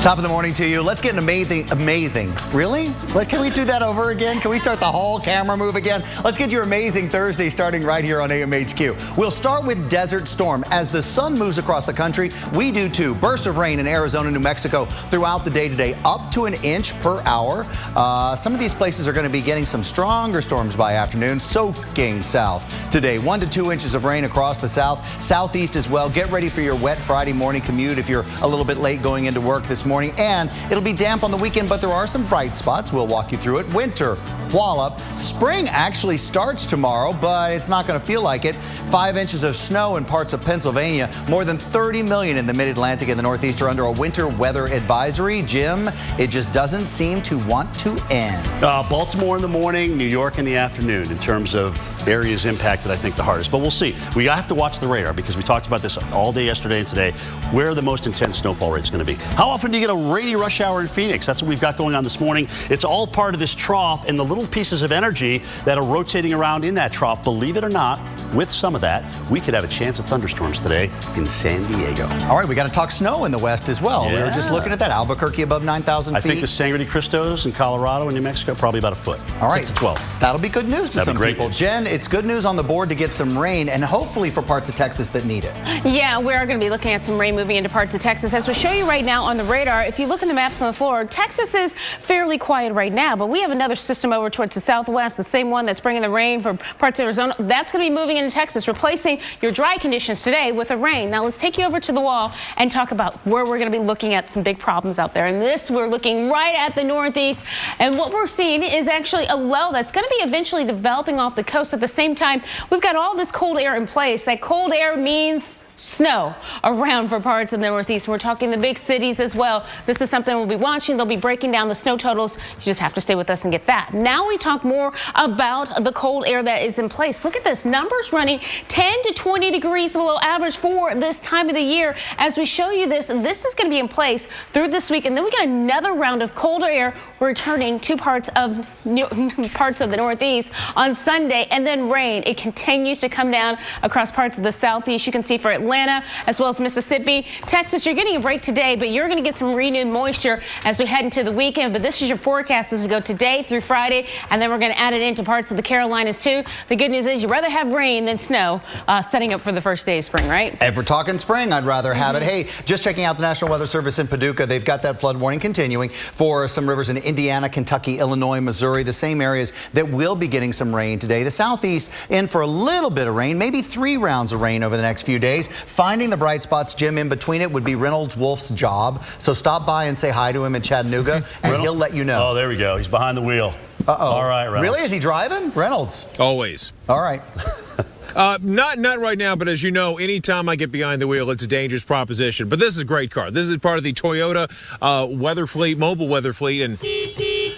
Top of the morning to you. Let's get an amazing. Really? Can we do that over again? Can we start the whole camera move again? Let's get your amazing Thursday starting right here on AMHQ. We'll start with Desert Storm. As the sun moves across the country, we do too. Bursts of rain in Arizona, New Mexico throughout the day today, up to an inch per hour. Some of these places are going to be getting some stronger storms by afternoon, soaking south today. 1 to 2 inches of rain across the south, southeast as well. Get ready for your wet Friday morning commute if you're a little bit late going into work this morning. And it'll be damp on the weekend, but there are some bright spots. We'll walk you through it. Winter, wallop. Spring actually starts tomorrow, but it's not going to feel like it. 5 inches of snow in parts of Pennsylvania. More than 30 million in the mid-Atlantic and the Northeast are under a winter weather advisory. Jim, it just doesn't seem to want to end. Baltimore in the morning, New York in the afternoon in terms of areas impacted, I think, the hardest. But we'll see. We have to watch the radar because we talked about this all day yesterday and today, where the most intense snowfall rate is going to be. How often do you get a rainy rush hour in Phoenix? That's what we've got going on this morning. It's all part of this trough and the little pieces of energy that are rotating around in that trough. Believe it or not, with some of that, we could have a chance of thunderstorms today in San Diego. All right, we got to talk snow in the west as well. Yeah. We were just looking at that. Albuquerque above 9,000 feet. I think the Sangre de Cristos in Colorado and New Mexico, probably about a foot. All right. 6 to 12. That'll be good news to That'd some be great people. news. Jen, it's good news on the board to get some rain and hopefully for parts of Texas that need it. Yeah, we are going to be looking at some rain moving into parts of Texas. As we'll show you right now on the radar, if you look at the maps on the floor, Texas is fairly quiet right now, but we have another system over towards the southwest, the same one that's bringing the rain from parts of Arizona. That's going to be moving into Texas, replacing your dry conditions today with the rain. Now let's take you over to the wall and talk about where we're going to be looking at some big problems out there. And this, we're looking right at the northeast, and what we're seeing is actually a low that's going to be eventually developing off the coast. At the same time, we've got all this cold air in place. That cold air means snow around for parts of the northeast. We're talking the big cities as well. This is something we'll be watching. They'll be breaking down the snow totals. You just have to stay with us and get that. Now we talk more about the cold air that is in place. Look at this. Numbers running 10 to 20 degrees below average for this time of the year. As we show you this, this is going to be in place through this week. And then we got another round of cold air returning to parts of the northeast on Sunday, and then rain. It continues to come down across parts of the southeast. You can see for Atlanta as well as Mississippi. Texas, you're getting a break today, but you're going to get some renewed moisture as we head into the weekend. But this is your forecast as we go today through Friday, and then we're going to add it into parts of the Carolinas too. The good news is you'd rather have rain than snow, setting up for the first day of spring, right? If we're talking spring, I'd rather have it. Hey, just checking out the National Weather Service in Paducah. They've got that flood warning continuing for some rivers in Indiana, Kentucky, Illinois, Missouri, the same areas that will be getting some rain today. The southeast in for a little bit of rain, maybe 3 rounds of rain over the next few days. Finding the bright spots, Jim, in between it would be Reynolds Wolf's job. So stop by and say hi to him in Chattanooga, and he'll let you know. Oh, there we go. He's behind the wheel. Uh-oh. All right, Reynolds. Really? Is he driving? Reynolds. Always. All right. Not right now, but as you know, anytime I get behind the wheel, it's a dangerous proposition. But this is a great car. This is part of the Toyota weather fleet, mobile weather fleet, and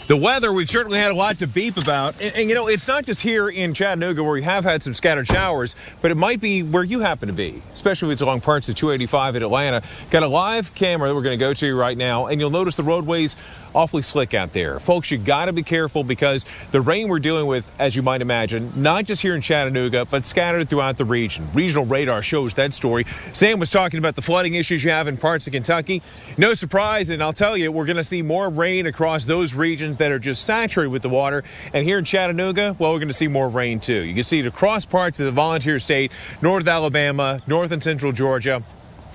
the weather, we've certainly had a lot to beep about. And you know, it's not just here in Chattanooga where we have had some scattered showers, but it might be where you happen to be, especially if it's along parts of 285 in Atlanta. Got a live camera that we're going to go to right now, and you'll notice the roadways awfully slick out there. Folks, you got to be careful because the rain we're dealing with, as you might imagine, not just here in Chattanooga, but scattered throughout the region. Regional radar shows that story. Sam was talking about the flooding issues you have in parts of Kentucky. No surprise, and I'll tell you, we're going to see more rain across those regions that are just saturated with the water. And here in Chattanooga, well, we're going to see more rain too. You can see it across parts of the Volunteer State, North Alabama, North and Central Georgia.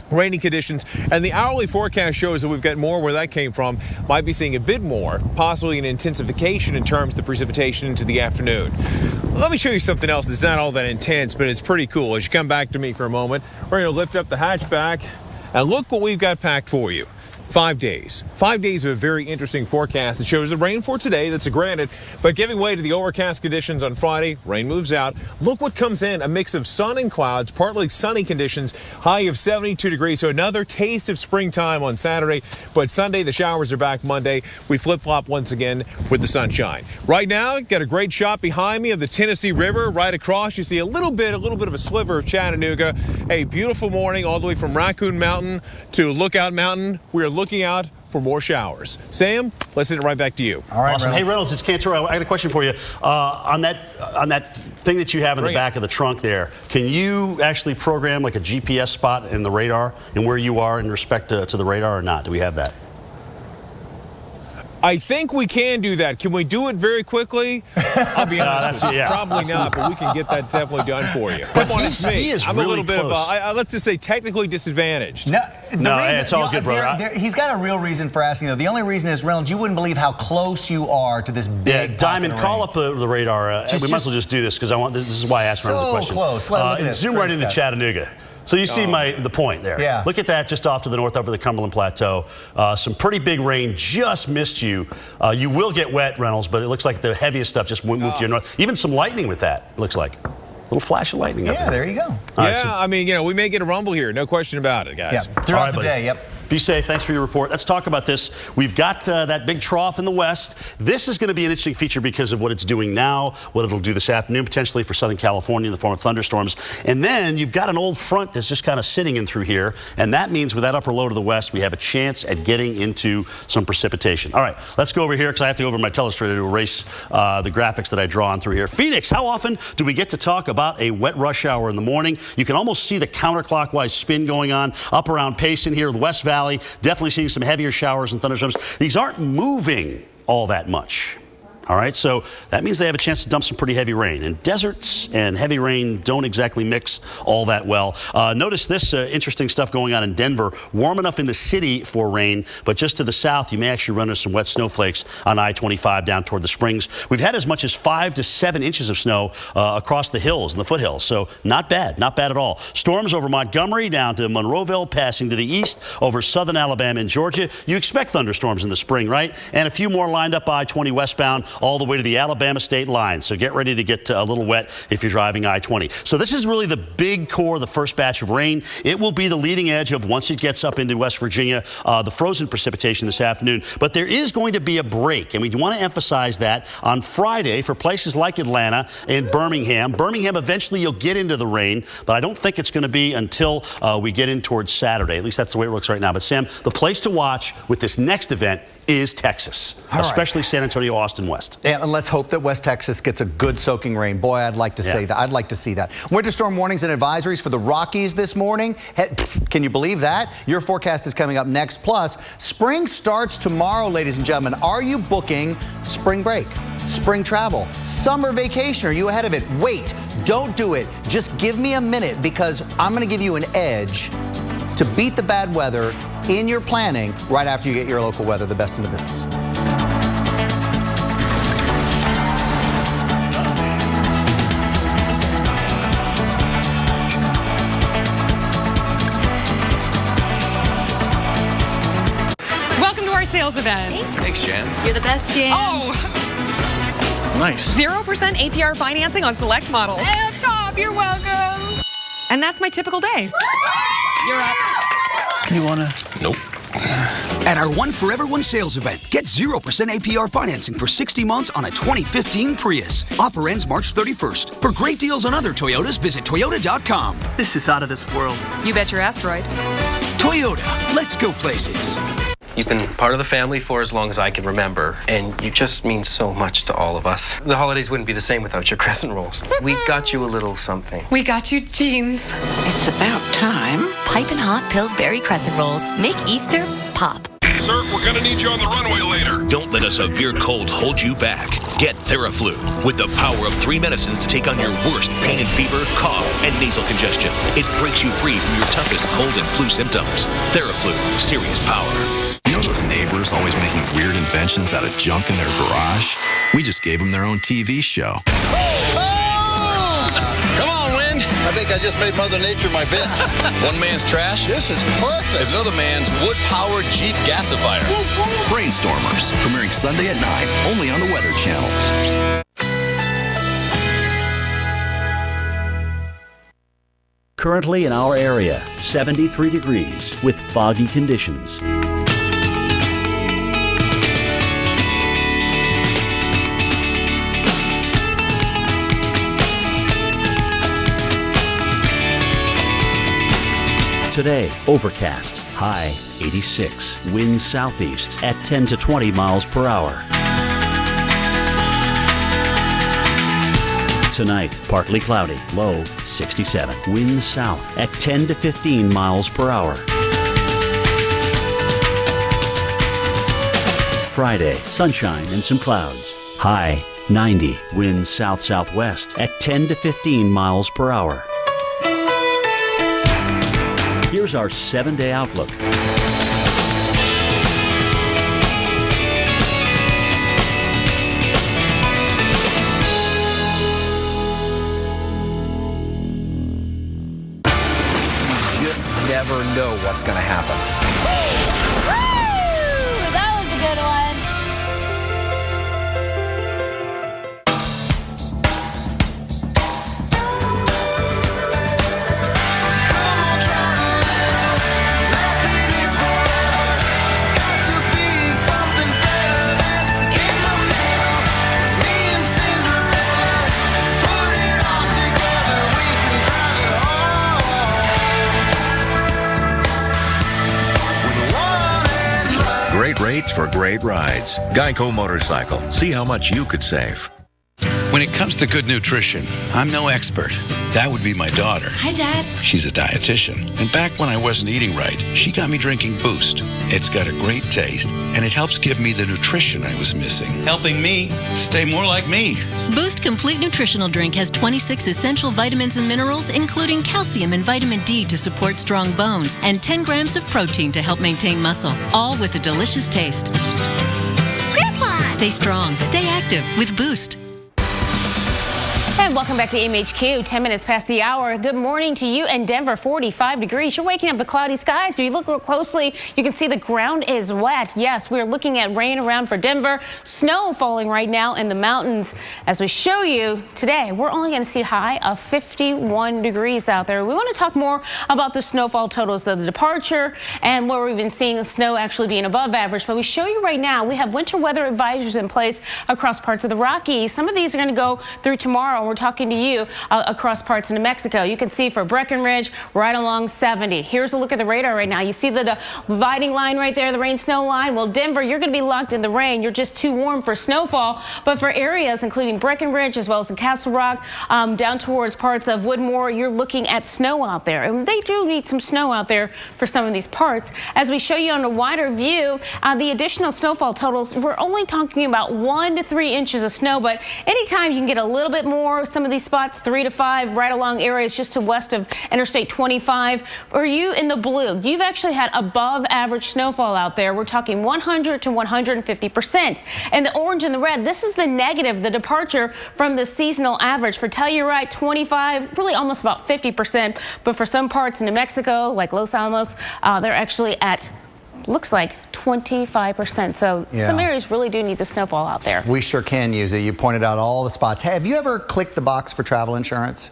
Rainy conditions, and the hourly forecast shows that we've got more where that came from. Might be seeing a bit more, possibly an intensification in terms of the precipitation into the afternoon. Let me show you something else that's not all that intense, but it's pretty cool. As you come back to me for a moment, we're going to lift up the hatchback, and look what we've got packed for you. 5 days. 5 days of a very interesting forecast that shows the rain for today, that's a granted, but giving way to the overcast conditions on Friday. Rain moves out. Look what comes in, a mix of sun and clouds, partly sunny conditions, high of 72 degrees, so another taste of springtime on Saturday. But Sunday, the showers are back Monday. We flip-flop once again with the sunshine. Right now, got a great shot behind me of the Tennessee River. Right across, you see a little bit of a sliver of Chattanooga. A beautiful morning all the way from Raccoon Mountain to Lookout Mountain. We're looking out for more showers. Sam, let's hit it right back to you. All right, awesome. Reynolds. Hey, Reynolds, it's Cantero. I got a question for you. On that thing that you have in the back of the trunk there, can you actually program like a GPS spot in the radar and where you are in respect to the radar or not? Do we have that? I think we can do that. Can we do it very quickly? I'll be honest. Probably not, but we can get that definitely done for you. But he is I'm really a little bit close. Of let's just say technically disadvantaged. No, it's all good, brother. He's got a real reason for asking, though. The only reason is, Reynolds, you wouldn't believe how close you are to this big Diamond, call up the radar. We might as well just do this because this is why I asked Reynolds the question. So close. Look at this. Zoom right into Chattanooga. So you see the point there. Yeah. Look at that just off to the north over the Cumberland Plateau. Some pretty big rain just missed you. You will get wet, Reynolds, but it looks like the heaviest stuff just moved to your north. Even some lightning with that, it looks like. A little flash of lightning. Yeah, there you go. I mean, we may get a rumble here. No question about it, guys. Yeah, throughout the day, yep. Be safe. Thanks for your report. Let's talk about this. We've got that big trough in the west. This is going to be an interesting feature because of what it's doing now, what it'll do this afternoon potentially for Southern California in the form of thunderstorms. And then you've got an old front that's just kind of sitting in through here. And that means with that upper low to the west, we have a chance at getting into some precipitation. All right, let's go over here because I have to go over my telestrator to erase the graphics that I draw on through here. Phoenix, how often do we get to talk about a wet rush hour in the morning? You can almost see the counterclockwise spin going on up around Payson here, the West Valley. Definitely seeing some heavier showers and thunderstorms. These aren't moving all that much. All right, so that means they have a chance to dump some pretty heavy rain. And deserts and heavy rain don't exactly mix all that well. Notice this interesting stuff going on in Denver. Warm enough in the city for rain, but just to the south, you may actually run into some wet snowflakes on I-25 down toward the Springs. We've had as much as 5 to 7 inches of snow across the hills and the foothills, so not bad at all. Storms over Montgomery down to Monroeville, passing to the east over southern Alabama and Georgia. You expect thunderstorms in the spring, right? And a few more lined up I-20 westbound all the way to the Alabama state line. So get ready to get a little wet if you're driving I-20. So this is really the big core, the first batch of rain. It will be the leading edge of once it gets up into West Virginia, the frozen precipitation this afternoon. But there is going to be a break, and we want to emphasize that on Friday for places like Atlanta and Birmingham. Birmingham, eventually you'll get into the rain, but I don't think it's going to be until we get in towards Saturday. At least that's the way it looks right now. But Sam, the place to watch with this next event is Texas, especially San Antonio, Austin West. And let's hope that West Texas gets a good soaking rain. Boy, I'd like to say that. I'd like to see that. Winter storm warnings and advisories for the Rockies this morning. Can you believe that? Your forecast is coming up next. Plus, spring starts tomorrow, ladies and gentlemen. Are you booking spring break, spring travel, summer vacation? Are you ahead of it? Wait, don't do it. Just give me a minute because I'm going to give you an edge to beat the bad weather in your planning right after you get your local weather, the best in the business. Welcome to our sales event. Thanks, Jan. You're the best, Jan. Oh! Nice. 0% APR financing on select models. Up top, you're welcome. And that's my typical day. You're up. You wanna? Nope. At our One for Everyone sales event, get 0% APR financing for 60 months on a 2015 Prius. Offer ends March 31st. For great deals on other Toyotas, visit Toyota.com. This is out of this world. You bet your asteroid. Toyota, let's go places. You've been part of the family for as long as I can remember, and you just mean so much to all of us. The holidays wouldn't be the same without your crescent rolls. We got you a little something. We got you jeans. It's about time. Piping hot Pillsbury crescent rolls. Make Easter pop. Sir, we're gonna need you on the runway later. Don't let a severe cold hold you back. Get Theraflu with the power of 3 medicines to take on your worst pain and fever, cough, and nasal congestion. It breaks you free from your toughest cold and flu symptoms. Theraflu, serious power. You know those neighbors always making weird inventions out of junk in their garage? We just gave them their own TV show. Come on, Wind. I think I just made Mother Nature my bitch. One man's trash. This is perfect. Is another man's wood-powered Jeep gasifier. Brainstormers, premiering Sunday at 9, only on the Weather Channel. Currently in our area, 73 degrees with foggy conditions. Today, overcast, high 86, winds southeast at 10 to 20 miles per hour. Tonight, partly cloudy, low 67, winds south at 10 to 15 miles per hour. Friday, sunshine and some clouds. High 90. Winds south-southwest at 10 to 15 miles per hour. Here's our 7-day outlook. Just never know what's going to happen. Woo! That was a good one. Great rates for great rides. Geico Motorcycle. See how much you could save. When it comes to good nutrition, I'm no expert. That would be my daughter. Hi, Dad. She's a dietitian. And back when I wasn't eating right, she got me drinking Boost. It's got a great taste, and it helps give me the nutrition I was missing, helping me stay more like me. Boost Complete Nutritional Drink has 26 essential vitamins and minerals, including calcium and vitamin D to support strong bones, and 10 grams of protein to help maintain muscle, all with a delicious taste. Grandpa! Stay strong, stay active with Boost. And welcome back to AMHQ. 10 minutes past the hour. Good morning to you in Denver. 45 degrees. You're waking up to cloudy skies. So you look real closely, you can see the ground is wet. Yes, we're looking at rain around for Denver. Snow falling right now in the mountains. As we show you today, we're only going to see a high of 51 degrees out there. We want to talk more about the snowfall totals of the departure and where we've been seeing the snow actually being above average. But we show you right now, we have winter weather advisories in place across parts of the Rockies. Some of these are going to go through tomorrow. We're talking to you across parts of New Mexico. You can see for Breckenridge right along 70. Here's a look at the radar right now. You see the dividing line right there, the rain snow line. Well, Denver, you're going to be locked in the rain. You're just too warm for snowfall. But for areas including Breckenridge as well as in Castle Rock, down towards parts of Woodmore, you're looking at snow out there. And they do need some snow out there for some of these parts. As we show you on a wider view, the additional snowfall totals, we're only talking about 1 to 3 inches of snow. But anytime you can get a little bit more, some of these spots 3 to 5 right along areas just to west of Interstate 25. Or you in the blue, you've actually had above average snowfall out there. We're talking 100 to 150%. And the orange and the red, this is the negative, the departure from the seasonal average. For Telluride, 25, really almost about 50%. But for some parts in New Mexico, like Los Alamos, they're actually at looks like 25%. So some areas really do need the snowfall out there. We sure can use it. You pointed out all the spots. Hey, have you ever clicked the box for travel insurance?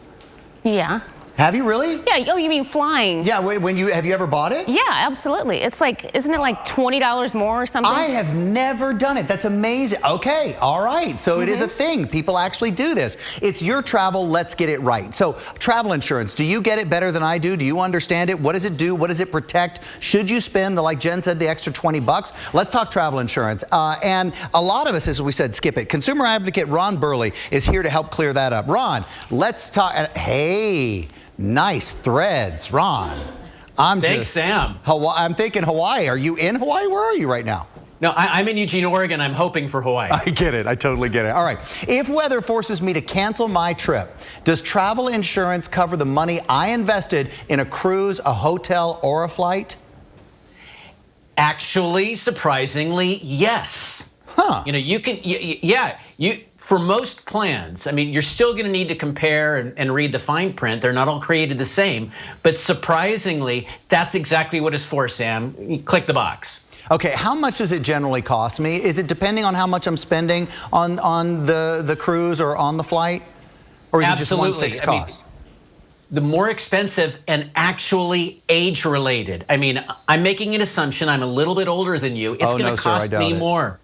Yeah. Have you really? Yeah. Oh, you mean flying? Yeah. Have you ever bought it? Yeah, absolutely. It's like, isn't it like $20 more or something? I have never done it. That's amazing. Okay. All right. So it is a thing. People actually do this. It's your travel. Let's get it right. So travel insurance. Do you get it better than I do? Do you understand it? What does it do? What does it protect? Should you spend, like Jen said, the extra $20? Let's talk travel insurance. And a lot of us, as we said, skip it. Consumer advocate Ron Burley is here to help clear that up. Ron, let's talk. Hey. Nice threads, Ron. Thanks, Sam. I'm thinking Hawaii. Are you in Hawaii? Where are you right now? No, I'm in Eugene, Oregon. I'm hoping for Hawaii. I get it. I totally get it. All right. If weather forces me to cancel my trip, does travel insurance cover the money I invested in a cruise, a hotel, or a flight? Actually, surprisingly, yes. Huh. You know, you can, for most plans, I mean, you're still going to need to compare and read the fine print. They're not all created the same. But surprisingly, that's exactly what it's for, Sam. You click the box. Okay, how much does it generally cost me? Is it depending on how much I'm spending on the cruise or on the flight? Or is it just one fixed cost? The more expensive and actually age-related. I mean, I'm making an assumption. I'm a little bit older than you. It's going to cost me more.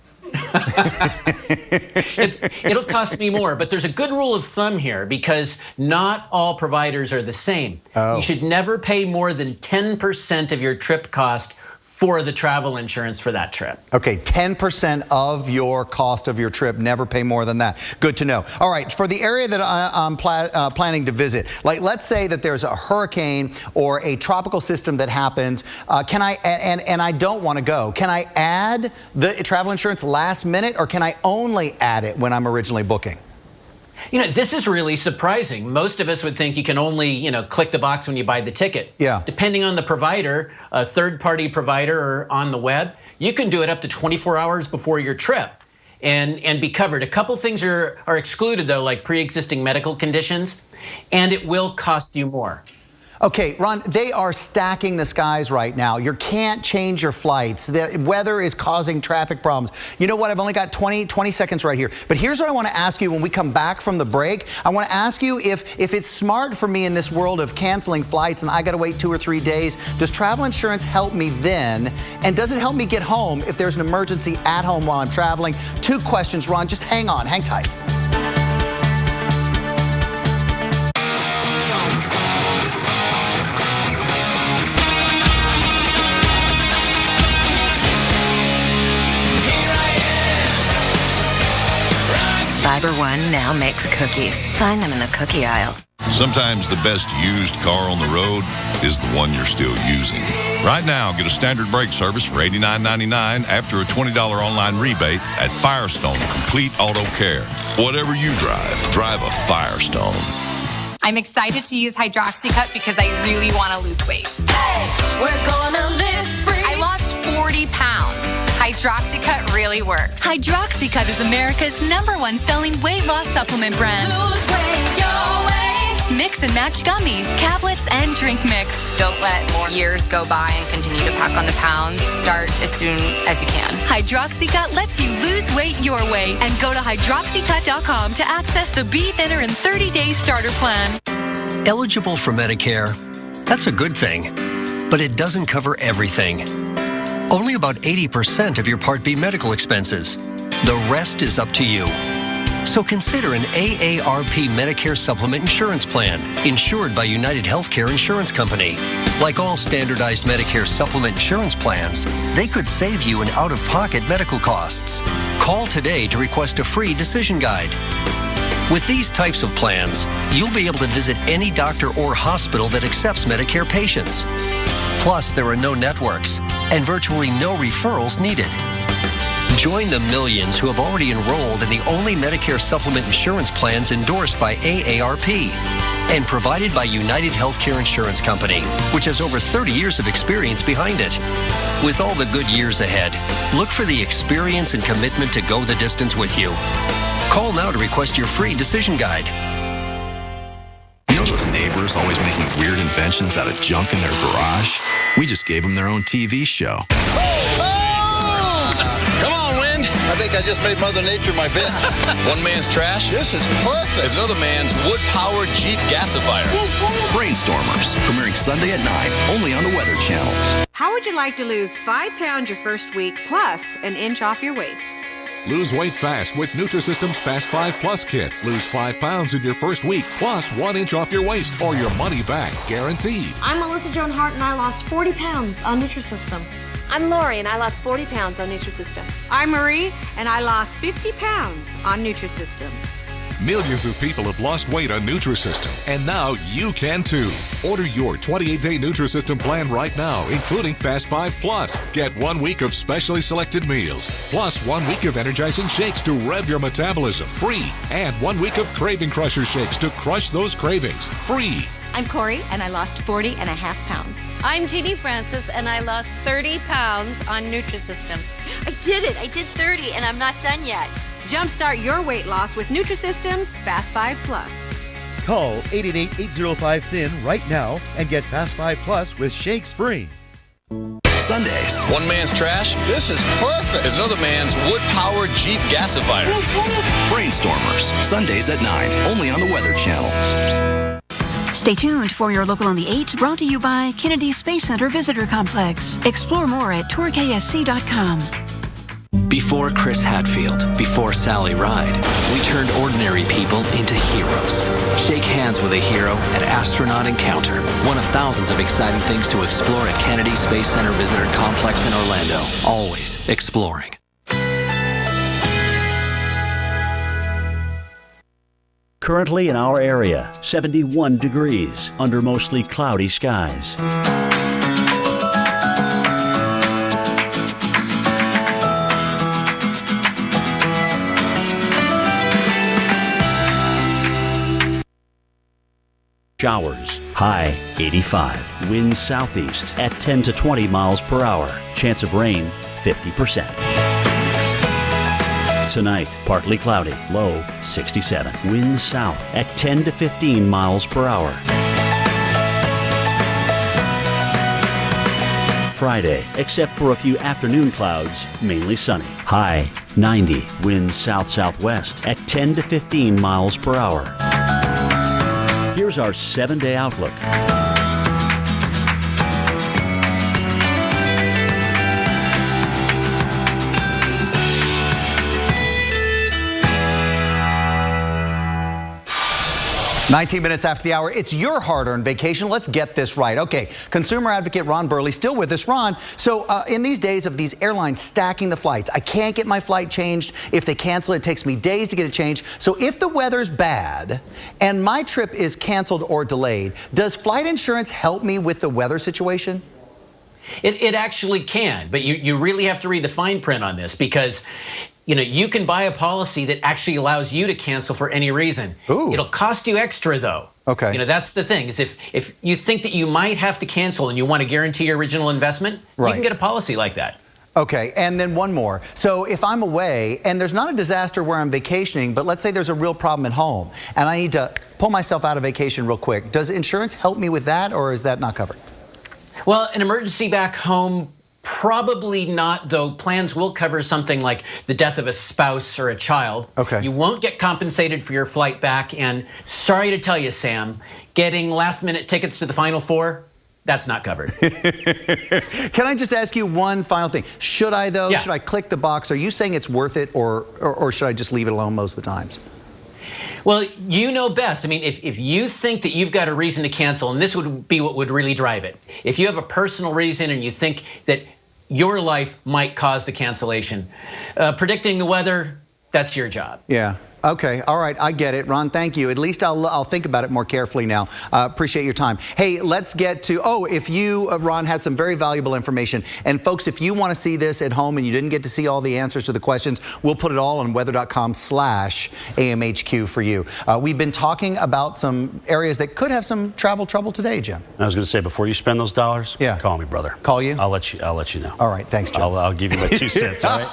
It'll cost me more, but there's a good rule of thumb here because not all providers are the same. You should never pay more than 10% of your trip cost for the travel insurance for that trip. Okay, 10% of your cost of your trip. Never pay more than that. Good to know. All right, for the area that I'm planning to visit, like let's say that there's a hurricane or a tropical system that happens, can I, and I don't want to go, can I add the travel insurance last minute, or can I only add it when I'm originally booking? You know, this is really surprising. Most of us would think you can only, click the box when you buy the ticket. Yeah. Depending on the provider, a third-party provider or on the web, you can do it up to 24 hours before your trip and be covered. A couple things are excluded, though, like pre-existing medical conditions, and it will cost you more. Okay, Ron, they are stacking the skies right now. You can't change your flights. The weather is causing traffic problems. You know what? I've only got 20 seconds right here. But here's what I want to ask you when we come back from the break. I want to ask you if it's smart for me in this world of canceling flights and I got to wait 2 or 3 days. Does travel insurance help me then? And does it help me get home if there's an emergency at home while I'm traveling? 2 questions, Ron. Just hang on. Hang tight. Fiber One now makes cookies. Find them in the cookie aisle. Sometimes the best used car on the road is the one you're still using. Right now, get a standard brake service for $89.99 after a $20 online rebate at Firestone Complete Auto Care. Whatever you drive a Firestone. I'm excited to use Hydroxycut because I really want to lose weight. Hey, we're gonna live free. I lost 40 pounds. Hydroxycut really works. Hydroxycut is America's #1 selling weight loss supplement brand. Lose weight your way. Mix and match gummies, tablets, and drink mix. Don't let more years go by and continue to pack on the pounds. Start as soon as you can. Hydroxycut lets you lose weight your way. And go to hydroxycut.com to access the Be Thinner in 30-day starter plan. Eligible for Medicare? That's a good thing, but it doesn't cover everything. Only about 80% of your Part B medical expenses. The rest is up to you. So consider an AARP Medicare Supplement Insurance Plan, insured by United Healthcare Insurance Company. Like all standardized Medicare Supplement Insurance plans, they could save you in out-of-pocket medical costs. Call today to request a free decision guide. With these types of plans, you'll be able to visit any doctor or hospital that accepts Medicare patients. Plus, there are no networks and virtually no referrals needed. Join the millions who have already enrolled in the only Medicare supplement insurance plans endorsed by AARP and provided by United Healthcare Insurance Company, which has over 30 years of experience behind it. With all the good years ahead, look for the experience and commitment to go the distance with you. Call now to request your free decision guide. You know those neighbors always making weird inventions out of junk in their garage? We just gave them their own TV show. Come on, Wind. I think I just made Mother Nature my bitch. One man's trash This is perfect. is another man's wood-powered Jeep gasifier. Brainstormers, premiering Sunday at 9, only on the Weather Channel. How would you like to lose 5 pounds your first week plus an inch off your waist? Lose weight fast with Nutrisystem's Fast 5 Plus kit. Lose 5 pounds in your first week, plus 1 inch off your waist, or your money back, guaranteed. I'm Melissa Joan Hart, and I lost 40 pounds on Nutrisystem. I'm Lori, and I lost 40 pounds on Nutrisystem. I'm Marie, and I lost 50 pounds on Nutrisystem. Millions of people have lost weight on Nutrisystem, and now you can too. Order your 28-day Nutrisystem plan right now, including Fast 5 Plus. Get 1 week of specially selected meals, plus 1 week of energizing shakes to rev your metabolism, free. And 1 week of Craving Crusher shakes to crush those cravings, free. I'm Corey, and I lost 40.5 pounds. I'm Jeannie Francis, and I lost 30 pounds on Nutrisystem. I did it! I did 30, and I'm not done yet. Jumpstart your weight loss with Nutrisystem's Fast 5 Plus. Call 888-805-THIN right now and get Fast 5 Plus with shakes free. Sundays. One man's trash This is perfect. is another man's wood-powered Jeep gasifier. Brainstormers, Sundays at 9, only on the Weather Channel. Stay tuned for your Local on the 8s, brought to you by Kennedy Space Center Visitor Complex. Explore more at tourksc.com. Before Chris Hadfield, before Sally Ride, we turned ordinary people into heroes. Shake hands with a hero at Astronaut Encounter, one of thousands of exciting things to explore at Kennedy Space Center Visitor Complex in Orlando. Always exploring. Currently in our area, 71 degrees under mostly cloudy skies. Showers, high 85. Winds southeast at 10 to 20 miles per hour. Chance of rain, 50%. Tonight, partly cloudy, low 67. Winds south at 10 to 15 miles per hour. Friday, except for a few afternoon clouds, mainly sunny. High 90. Winds south-southwest at 10 to 15 miles per hour. Here's our 7-day outlook. "19 minutes after the hour, it's your hard-earned vacation. Let's get this right." Okay, consumer advocate Ron Burley still with us. Ron, so in these days of these airlines stacking the flights, I can't get my flight changed. If they cancel it, it takes me days to get it changed. So if the weather's bad and my trip is canceled or delayed, does flight insurance help me with the weather situation? It actually can, but you really have to read the fine print on this, because you can buy a policy that actually allows you to cancel for any reason. Ooh. It'll cost you extra, though. Okay. That's the thing, is if you think that you might have to cancel and you want to guarantee your original investment, you can get a policy like that. Okay, and then one more. So if I'm away and there's not a disaster where I'm vacationing, but let's say there's a real problem at home and I need to pull myself out of vacation real quick, does insurance help me with that, or is that not covered? Well, an emergency back home, probably not, though plans will cover something like the death of a spouse or a child. Okay. You won't get compensated for your flight back, and sorry to tell you, Sam, getting last-minute tickets to the Final Four, that's not covered. Can I just ask you one final thing? Should I, though? Yeah. Should I click the box? Are you saying it's worth it, or should I just leave it alone most of the times? Well, you know best. I mean, if you think that you've got a reason to cancel, and this would be what would really drive it. If you have a personal reason and you think that your life might cause the cancellation, predicting the weather, that's your job. Yeah. Okay. All right. I get it. Ron, thank you. At least I'll think about it more carefully now. Appreciate your time. Hey, let's get to, if you, Ron, had some very valuable information. And folks, if you want to see this at home and you didn't get to see all the answers to the questions, we'll put it all on weather.com/AMHQ for you. We've been talking about some areas that could have some travel trouble today, Jim. I was going to say, before you spend those dollars, call me, brother. Call you? I'll let you know. All right. Thanks, Jim. I'll give you my 2 cents, all right?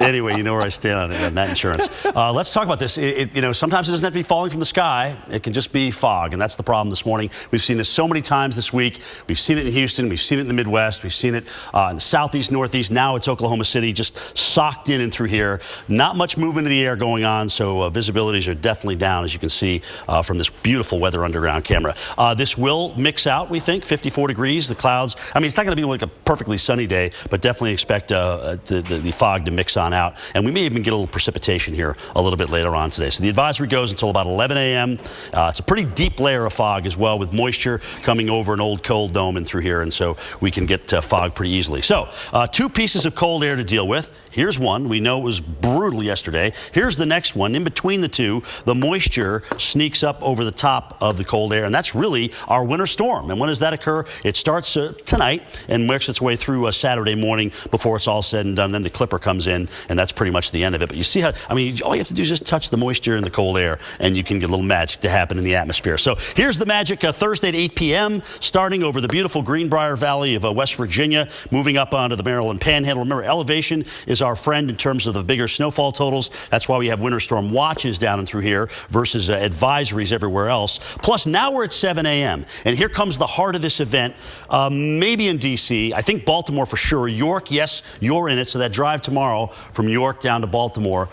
Anyway, you know where I stand on that insurance. Let's talk about this. Sometimes it doesn't have to be falling from the sky. It can just be fog, and that's the problem this morning. We've seen this so many times this week. We've seen it in Houston. We've seen it in the Midwest. We've seen it in the Southeast, Northeast. Now it's Oklahoma City, just socked in and through here. Not much movement in the air going on, so visibilities are definitely down, as you can see from this beautiful Weather Underground camera. This will mix out, we think, 54 degrees. The clouds, it's not going to be like a perfectly sunny day, but definitely expect the fog to mix on out. And we may even get a little precipitation here a little bit later on today. So the advisory goes until about 11 a.m. It's a pretty deep layer of fog as well, with moisture coming over an old cold dome and through here, and so we can get fog pretty easily. So 2 pieces of cold air to deal with. Here's one. We know it was brutal yesterday. Here's the next one. In between the two, the moisture sneaks up over the top of the cold air, and that's really our winter storm. And when does that occur? It starts tonight and works its way through Saturday morning before it's all said and done. Then the clipper comes in, and that's pretty much the end of it. But you see how, all you have to do is just touch the moisture in the cold air, and you can get a little magic to happen in the atmosphere. So here's the magic Thursday at 8 p.m., starting over the beautiful Greenbrier Valley of West Virginia, moving up onto the Maryland Panhandle. Remember, elevation is is our friend in terms of the bigger snowfall totals. That's why we have winter storm watches down and through here versus advisories everywhere else. Plus, now we're at 7 a.m. And here comes the heart of this event, maybe in D.C. I think Baltimore for sure. York, yes, you're in it. So that drive tomorrow from York down to Baltimore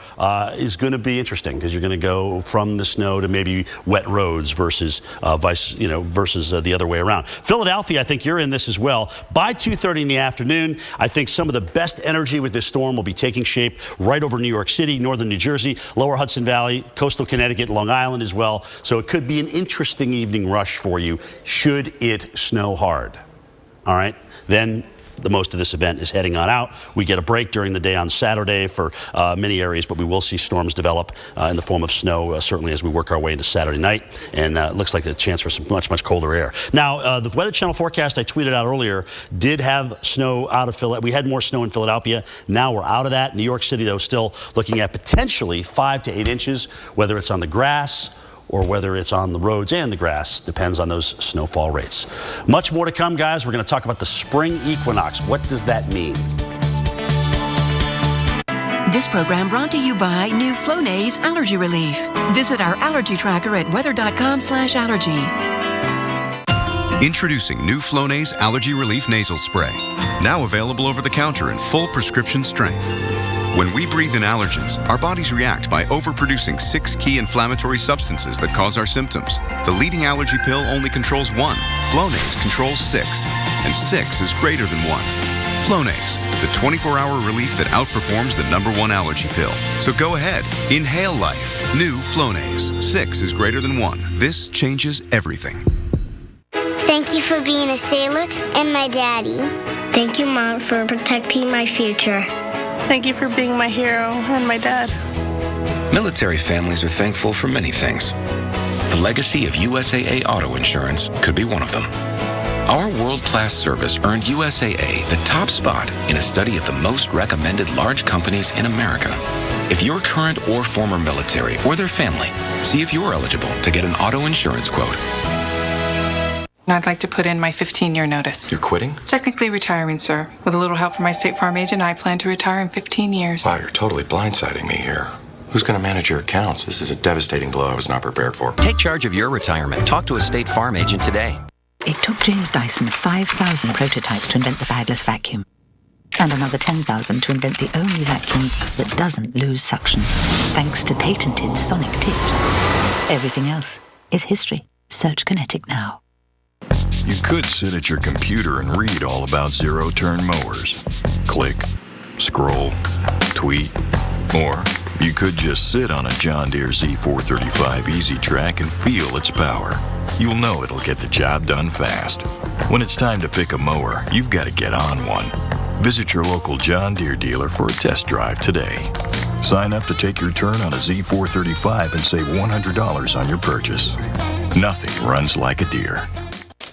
is going to be interesting because you're going to go from the snow to maybe wet roads versus the other way around. Philadelphia, I think you're in this as well. By 2:30 in the afternoon, I think some of the best energy with this storm will be taking shape right over New York City, northern New Jersey, lower Hudson Valley, coastal Connecticut, Long Island as well. So it could be an interesting evening rush for you should it snow hard. All right, then the most of this event is heading on out. We get a break during the day on Saturday for many areas, but we will see storms develop in the form of snow, certainly as we work our way into Saturday night. And it looks like a chance for some much, much colder air. Now, the Weather Channel forecast I tweeted out earlier did have snow out of Philadelphia. We had more snow in Philadelphia. Now we're out of that. New York City, though, still looking at potentially 5 to 8 inches, whether it's on the grass or whether it's on the roads and the grass, depends on those snowfall rates. Much more to come, guys. We're going to talk about the spring equinox. What does that mean? This program brought to you by New Flonase Allergy Relief. Visit our allergy tracker at weather.com/allergy. Introducing New Flonase Allergy Relief Nasal Spray. Now available over the counter in full prescription strength. When we breathe in allergens, our bodies react by overproducing 6 key inflammatory substances that cause our symptoms. The leading allergy pill only controls 1. Flonase controls 6. And 6 is greater than 1. Flonase, the 24-hour relief that outperforms the #1 allergy pill. So go ahead, inhale life. New Flonase. 6 is greater than 1. This changes everything. Thank you for being a sailor and my daddy. Thank you, Mom, for protecting my future. Thank you for being my hero and my dad. Military families are thankful for many things. The legacy of USAA Auto Insurance could be one of them. Our world-class service earned USAA the top spot in a study of the most recommended large companies in America. If you're current or former military or their family, see if you're eligible to get an auto insurance quote. I'd like to put in my 15-year notice. You're quitting? Technically retiring, sir. With a little help from my State Farm agent, I plan to retire in 15 years. Wow, you're totally blindsiding me here. Who's going to manage your accounts? This is a devastating blow I was not prepared for. Take charge of your retirement. Talk to a State Farm agent today. It took James Dyson 5,000 prototypes to invent the bagless vacuum. And another 10,000 to invent the only vacuum that doesn't lose suction. Thanks to patented sonic tips. Everything else is history. Search Kinetic now. You could sit at your computer and read all about zero-turn mowers. Click, scroll, tweet, or you could just sit on a John Deere Z435 Easy Track and feel its power. You'll know it'll get the job done fast. When it's time to pick a mower, you've got to get on one. Visit your local John Deere dealer for a test drive today. Sign up to take your turn on a Z435 and save $100 on your purchase. Nothing runs like a Deere.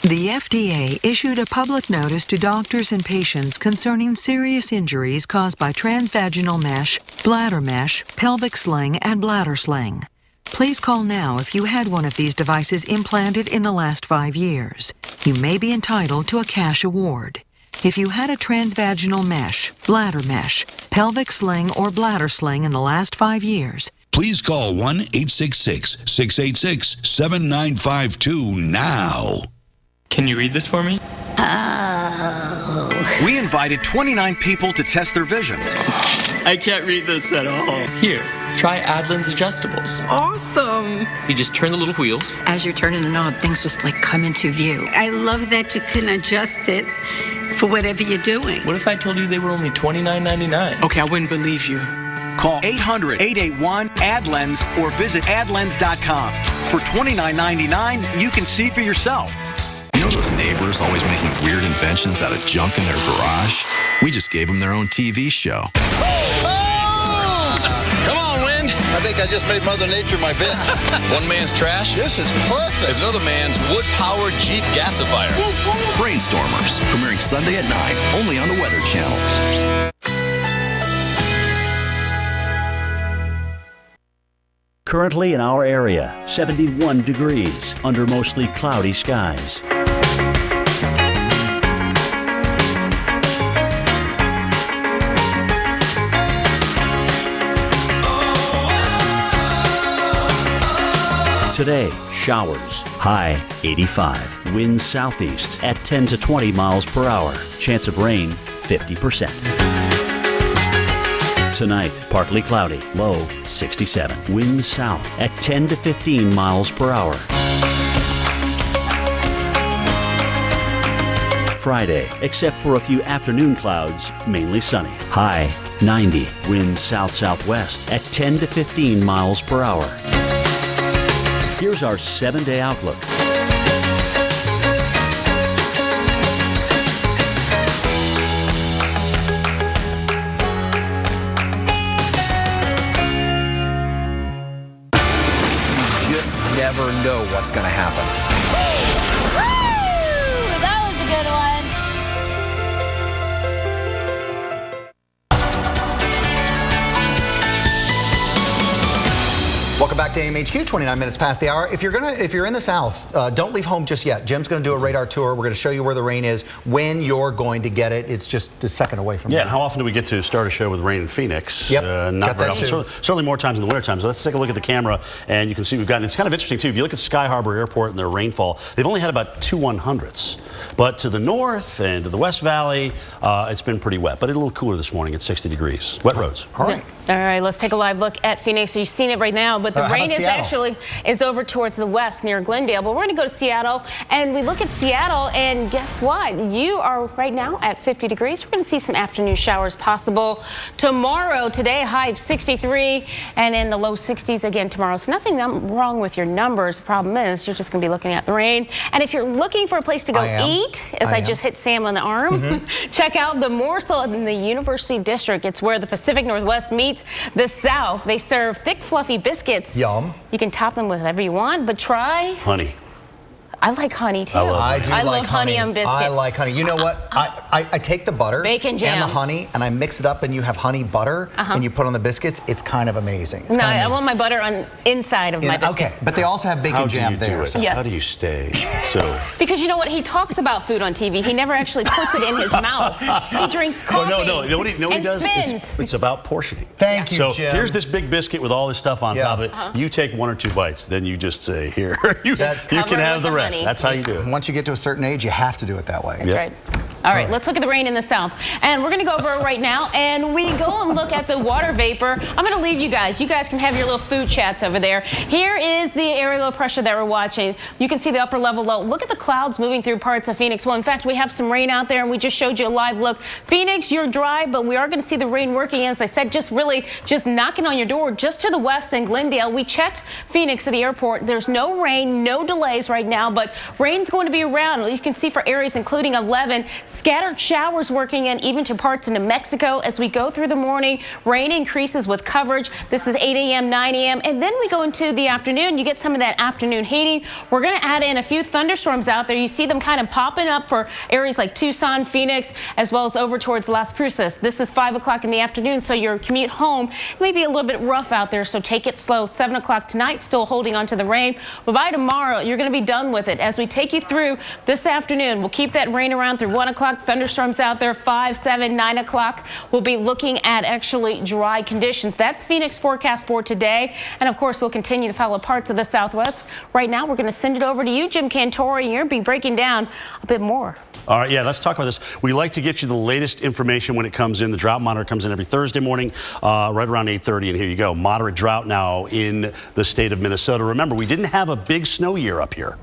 The FDA issued a public notice to doctors and patients concerning serious injuries caused by transvaginal mesh, bladder mesh, pelvic sling, and bladder sling. Please call now if you had one of these devices implanted in the last 5 years. You may be entitled to a cash award. If you had a transvaginal mesh, bladder mesh, pelvic sling, or bladder sling in the last 5 years, please call 1-866-686-7952 now. Can you read this for me? Oh. We invited 29 people to test their vision. I can't read this at all. Here, try Adlin's Adjustables. Awesome! You just turn the little wheels. As you're turning the knob, things just come into view. I love that you can adjust it for whatever you're doing. What if I told you they were only $29.99? Okay, I wouldn't believe you. Call 800-881-ADLENS or visit adlens.com. For $29.99, you can see for yourself. You know those neighbors always making weird inventions out of junk in their garage? We just gave them their own TV show. Oh! Come on, Wind. I think I just made Mother Nature my bitch. One man's trash. This is perfect. Is another man's wood-powered Jeep gasifier. Brainstormers, premiering Sunday at 9, only on the Weather Channel. Currently in our area, 71 degrees under mostly cloudy skies. today, showers, high 85. Winds southeast at 10 to 20 miles per hour. Chance of rain, 50%. Tonight, partly cloudy, low 67. Winds south at 10 to 15 miles per hour. Friday, except for a few afternoon clouds, mainly sunny. High 90. Winds south-southwest at 10 to 15 miles per hour. Here's our 7-day outlook. You just never know what's going to happen. That was a good one. Welcome back to AMHQ, 29 minutes past the hour. If you're in the South, don't leave home just yet. Jim's going to do a radar tour. We're going to show you where the rain is, when you're going to get it. It's just a second away from Yeah, here. and how often do we get to start a show with rain in Phoenix? Yep, not got very that often. too. Certainly more times in the wintertime. So let's take a look at the camera, and you can see we've gotten, it's kind of interesting too. If you look at Sky Harbor Airport and their rainfall, they've only had about 2 100ths. But to the north and to the West Valley, it's been pretty wet, but it's a little cooler this morning at 60 degrees. Wet roads. All right. All right, let's take a live look at Phoenix. You've seen it right now, but the rain is over towards the west near Glendale. But we're going to go to Seattle, and we look at Seattle, and guess what? You are right now at 50 degrees. We're going to see some afternoon showers possible tomorrow. Today, high of 63, and in the low 60s again tomorrow. So nothing wrong with your numbers. The problem is you're just going to be looking at the rain. And if you're looking for a place to go eat, as I just hit Sam on the arm, check out the Morsel in the University District. It's where the Pacific Northwest meets the South. They serve thick, fluffy biscuits. Yum. You can top them with whatever you want, but try honey. I like honey too. I love honey on biscuit. I like honey. You know what? I take the butter Bacon jam. and the honey and I mix it up and you have honey butter and you put on the biscuits. It's kind of amazing. It's no, kind of I want my butter on inside of my biscuit. Okay, but they also have bacon jam there. So. Yes. How do you stay so? Because you know what? He talks about food on TV. He never actually puts it in his mouth. He drinks coffee. No. You know what he does? Spins. It's about portioning. Thank you, So Jim. here's this big biscuit with all this stuff on top of it. You take 1 or 2 bites, then you just say, here, you can have the rest. Honey. That's how you do it. Once you get to a certain age, you have to do it that way. That's right. All right, let's look at the rain in the south. And we're going to go over it right now. And we go and look at the water vapor. I'm going to leave you guys. You guys can have your little food chats over there. Here is the area low pressure that we're watching. You can see the upper level low. Look at the clouds moving through parts of Phoenix. Well, in fact, we have some rain out there, and we just showed you a live look. Phoenix, you're dry, but we are going to see the rain working. As I said, just knocking on your door just to the west in Glendale. We checked Phoenix at the airport. There's no rain, no delays right now, but rain's going to be around. You can see for areas including 11, scattered showers working in even to parts of New Mexico. As we go through the morning, rain increases with coverage. This is 8 a.m., 9 a.m., and then we go into the afternoon. You get some of that afternoon heating. We're going to add in a few thunderstorms out there. You see them kind of popping up for areas like Tucson, Phoenix, as well as over towards Las Cruces. This is 5 o'clock in the afternoon, so your commute home may be a little bit rough out there, so take it slow. 7 o'clock tonight, still holding on to the rain, but by tomorrow, you're going to be done with it. As we take you through this afternoon, we'll keep that rain around through 1 o'clock. Thunderstorms out there 5, 7, 9 o'clock. We'll be looking at actually dry conditions. That's Phoenix forecast for today. And of course, we'll continue to follow parts of the Southwest. Right now, we're going to send it over to you, Jim Cantore. You're going to be breaking down a bit more. All right, yeah, let's talk about this. We like to get you the latest information when it comes in. The drought monitor comes in every Thursday morning, right around 8:30, and here you go. Moderate drought now in the state of Minnesota. Remember, we didn't have a big snow year up here,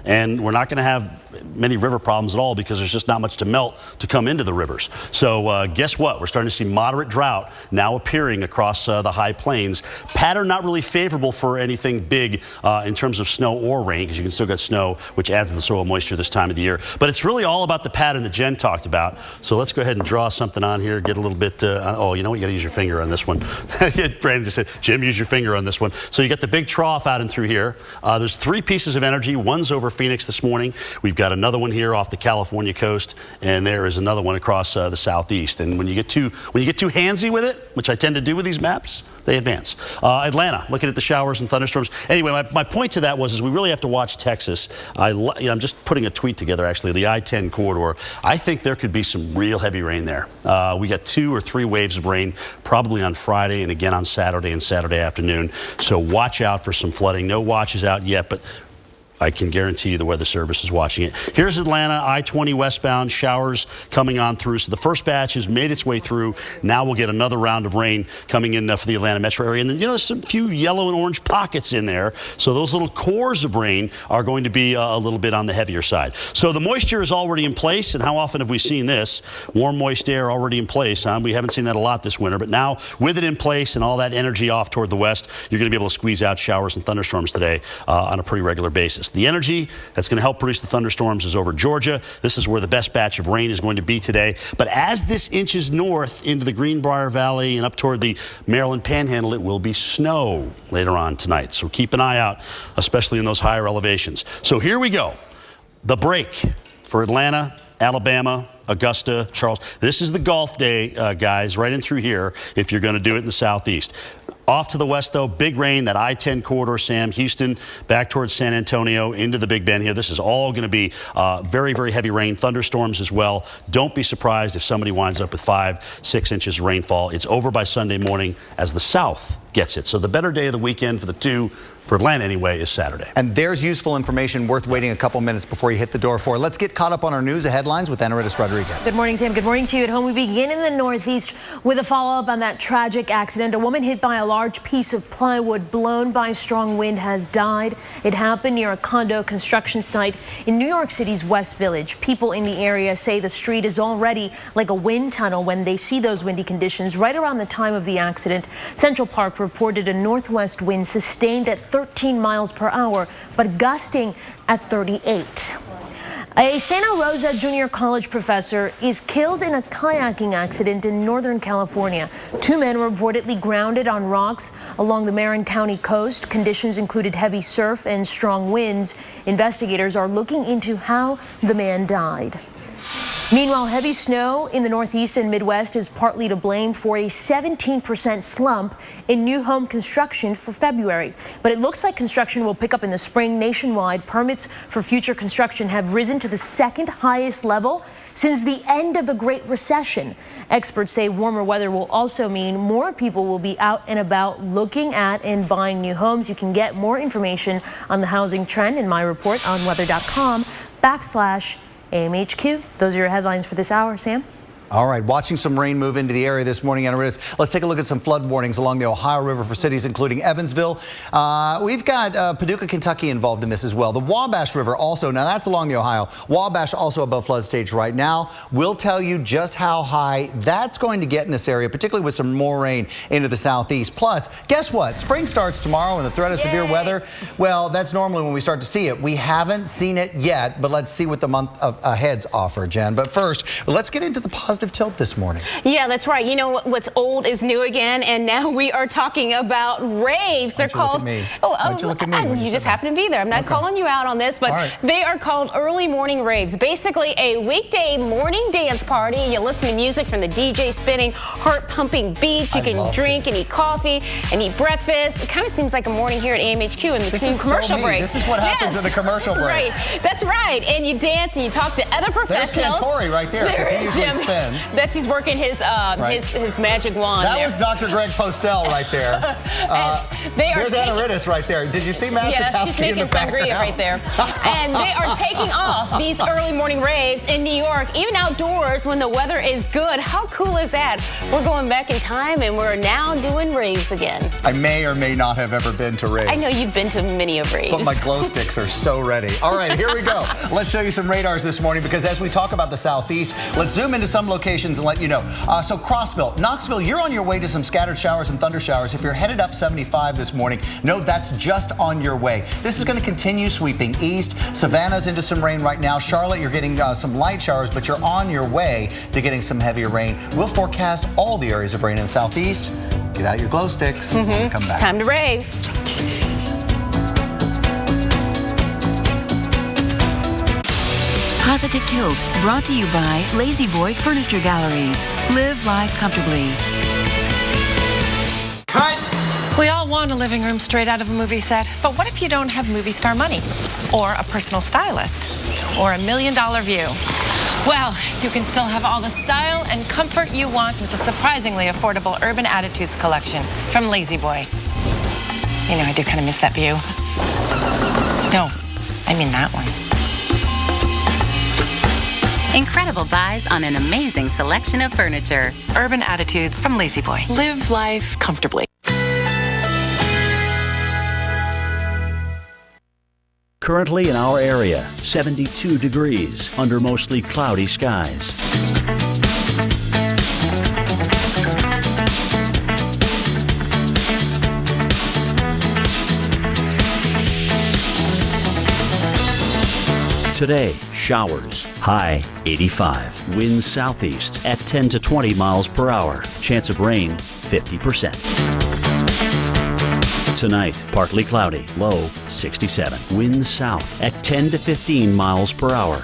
and we're not going to have many river problems at all because there's just not much to melt to come into the rivers. So guess what? We're starting to see moderate drought now appearing across the high plains. Pattern not really favorable for anything big in terms of snow or rain, because you can still get snow, which adds to the soil moisture this time of the year. But it's really all about the pattern that Jen talked about. So let's go ahead and draw something on here, get a little bit, oh, you know what? You got to use your finger on this one. Brandon just said, Jim, use your finger on this one. So you got the big trough out and through here. There's 3 pieces of energy. One's over Phoenix this morning. We've got another one here off the California coast, and there is another one across the southeast. And when you get too handsy with it, which I tend to do with these maps, they advance. Atlanta, looking at the showers and thunderstorms. Anyway, my point to that was we really have to watch Texas. I'm just putting a tweet together, actually, the I-10 corridor. I think there could be some real heavy rain there. We got 2 or 3 waves of rain probably on Friday and again on Saturday and Saturday afternoon. So watch out for some flooding. No watches out yet, but I can guarantee you the Weather Service is watching it. Here's Atlanta, I-20 westbound, showers coming on through. So the first batch has made its way through. Now we'll get another round of rain coming in for the Atlanta metro area. And then, there's a few yellow and orange pockets in there. So those little cores of rain are going to be a little bit on the heavier side. So the moisture is already in place. And how often have we seen this? Warm, moist air already in place. We haven't seen that a lot this winter. But now, with it in place and all that energy off toward the west, you're going to be able to squeeze out showers and thunderstorms today on a pretty regular basis. The energy that's going to help produce the thunderstorms is over Georgia. This is where the best batch of rain is going to be today. But as this inches north into the Greenbrier Valley and up toward the Maryland Panhandle, it will be snow later on tonight. So keep an eye out, especially in those higher elevations. So here we go. The break for Atlanta, Alabama, Augusta, Charles. This is the Gulf Day, guys, right in through here if you're going to do it in the southeast. Off to the west, though, big rain, that I-10 corridor, Sam, Houston, back towards San Antonio, into the Big Bend here. This is all going to be very, very heavy rain, thunderstorms as well. Don't be surprised if somebody winds up with 5-6 inches of rainfall. It's over by Sunday morning as the south gets it. So the better day of the weekend for the two, for Atlanta anyway, is Saturday. And there's useful information worth waiting a couple minutes before you hit the door for. Let's get caught up on our news headlines with Enritis Rodriguez. Good morning, Sam. Good morning to you at home. We begin in the Northeast with a follow-up on that tragic accident. A woman hit by a large piece of plywood blown by strong wind has died. It happened near a condo construction site in New York City's West Village. People in the area say the street is already like a wind tunnel when they see those windy conditions. Right around the time of the accident, Central Park reported a northwest wind sustained at 13 miles per hour, but gusting at 38. A Santa Rosa Junior College professor is killed in a kayaking accident in Northern California. 2 men were reportedly grounded on rocks along the Marin County coast. Conditions included heavy surf and strong winds. Investigators are looking into how the man died. Meanwhile, heavy snow in the Northeast and Midwest is partly to blame for a 17% slump in new home construction for February. But it looks like construction will pick up in the spring. Nationwide, permits for future construction have risen to the second highest level since the end of the Great Recession. Experts say warmer weather will also mean more people will be out and about looking at and buying new homes. You can get more information on the housing trend in my report on weather.com/AMHQ. Those are your headlines for this hour, Sam. All right, watching some rain move into the area this morning. Let's take a look at some flood warnings along the Ohio River for cities including Evansville. We've got Paducah, Kentucky involved in this as well. The Wabash River also, now that's along the Ohio. Wabash also above flood stage right now. We'll tell you just how high that's going to get in this area, particularly with some more rain into the southeast. Plus, guess what? Spring starts tomorrow and the threat of severe weather, well, that's normally when we start to see it. We haven't seen it yet, but let's see what the month ahead's offer, Jen. But first, let's get into the positive tilt this morning. Yeah, that's right. You know what's old is new again, and now we are talking about raves. They're called. Why'd you look at me? You just happen to be there. I'm not calling you out on this, but they are called early morning raves. Basically, a weekday morning dance party. You listen to music from the DJ spinning, heart pumping beats. You can drink and eat coffee and eat breakfast. It kind of seems like a morning here at AMHQ in between commercial breaks. This is what happens in the commercial break. Right. That's right. And you dance and you talk to other professionals. There's Cantori right there because he usually spins. He's working his magic wand. That was Dr. Greg Postel right there. There's Enritis right there. Did you see Matt Sikowski in the background? Yeah, she's making sangria right there. And they are taking off these early morning raves in New York, even outdoors when the weather is good. How cool is that? We're going back in time and we're now doing raves again. I may or may not have ever been to raves. I know you've been to many of raves. But my glow sticks are so ready. All right, here we go. Let's show you some radars this morning because as we talk about the southeast, let's zoom into some locations and let you know. So Crossville, Knoxville, you're on your way to some scattered showers and thunder showers. If you're headed up 75 this morning, note that's just on your way. This is going to continue sweeping east. Savannah's into some rain right now. Charlotte, you're getting some light showers, but you're on your way to getting some heavier rain. We'll forecast all the areas of rain in the southeast. Get out your glow sticks. Come back. It's time to rave. Positive Tilt, brought to you by Lazy Boy Furniture Galleries. Live life comfortably. Cut! We all want a living room straight out of a movie set, but what if you don't have movie star money? Or a personal stylist? Or $1 million view? Well, you can still have all the style and comfort you want with the surprisingly affordable Urban Attitudes collection from Lazy Boy. You know, I do kind of miss that view. No, I mean that one. Incredible buys on an amazing selection of furniture. Urban Attitudes from Lazy Boy. Live life comfortably. Currently in our area, 72 degrees under mostly cloudy skies. Today, showers, high 85. Winds southeast at 10 to 20 miles per hour. Chance of rain, 50%. Tonight, partly cloudy, low 67. Winds south at 10 to 15 miles per hour.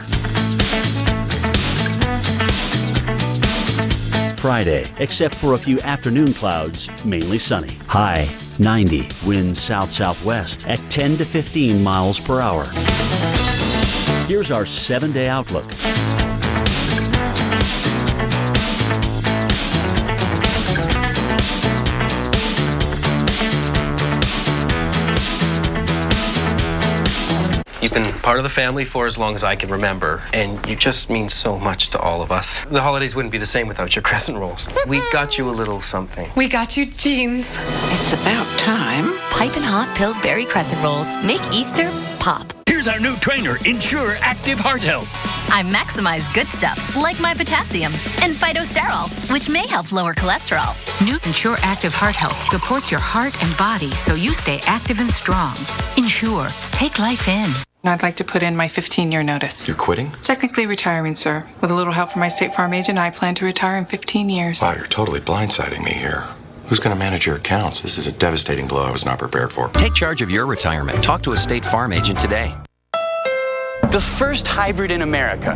Friday, except for a few afternoon clouds, mainly sunny. High 90. Winds south-southwest at 10 to 15 miles per hour. Here's our 7-day outlook. You've been part of the family for as long as I can remember, and you just mean so much to all of us. The holidays wouldn't be the same without your crescent rolls. We got you a little something. We got you jeans. It's about time. Piping hot Pillsbury crescent rolls make Easter pop. Here's our new trainer, Ensure Active Heart Health. I maximize good stuff, like my potassium, and phytosterols, which may help lower cholesterol. New Ensure Active Heart Health supports your heart and body so you stay active and strong. Ensure. Take life in. I'd like to put in my 15-year notice. You're quitting? Technically retiring, sir. With a little help from my State Farm agent, I plan to retire in 15 years. Wow, you're totally blindsiding me here. Who's going to manage your accounts? This is a devastating blow I was not prepared for. Take charge of your retirement. Talk to a State Farm agent today. The first hybrid in America,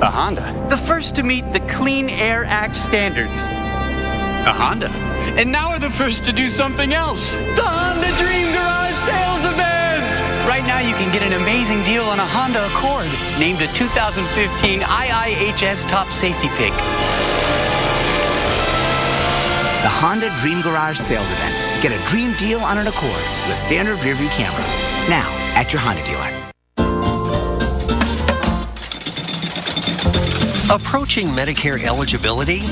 a Honda. The first to meet the Clean Air Act standards, a Honda. And now we're the first to do something else, the Honda Dream Garage Sales Event. Right now you can get an amazing deal on a Honda Accord, named a 2015 IIHS Top Safety Pick. The Honda Dream Garage Sales Event. Get a dream deal on an Accord with standard rearview camera. Now at your Honda dealer. Approaching Medicare eligibility?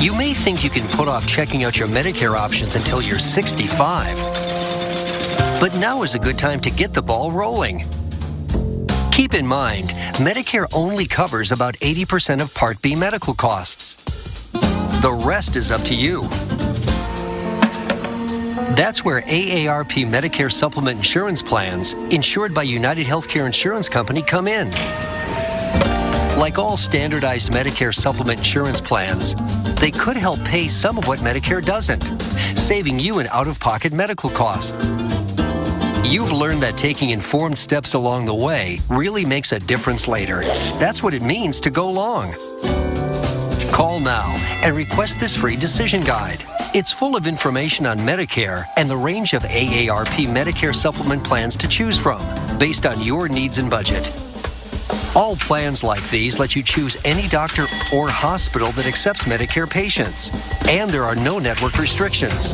You may think you can put off checking out your Medicare options until you're 65. But now is a good time to get the ball rolling. Keep in mind, Medicare only covers about 80% of Part B medical costs. The rest is up to you. That's where AARP Medicare Supplement Insurance Plans, insured by United Healthcare Insurance Company, come in. Like all standardized Medicare supplement insurance plans, they could help pay some of what Medicare doesn't, saving you in out-of-pocket medical costs. You've learned that taking informed steps along the way really makes a difference later. That's what it means to go long. Call now and request this free decision guide. It's full of information on Medicare and the range of AARP Medicare supplement plans to choose from, based on your needs and budget. All plans like these let you choose any doctor or hospital that accepts Medicare patients, and there are no network restrictions.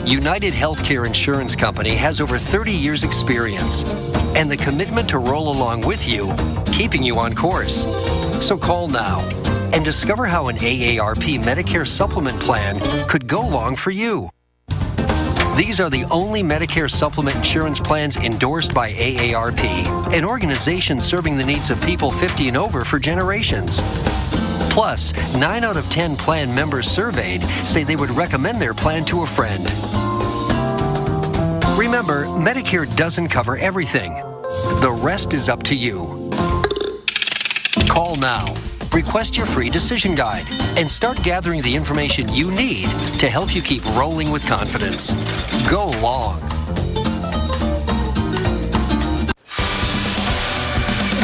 United Healthcare Insurance Company has over 30 years' experience and the commitment to roll along with you, keeping you on course. So call now and discover how an AARP Medicare supplement plan could go long for you. These are the only Medicare supplement insurance plans endorsed by AARP, an organization serving the needs of people 50 and over for generations. Plus, 9 out of 10 plan members surveyed say they would recommend their plan to a friend. Remember, Medicare doesn't cover everything. The rest is up to you. Call now. Request your free decision guide and start gathering the information you need to help you keep rolling with confidence. Go long.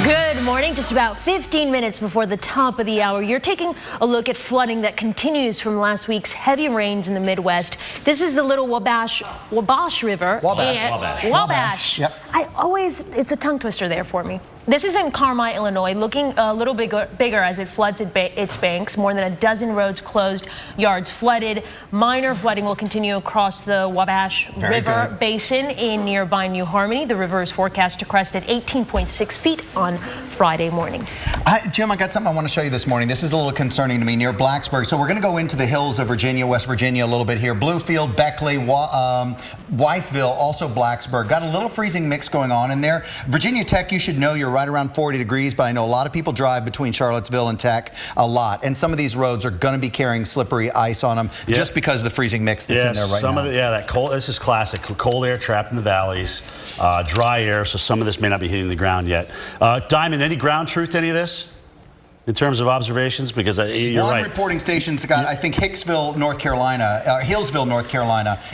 Good morning. morning, just about 15 minutes before the top of the hour. You're taking a look at flooding that continues from last week's heavy rains in the Midwest. This is the Little Wabash River. Wabash. Yep. It's a tongue twister there for me. This is in Carmi, Illinois, looking a little bigger as it floods its banks. More than a dozen roads closed, yards flooded. Minor flooding will continue across the Wabash River Basin in nearby New Harmony. The river is forecast to crest at 18.6 feet on Friday morning. Jim, I got something I want to show you this morning. This is a little concerning to me near Blacksburg. So we're going to go into the hills of Virginia, West Virginia a little bit here. Bluefield, Beckley, Wytheville, also Blacksburg. Got a little freezing mix going on in there. Virginia Tech, you should know you're right around 40 degrees, but I know a lot of people drive between Charlottesville and Tech a lot. And some of these roads are going to be carrying slippery ice on them just because of the freezing mix that's in there right now. That cold, this is classic. Cold air trapped in the valleys, dry air, so some of this may not be hitting the ground yet. Diamond, any ground truth to any of this in terms of observations? Because you're right. One reporting station's got, I think, Hillsville, North Carolina,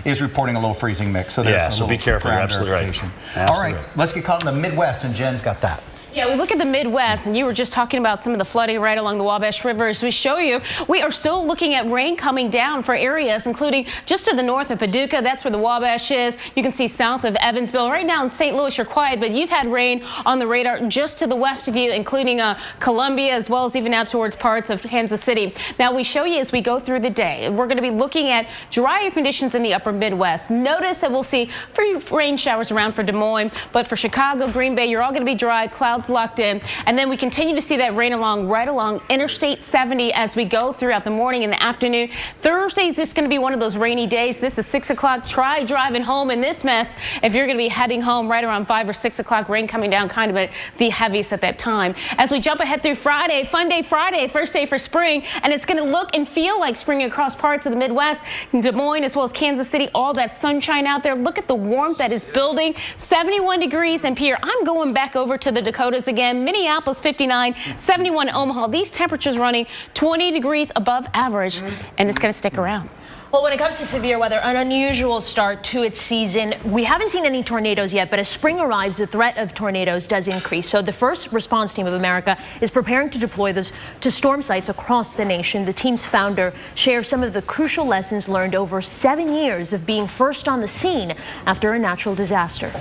is reporting a little freezing mix. So there's so be careful. You're absolutely right. All right, let's get caught in the Midwest, and Jen's got that. Yeah, we look at the Midwest, and you were just talking about some of the flooding right along the Wabash River. As we show you, we are still looking at rain coming down for areas, including just to the north of Paducah. That's where the Wabash is. You can see south of Evansville. Right now in St. Louis, you're quiet, but you've had rain on the radar just to the west of you, including Columbia, as well as even out towards parts of Kansas City. Now, we show you as we go through the day, we're going to be looking at drier conditions in the upper Midwest. Notice that we'll see few rain showers around for Des Moines, but for Chicago, Green Bay, you're all going to be dry, clouds locked in, and then we continue to see that rain right along Interstate 70 as we go throughout the morning and the afternoon. Thursday is just going to be one of those rainy days. This is 6 o'clock. Try driving home in this mess if you're going to be heading home right around 5 or 6 o'clock. Rain coming down kind of at the heaviest at that time. As we jump ahead through Friday, Fun Day Friday, first day for spring, and it's going to look and feel like spring across parts of the Midwest, Des Moines as well as Kansas City. All that sunshine out there. Look at the warmth that is building. 71 degrees in Pierre. I'm going back over to the Dakotas again. Minneapolis 59, 71 Omaha. These temperatures running 20 degrees above average, and it's going to stick around. Well, when it comes to severe weather, an unusual start to its season. We haven't seen any tornadoes yet, but as spring arrives, the threat of tornadoes does increase. So the First Response Team of America is preparing to deploy this to storm sites across the nation. The team's founder shares some of the crucial lessons learned over 7 years of being first on the scene after a natural disaster.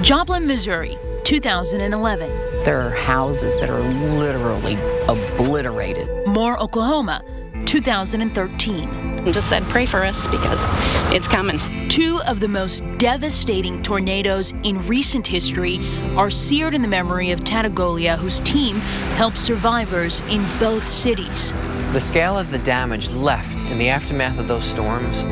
Joplin, Missouri, 2011. There are houses that are literally obliterated. Moore, Oklahoma, 2013. Just said pray for us because it's coming. Two of the most devastating tornadoes in recent history are seared in the memory of Tattaglia, whose team helped survivors in both cities. The scale of the damage left in the aftermath of those storms,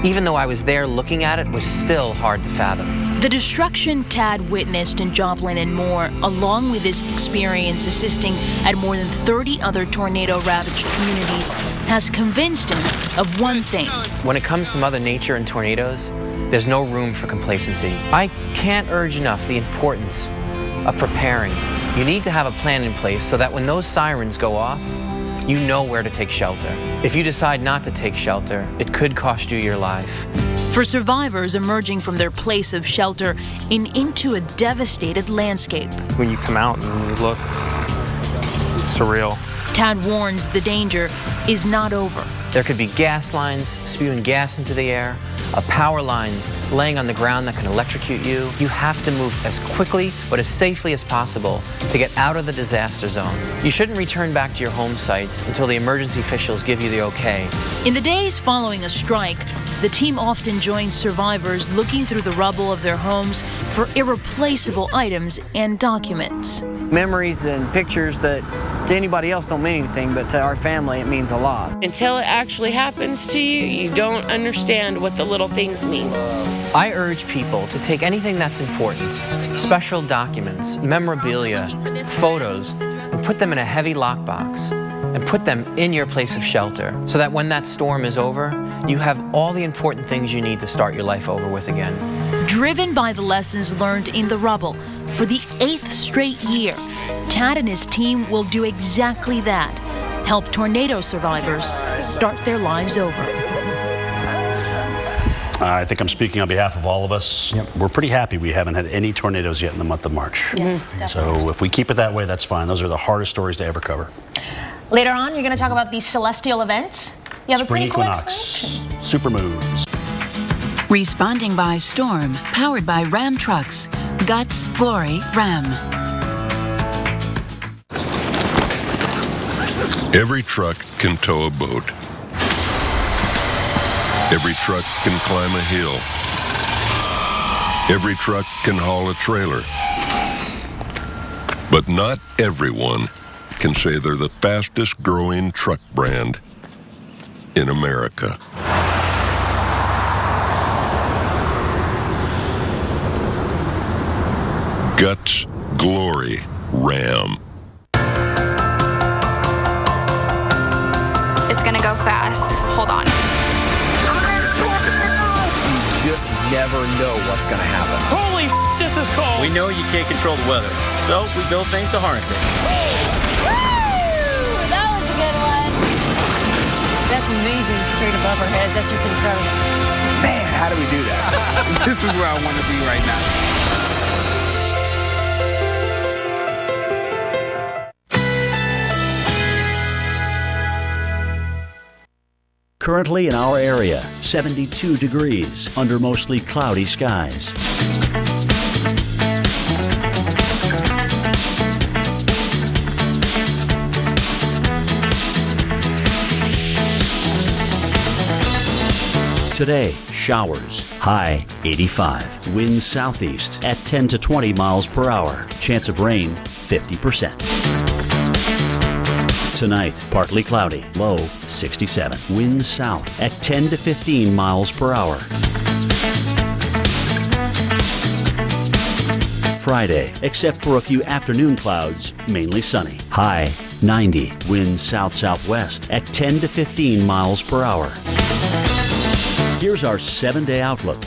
even though I was there looking at it, was still hard to fathom. The destruction Tad witnessed in Joplin and Moore, along with his experience assisting at more than 30 other tornado-ravaged communities, has convinced him of one thing. When it comes to Mother Nature and tornadoes, there's no room for complacency. I can't urge enough the importance of preparing. You need to have a plan in place so that when those sirens go off, you know where to take shelter. If you decide not to take shelter, it could cost you your life. For survivors emerging from their place of shelter into a devastated landscape. When you come out and you look, it's surreal. Tad warns the danger is not over. There could be gas lines spewing gas into the air, power lines laying on the ground that can electrocute you. You have to move as quickly but as safely as possible to get out of the disaster zone. You shouldn't return back to your home sites until the emergency officials give you the okay. In the days following a strike, the team often joins survivors looking through the rubble of their homes for irreplaceable items and documents. Memories and pictures that to anybody else don't mean anything, but to our family it means a lot. Until it actually happens to you, you don't understand what the little things mean. I urge people to take anything that's important, special documents, memorabilia, photos, and put them in a heavy lockbox and put them in your place of shelter so that when that storm is over, you have all the important things you need to start your life over with again. Driven by the lessons learned in the rubble, for the 8th straight year, Tad and his team will do exactly that, help tornado survivors start their lives over. I think I'm speaking on behalf of all of us. Yep. We're pretty happy we haven't had any tornadoes yet in the month of March. So if we keep it that way, that's fine. Those are the hardest stories to ever cover. Later on, you're going to talk about these celestial events. You have Spring a pretty cool equinox, explanation. supermoons. Responding by storm, powered by Ram trucks. Guts, glory, Ram. Every truck can tow a boat. Every truck can climb a hill. Every truck can haul a trailer. But not everyone can say they're the fastest growing truck brand in America. Guts, glory, Ram. It's gonna go fast. Hold on. You just never know what's gonna happen. Holy this is cold. We know you can't control the weather, so we build things to harness it. Woo! That was a good one. That's amazing. Straight above our heads. That's just incredible. Man, how do we do that? This is where I want to be right now. Currently in our area, 72 degrees under mostly cloudy skies. Today, showers, high 85. Winds southeast at 10 to 20 miles per hour. Chance of rain, 50%. Tonight, partly cloudy, low 67. Winds south at 10 to 15 miles per hour. Friday, except for a few afternoon clouds, mainly sunny. High 90. Winds south-southwest at 10 to 15 miles per hour. Here's our 7-day outlook.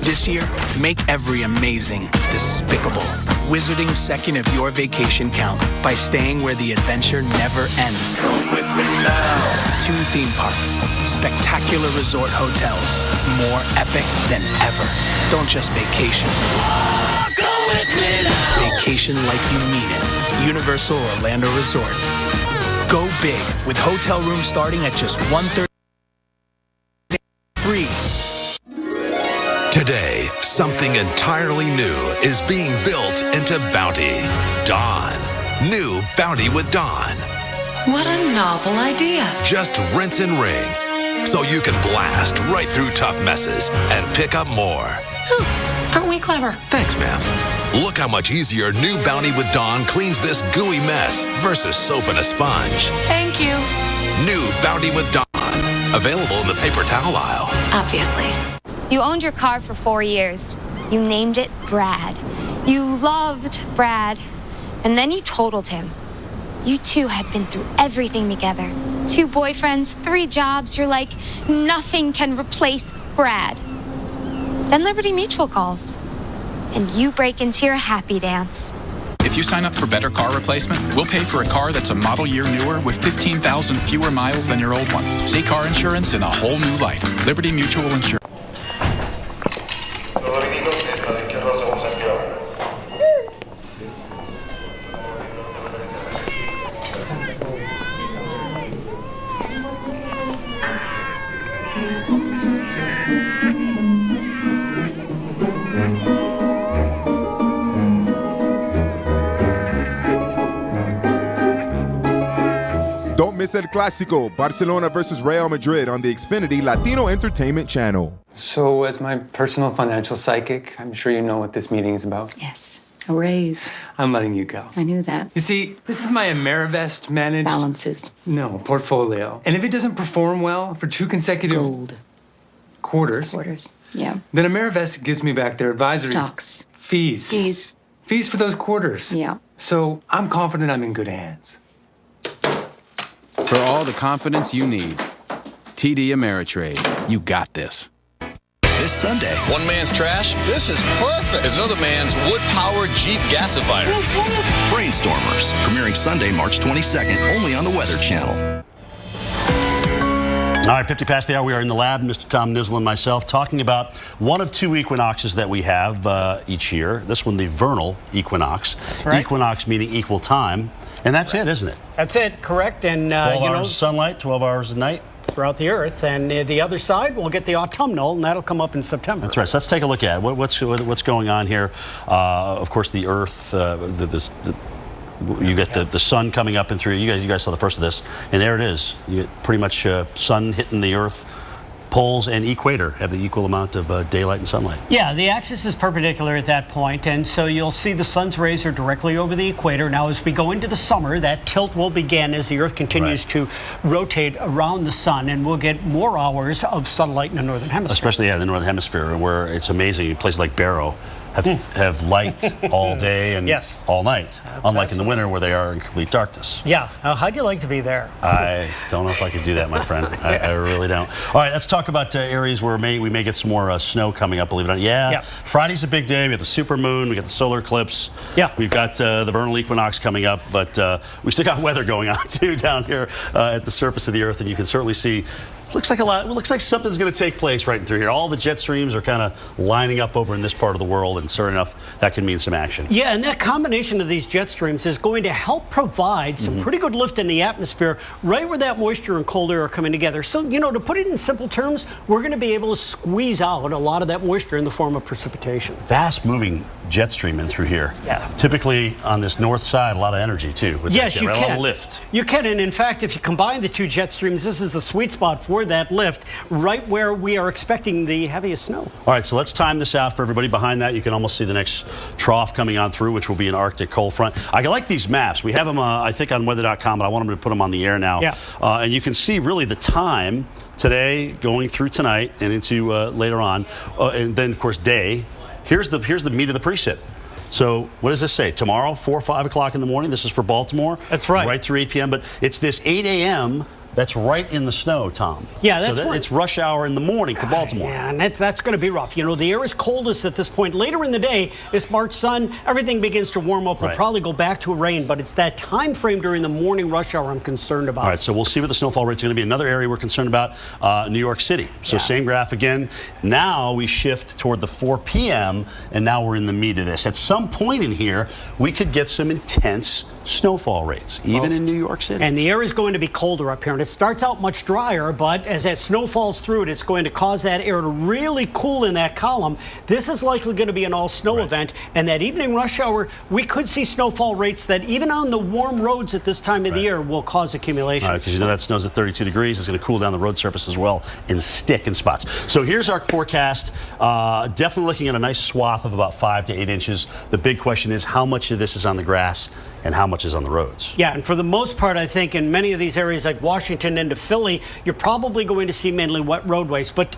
This year, make every amazing despicable. Wizarding second of your vacation count by staying where the adventure never ends. Come with me now. 2 theme parks, spectacular resort hotels, more epic than ever. Don't just vacation. Go with me now. Vacation like you mean it. Universal Orlando Resort. Go big with hotel rooms starting at just $130 free. Today, something entirely new is being built into Bounty. Dawn. New Bounty with Dawn. What a novel idea. Just rinse and ring, so you can blast right through tough messes and pick up more. Aren't we clever? Thanks, ma'am. Look how much easier new Bounty with Dawn cleans this gooey mess versus soap and a sponge. Thank you. New Bounty with Dawn. Available in the paper towel aisle. Obviously. You owned your car for 4 years. You named it Brad. You loved Brad. And then you totaled him. You two had been through everything together. 2 boyfriends, 3 jobs. You're like, nothing can replace Brad. Then Liberty Mutual calls. And you break into your happy dance. If you sign up for Better Car Replacement, we'll pay for a car that's a model year newer with 15,000 fewer miles than your old one. See car insurance in a whole new light. Liberty Mutual Insurance. Don't miss El Clásico, Barcelona versus Real Madrid on the Xfinity Latino Entertainment Channel. So, as my personal financial psychic, I'm sure you know what this meeting is about. Yes, a raise. I'm letting you go. I knew that. You see, this is my Amerivest managed... Balances. No, portfolio. And if it doesn't perform well for 2 consecutive... Gold. Quarters. Yeah. Then Amerivest gives me back their advisory... Stocks. Fees. Fees for those quarters. Yeah. So, I'm confident I'm in good hands. For all the confidence you need. TD Ameritrade. You got this. this Sunday. One man's trash. This is perfect. Is another man's wood-powered Jeep gasifier. Brainstormers, premiering Sunday, March 22nd, only on the Weather Channel. All right, 50 past the hour. We are in the lab, Mr. Tom Nizzle and myself, talking about one of two equinoxes that we have each year. This one, the vernal equinox. That's right. Equinox meaning equal time. And that's it, isn't it? That's it, correct. And 12 hours of sunlight, 12 hours at night. Throughout the Earth. And the other side, we'll get the autumnal, and that'll come up in September. That's right. So let's take a look at it. What's going on here. Of course, the Earth, you get the sun coming up and through. You guys saw the first of this, and there it is. You get pretty much sun hitting the Earth. Poles and equator have the equal amount of daylight and sunlight. Yeah, the axis is perpendicular at that point, and so you'll see the sun's rays are directly over the equator. Now, as we go into the summer, that tilt will begin as the Earth continues to rotate around the sun, and we'll get more hours of sunlight in the northern hemisphere. Especially, the northern hemisphere, where it's amazing. Places like Barrow have light all day and all night, unlike in the winter where they are in complete darkness. Yeah. How'd you like to be there? I don't know if I could do that, my friend. I really don't. All right, let's talk about areas where we may get some more snow coming up, believe it or not. Yeah, Friday's a big day. We got the supermoon. We got the solar eclipse. Yeah. We've got the vernal equinox coming up, but we still got weather going on, too, down here at the surface of the Earth, and you can certainly see looks like something's going to take place right through here. All the jet streams are kind of lining up over in this part of the world, and sure enough, that can mean some action. Yeah, and that combination of these jet streams is going to help provide some pretty good lift in the atmosphere right where that moisture and cold air are coming together. So, to put it in simple terms, we're going to be able to squeeze out a lot of that moisture in the form of precipitation. Fast moving jet stream in through here. Yeah. Typically on this north side, a lot of energy too. Yes, you can. A lot of lift. You can, and in fact, if you combine the two jet streams, this is the sweet spot for that lift, right where we are expecting the heaviest snow. All right, so let's time this out for everybody. Behind that, you can almost see the next trough coming on through, which will be an Arctic cold front. I like these maps. We have them, I think, on weather.com, but I want them to put them on the air now. Yeah. And you can see really the time today going through tonight and into later on, and then of course day. Here's the meat of the precip. So what does this say? Tomorrow, 4 or 5 o'clock in the morning. This is for Baltimore. That's right. Right through 8 p.m. But it's this 8 a.m. that's right in the snow, Tom. Yeah, that's it's rush hour in the morning for Baltimore. Yeah, and that's going to be rough. The air is coldest at this point. Later in the day, it's March sun. Everything begins to warm up. We'll probably go back to rain, but it's that time frame during the morning rush hour I'm concerned about. All right, so we'll see what the snowfall rate's going to be. Another area we're concerned about, New York City. So same graph again. Now we shift toward the 4 p.m., and now we're in the meat of this. At some point in here, we could get some intense snowfall rates, even in New York City. And the air is going to be colder up here, and it starts out much drier, but as that snow falls through it, it's going to cause that air to really cool in that column. This is likely going to be an all-snow event, and that evening rush hour, we could see snowfall rates that even on the warm roads at this time of the year will cause accumulation. All right, because that snow's at 32 degrees. It's going to cool down the road surface as well and stick in spots. So here's our forecast. Definitely looking at a nice swath of about 5 to 8 inches. The big question is how much of this is on the grass and how much is on the roads. Yeah, and for the most part, I think in many of these areas like Washington into Philly, you're probably going to see mainly wet roadways. But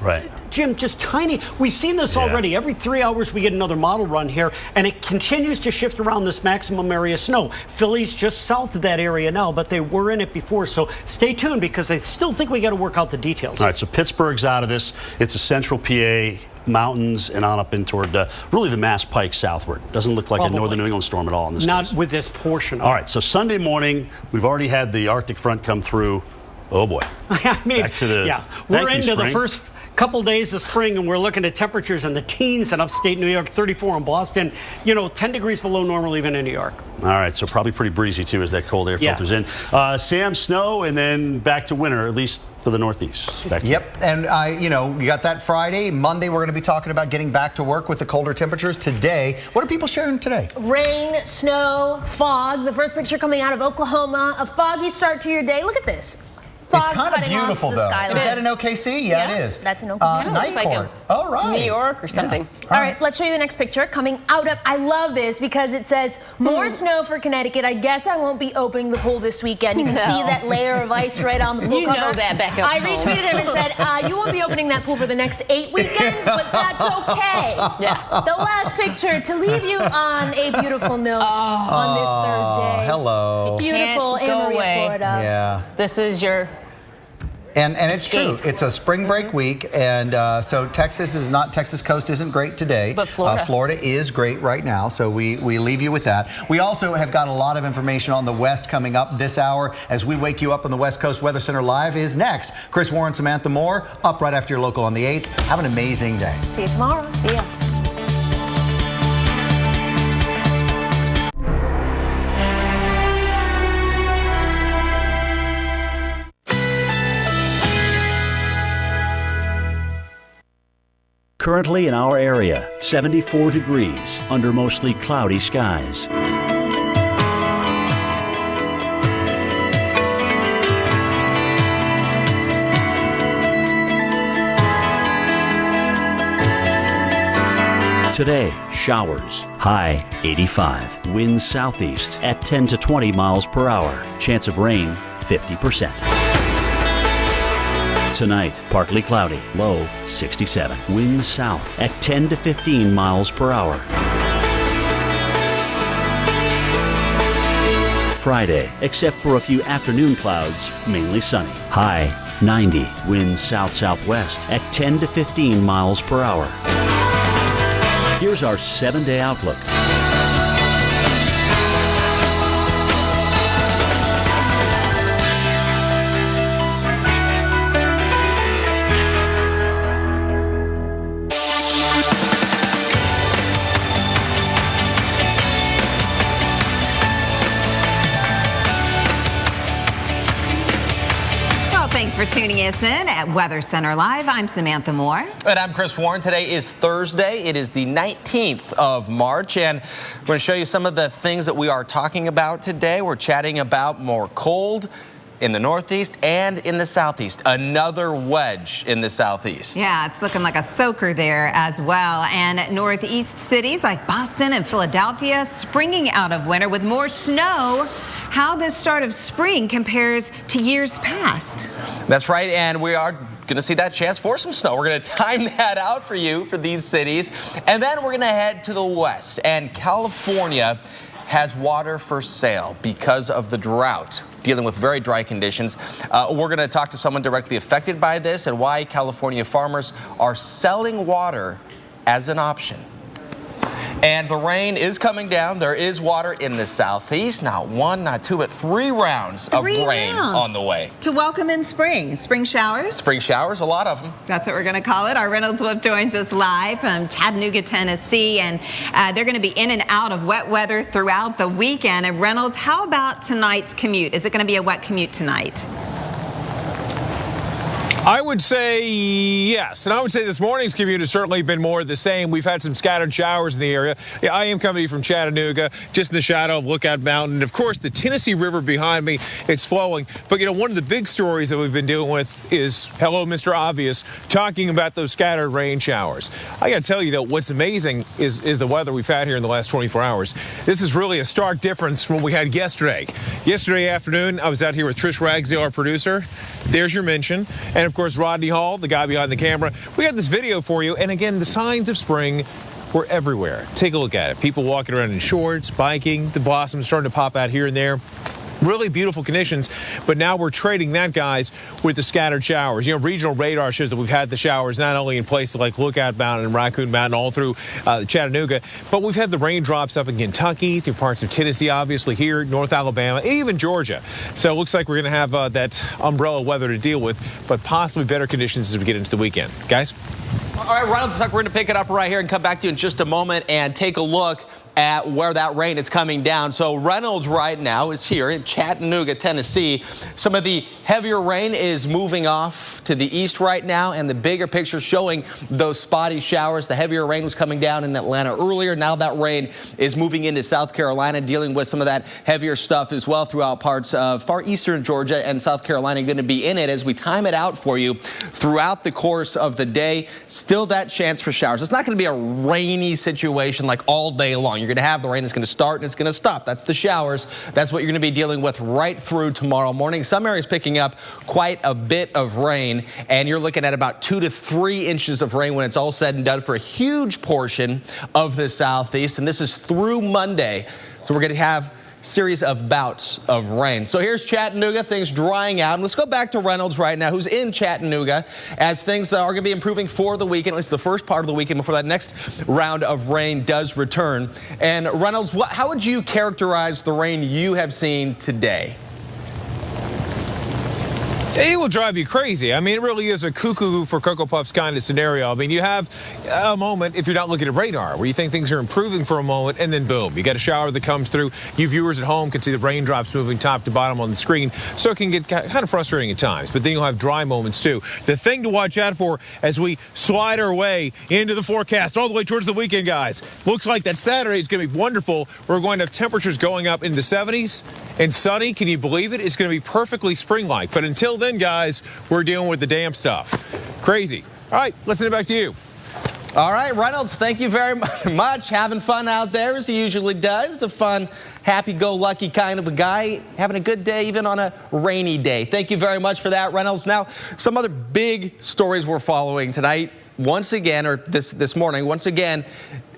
Jim, just tiny. We've seen this already. Every 3 hours we get another model run here, and it continues to shift around this maximum area of snow. Philly's just south of that area now, but they were in it before. So stay tuned because I still think we got to work out the details. All right, so Pittsburgh's out of this. It's a central PA. Mountains and on up in toward really the Mass Pike southward. Doesn't look like a northern New England storm at all in this Not case. with this portion of All right, so Sunday morning, we've already had the Arctic front come through. Oh boy. I mean, back to the, we're into the first couple days of spring, and we're looking at temperatures in the teens in upstate New York, 34 in Boston, 10 degrees below normal even in New York. All right, so probably pretty breezy too as that cold air filters in. Sam, snow, and then back to winter, at least for the Northeast. Yep, and you got that Friday. Monday, we're going to be talking about getting back to work with the colder temperatures. Today, what are people sharing today? Rain, snow, fog. The first picture coming out of Oklahoma. A foggy start to your day. Look at this. It's kind of beautiful, though. Is that in OKC? Yeah, it is. That's in Oklahoma. Night court. Oh, right. New York or something. All right, let's show you the next picture. Coming out of, I love this because it says, more snow for Connecticut. I guess I won't be opening the pool this weekend. You can see that layer of ice right on the pool cover. You know that back up I home. retweeted him and said, you won't be opening that pool for the next 8 weekends, but that's okay. The last picture to leave you on a beautiful note on this Thursday. Hello. Beautiful Can't go Amaria, away. Florida. Yeah. This is your And it's true. It's a spring break week, and so Texas coast isn't great today. But Florida. Florida is great right now, so we leave you with that. We also have got a lot of information on the West coming up this hour as we wake you up on the West Coast Weather Center Live is next. Chris Warren, Samantha Moore, up right after your local on the 8th. Have an amazing day. See you tomorrow. See ya. Currently in our area, 74 degrees under mostly cloudy skies. Today, showers. High 85. Winds southeast at 10 to 20 miles per hour. Chance of rain 50%. Tonight, partly cloudy, low 67. Winds south at 10 to 15 miles per hour. Friday, except for a few afternoon clouds, mainly sunny. High 90. Winds south-southwest at 10 to 15 miles per hour. Here's our 7-day outlook. Thanks for tuning us in at Weather Center Live. I'm Samantha Moore. And I'm Chris Warren. Today is Thursday. It is the 19th of March, and we're going to show you some of the things that we are talking about today. We're chatting about more cold in the Northeast and in the Southeast. Another wedge in the Southeast. Yeah, it's looking like a soaker there as well. And Northeast cities like Boston and Philadelphia springing out of winter with more snow. How this start of spring compares to years past. That's right, and we are going to see that chance for some snow. We're going to time that out for you for these cities. And then we're going to head to the west. And California has water for sale because of the drought, dealing with very dry conditions. We're going to talk to someone directly affected by this and why California farmers are selling water as an option. And the rain is coming down. There is water in the southeast. Not one, not two, but 3 rounds of rain on the way. To welcome in spring. Spring showers? Spring showers, a lot of them. That's what we're going to call it. Our Reynolds Wolf joins us live from Chattanooga, Tennessee. And they're going to be in and out of wet weather throughout the weekend. And Reynolds, how about tonight's commute? Is it going to be a wet commute tonight? I would say yes, and I would say this morning's commute has certainly been more of the same. We've had some scattered showers in the area. Yeah, I am coming from Chattanooga, just in the shadow of Lookout Mountain. Of course, the Tennessee River behind me, it's flowing. But, you know, one of the big stories that we've been dealing with is, hello, Mr. Obvious, talking about those scattered rain showers. I got to tell you, though, what's amazing is the weather we've had here in the last 24 hours. This is really a stark difference from what we had yesterday. Yesterday afternoon, I was out here with Trish Ragsdale, our producer. There's your mention. And, of course, Rodney Hall, the guy behind the camera. We got this video for you. And again, the signs of spring were everywhere. Take a look at it. People walking around in shorts, biking, the blossoms starting to pop out here and there. Really beautiful conditions, but now we're trading that, guys, with the scattered showers. You know, regional radar shows that we've had the showers not only in places like Lookout Mountain and Raccoon Mountain, all through Chattanooga, but we've had the raindrops up in Kentucky, through parts of Tennessee, obviously here, North Alabama, even Georgia. So it looks like we're going to have that umbrella weather to deal with, but possibly better conditions as we get into the weekend. Guys? All right, Reynolds, we're going to pick it up right here and come back to you in just a moment and take a look at where that rain is coming down. So Reynolds right now is here in Chattanooga, Tennessee. Some of the heavier rain is moving off to the east right now, and the bigger picture showing those spotty showers. The heavier rain was coming down in Atlanta earlier. Now that rain is moving into South Carolina, dealing with some of that heavier stuff as well throughout parts of far eastern Georgia and South Carolina. Going to be in it as we time it out for you throughout the course of the day. Still that chance for showers. It's not going to be a rainy situation like all day long. You're going to have the rain. It's going to start and it's going to stop. That's the showers. That's what you're going to be dealing with right through tomorrow morning. Some areas picking up quite a bit of rain, and you're looking at about 2 to 3 inches of rain when it's all said and done for a huge portion of the southeast. And this is through Monday. So we're going to have series of bouts of rain. So here's Chattanooga, things drying out. And let's go back to Reynolds right now, who's in Chattanooga, as things are going to be improving for the weekend, at least the first part of the weekend before that next round of rain does return. And Reynolds, how would you characterize the rain you have seen today? It will drive you crazy. I mean, it really is a cuckoo for Cocoa Puffs kind of scenario. I mean, you have a moment, if you're not looking at radar, where you think things are improving for a moment, and then boom, you got a shower that comes through. You viewers at home can see the raindrops moving top to bottom on the screen, so it can get kind of frustrating at times. But then you'll have dry moments, too. The thing to watch out for as we slide our way into the forecast all the way towards the weekend, guys. Looks like that Saturday is going to be wonderful. We're going to have temperatures going up into the 70s and sunny. Can you believe it? It's going to be perfectly spring-like. But until then, guys, we're dealing with the damn stuff. Crazy. All right, let's send it back to you. All right, Reynolds, thank you very much. Having fun out there as he usually does. A fun, happy-go-lucky kind of a guy. Having a good day even on a rainy day. Thank you very much for that, Reynolds. Now, some other big stories we're following tonight. Once again, or this morning, once again,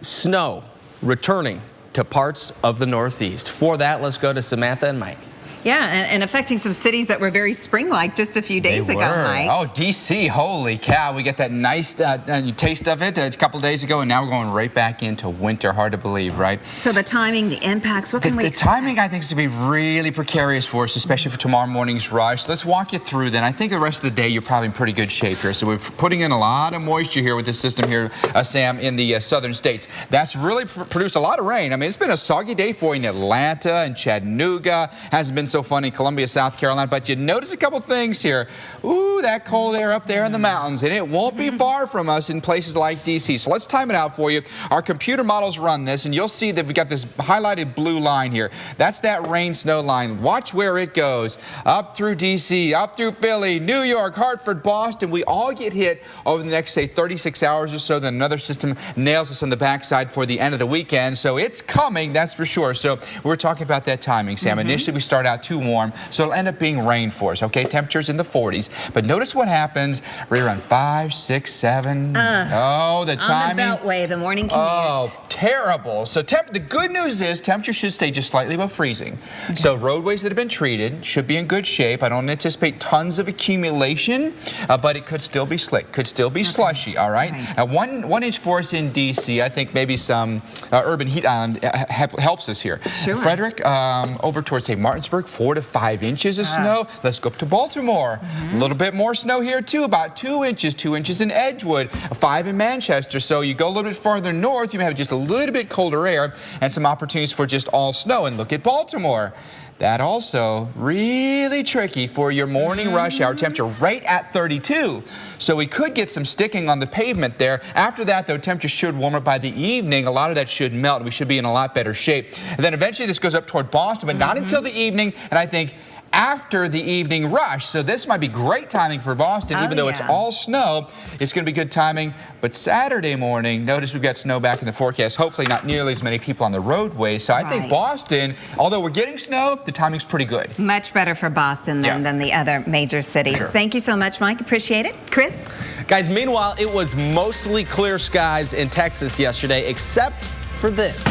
snow returning to parts of the Northeast. For that, let's go to Samantha and Mike. Yeah, and affecting some cities that were very spring-like just a few days ago, Mike. Oh, D.C., holy cow. We get that nice taste of it a couple days ago, and now we're going right back into winter. Hard to believe, right? So the timing, the impacts, what can we expect? The timing, I think, is going to be really precarious for us, especially for tomorrow morning's rush. So let's walk you through then. I think the rest of the day, you're probably in pretty good shape here. So we're putting in a lot of moisture here with this system here, Sam, in the southern states. That's really produced a lot of rain. I mean, it's been a soggy day for you in Atlanta and Chattanooga. Hasn't been so fun in Columbia, South Carolina, but you notice a couple things here. Ooh, that cold air up there in the mountains, and it won't be far from us in places like D.C. So let's time it out for you. Our computer models run this, and you'll see that we've got this highlighted blue line here. That's that rain-snow line. Watch where it goes. Up through D.C., up through Philly, New York, Hartford, Boston. We all get hit over the next, say, 36 hours or so. Then another system nails us on the backside for the end of the weekend. So it's coming, that's for sure. So we're talking about that timing, Sam. Initially, we start out too warm, so it'll end up being rain for us, okay? Temperatures in the 40s. But notice what happens. We're around 5, 6, 7. Oh, the timing. On the Beltway, the morning commute. Oh, terrible. So the good news is temperature should stay just slightly above freezing. Okay. So roadways that have been treated should be in good shape. I don't anticipate tons of accumulation, but it could still be slick, could still be slushy, all right? Now, one inch for us in D.C. I think maybe some urban heat island helps us here. Sure. Frederick, over towards, say, Martinsburg, 4 to 5 inches of snow. Let's go up to Baltimore. A little bit more snow here, too, about 2 inches. 2 inches in Edgewood, 5 in Manchester. So you go a little bit farther north, you may have just a little bit colder air and some opportunities for just all snow. And look at Baltimore. That also really tricky for your morning rush hour temperature right at 32. So we could get some sticking on the pavement there. After that, though, temperature should warm up by the evening. A lot of that should melt. We should be in a lot better shape. And then eventually this goes up toward Boston, but not until the evening. And I think after the evening rush. So this might be great timing for Boston, even though it's all snow. It's going to be good timing. But Saturday morning, notice we've got snow back in the forecast. Hopefully not nearly as many people on the roadway. So I think Boston, although we're getting snow, the timing's pretty good. Much better for Boston than the other major cities. Sure. Thank you so much, Mike. Appreciate it. Chris? Guys, meanwhile, it was mostly clear skies in Texas yesterday, except for this.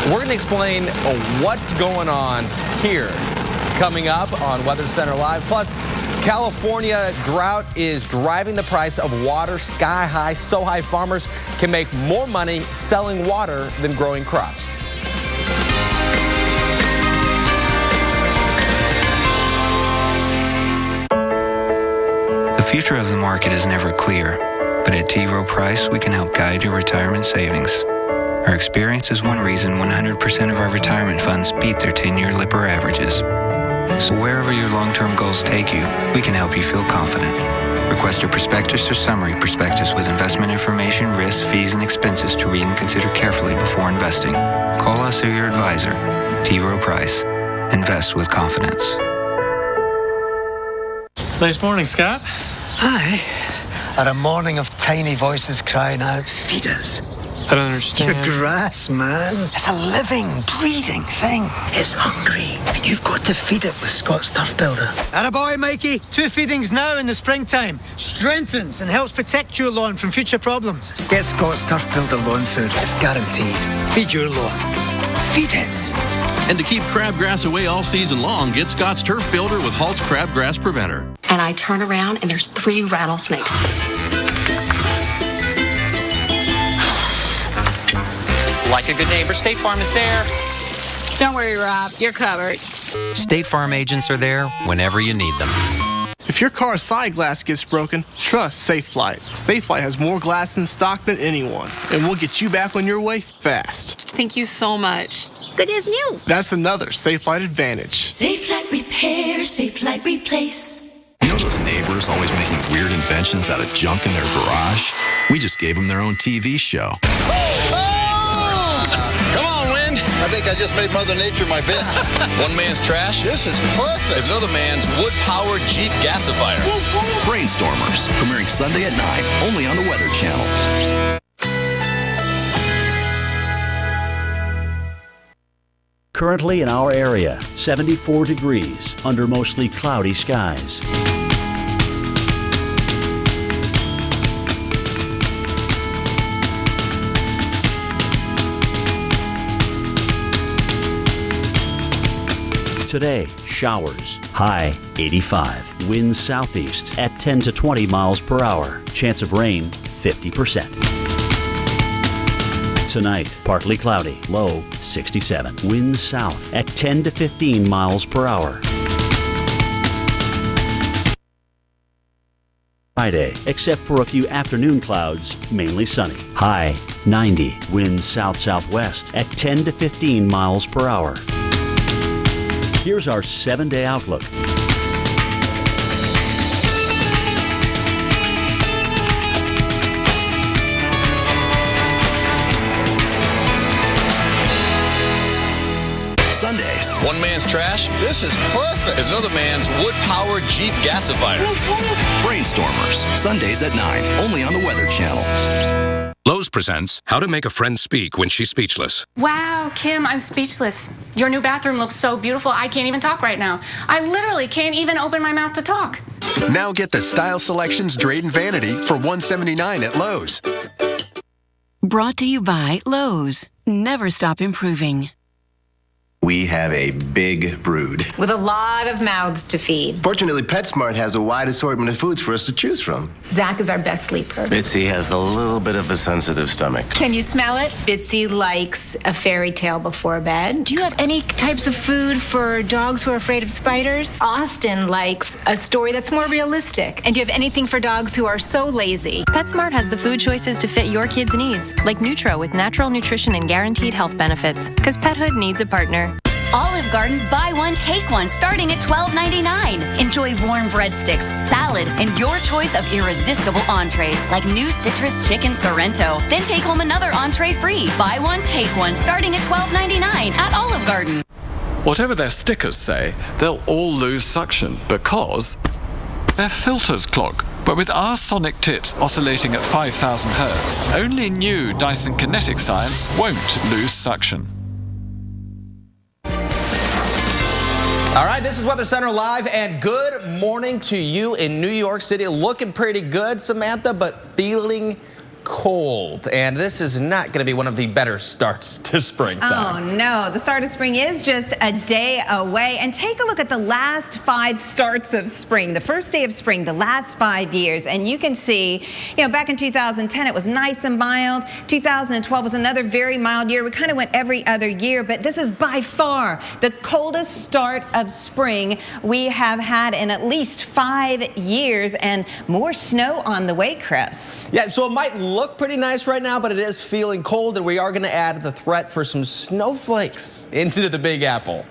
We're going to explain what's going on here coming up on Weather Center Live. Plus, California drought is driving the price of water sky high, so high farmers can make more money selling water than growing crops. The future of the market is never clear, but at T. Rowe Price, we can help guide your retirement savings. Our experience is one reason 100% of our retirement funds beat their 10-year Lipper averages. So wherever your long-term goals take you, we can help you feel confident. Request your prospectus or summary prospectus with investment information, risks, fees, and expenses to read and consider carefully before investing. Call us or your advisor. T. Rowe Price. Invest with confidence. Nice morning, Scott. Hi. On a morning of tiny voices crying out, feed us. I don't understand. Your grass, man. It's a living, breathing thing. It's hungry, and you've got to feed it with Scott's Turf Builder. Attaboy, Mikey. 2 feedings now in the springtime. Strengthens and helps protect your lawn from future problems. Get Scott's Turf Builder lawn food. It's guaranteed. Feed your lawn. Feed it. And to keep crabgrass away all season long, get Scott's Turf Builder with Halt's Crabgrass Preventer. And I turn around and there's 3 rattlesnakes. Like a good neighbor, State Farm is there. Don't worry, Rob. You're covered. State Farm agents are there whenever you need them. If your car's side glass gets broken, trust Safelite. Safelite has more glass in stock than anyone, and we'll get you back on your way fast. Thank you so much. Good as new. That's another Safelite advantage. Safelite repair, Safelite replace. You know those neighbors always making weird inventions out of junk in their garage? We just gave them their own TV show. Come on, Wind. I think I just made Mother Nature my bitch. One man's trash. This is perfect. Is another man's wood-powered Jeep gasifier. Brainstormers, premiering Sunday at 9, only on the Weather Channel. Currently in our area, 74 degrees under mostly cloudy skies. Today, showers, high 85. Winds southeast at 10 to 20 miles per hour. Chance of rain, 50%. Tonight, partly cloudy, low 67. Winds south at 10 to 15 miles per hour. Friday, except for a few afternoon clouds, mainly sunny. High 90. Winds south-southwest at 10 to 15 miles per hour. Here's our 7-day outlook. Sundays. One man's trash. This is perfect. Is another man's wood-powered Jeep gasifier. Brainstormers, Sundays at 9, only on the Weather Channel. Lowe's presents How to Make a Friend Speak When She's Speechless. Wow, Kim, I'm speechless. Your new bathroom looks so beautiful, I can't even talk right now. I literally can't even open my mouth to talk. Now get the Style Selections Drayton Vanity for $179 at Lowe's. Brought to you by Lowe's. Never stop improving. We have a big brood. With a lot of mouths to feed. Fortunately, PetSmart has a wide assortment of foods for us to choose from. Zach is our best sleeper. Bitsy has a little bit of a sensitive stomach. Can you smell it? Bitsy likes a fairy tale before bed. Do you have any types of food for dogs who are afraid of spiders? Austin likes a story that's more realistic. And do you have anything for dogs who are so lazy? PetSmart has the food choices to fit your kids' needs, like Nutro with natural nutrition and guaranteed health benefits. Because pethood needs a partner. Olive Garden's buy one, take one, starting at $12.99. Enjoy warm breadsticks, salad, and your choice of irresistible entrees like new citrus chicken Sorrento. Then take home another entree free. Buy one, take one, starting at $12.99 at Olive Garden. Whatever their stickers say, they'll all lose suction because their filters clog. But with our sonic tips oscillating at 5,000 hertz, only new Dyson Kinetic Science won't lose suction. All right, this is Weather Center Live, and good morning to you in New York City. Looking pretty good, Samantha, but feeling cold. And this is not going to be one of the better starts to springtime. Oh, no. The start of spring is just a day away. And take a look at the last 5 starts of spring, the first day of spring, the last 5 years. And you can see, back in 2010, it was nice and mild. 2012 was another very mild year. We kind of went every other year, but this is by far the coldest start of spring we have had in at least 5 years, and more snow on the way, Chris. Yeah, so it might look pretty nice right now, but it is feeling cold, and we are going to add the threat for some snowflakes into the Big Apple.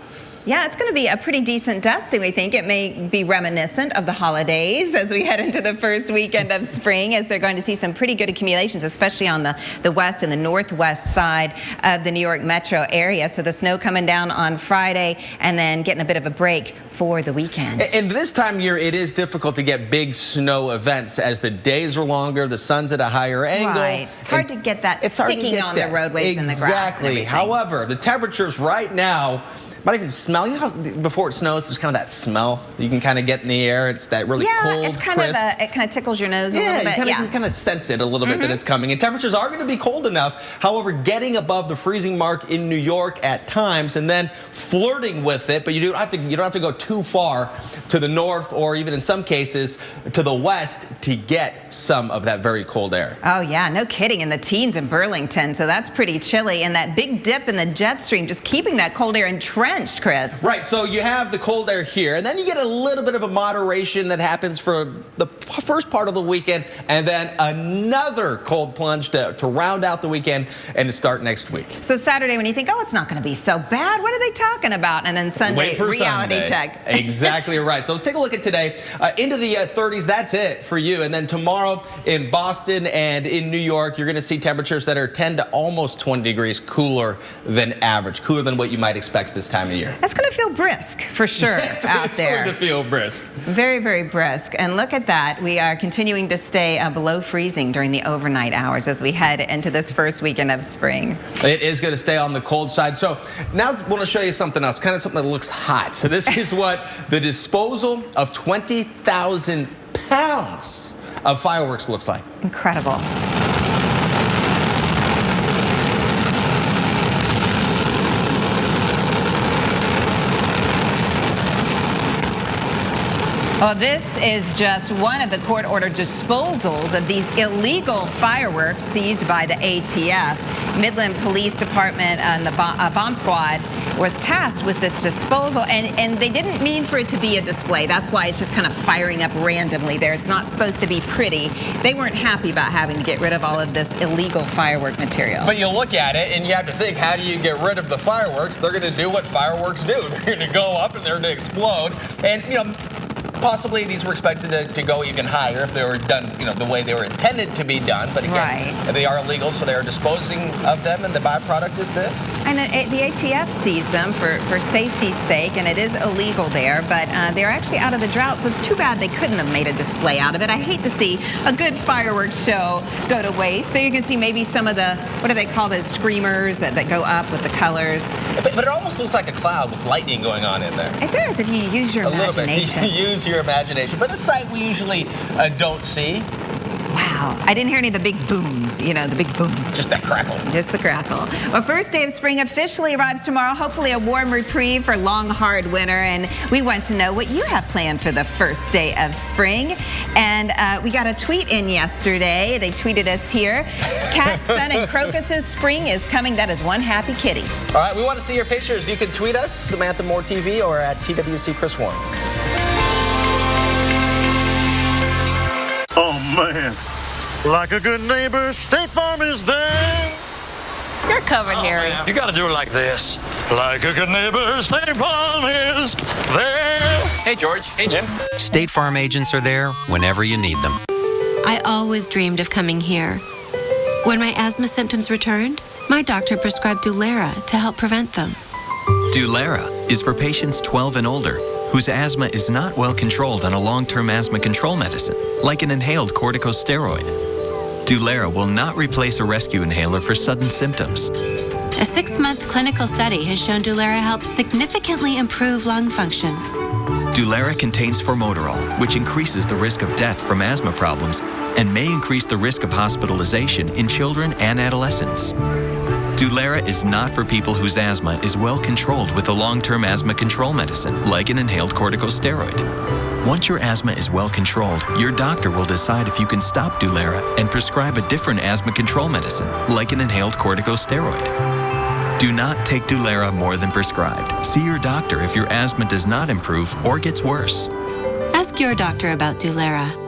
Yeah, it's going to be a pretty decent dusting, we think. It may be reminiscent of the holidays as we head into the first weekend of spring, as they're going to see some pretty good accumulations, especially on the west and the northwest side of the New York metro area. So the snow coming down on Friday and then getting a bit of a break for the weekend. And this time of year, it is difficult to get big snow events as the days are longer, the sun's at a higher angle. Right. It's hard to get that sticking on the roadways and the grass. Exactly. However, the temperatures right now, might even smell. You know how before it snows, there's kind of that smell you can kind of get in the air. It's that really cold, it's kind crisp. It kind of tickles your nose a little bit. You can kind of sense it a little bit that it's coming. And temperatures are going to be cold enough. However, getting above the freezing mark in New York at times, and then flirting with it. But you don't have to go too far to the north, or even in some cases to the west, to get some of that very cold air. Oh yeah, no kidding. In the teens in Burlington, so that's pretty chilly. And that big dip in the jet stream, just keeping that cold air entrenched, Chris. Right, so you have the cold air here, and then you get a little bit of a moderation that happens for the first part of the weekend, and then another cold plunge to round out the weekend and to start next week. So Saturday, when you think, oh, it's not going to be so bad, what are they talking about? And then Sunday, reality check. Exactly right. So take a look at today. Into the 30s, that's it for you. And then tomorrow in Boston and in New York, you're going to see temperatures that are 10 to almost 20 degrees cooler than average, cooler than what you might expect this time of year. That's going to feel brisk for sure out there. It's going to feel brisk. Very, very brisk. And look at that. We are continuing to stay below freezing during the overnight hours as we head into this first weekend of spring. It is going to stay on the cold side. So now I want to show you something else, kind of something that looks hot. So this is what the disposal of 20,000 pounds of fireworks looks like. Incredible. Well, this is just one of the court-ordered disposals of these illegal fireworks seized by the ATF. Midland Police Department and the bomb squad was tasked with this disposal, and they didn't mean for it to be a display. That's why it's just kind of firing up randomly there. It's not supposed to be pretty. They weren't happy about having to get rid of all of this illegal firework material. But you look at it and you have to think, how do you get rid of the fireworks? They're going to do what fireworks do. They're going to go up and they're going to explode. And, you know, possibly these were expected to go even higher if they were done, you know, the way they were intended to be done. But again, they are illegal, so they are disposing of them, and the byproduct is this. And the ATF sees them for safety's sake, and it is illegal there, but they're actually out of the drought, so it's too bad they couldn't have made a display out of it. I hate to see a good fireworks show go to waste. There you can see maybe some of the, what do they call those screamers that go up with the colors. But it almost looks like a cloud with lightning going on in there. It does, if you use your imagination. A little bit, use your imagination. But a sight we usually don't see. Wow, I didn't hear any of the big booms, you know, the big boom. Just that crackle. Just the crackle. Well, first day of spring officially arrives tomorrow. Hopefully a warm reprieve for long, hard winter. And we want to know what you have planned for the first day of spring. And we got a tweet in yesterday. They tweeted us here. Cat, Sun, and Crocus's spring is coming. That is one happy kitty. All right, we want to see your pictures. You can tweet us, Samantha Moore TV, or at TWC Chris Warren. Oh, man. Like a good neighbor, State Farm is there. You're covered, Harry. You got to do it like this. Like a good neighbor, State Farm is there. Hey, George. Hey, Jim. State Farm agents are there whenever you need them. I always dreamed of coming here. When my asthma symptoms returned, my doctor prescribed Dulera to help prevent them. Dulera is for patients 12 and older whose asthma is not well controlled on a long-term asthma control medicine, like an inhaled corticosteroid. Dulera will not replace a rescue inhaler for sudden symptoms. A 6-month clinical study has shown Dulera helps significantly improve lung function. Dulera contains formoterol, which increases the risk of death from asthma problems and may increase the risk of hospitalization in children and adolescents. Dulera is not for people whose asthma is well controlled with a long-term asthma control medicine, like an inhaled corticosteroid. Once your asthma is well controlled, your doctor will decide if you can stop Dulera and prescribe a different asthma control medicine, like an inhaled corticosteroid. Do not take Dulera more than prescribed. See your doctor if your asthma does not improve or gets worse. Ask your doctor about Dulera.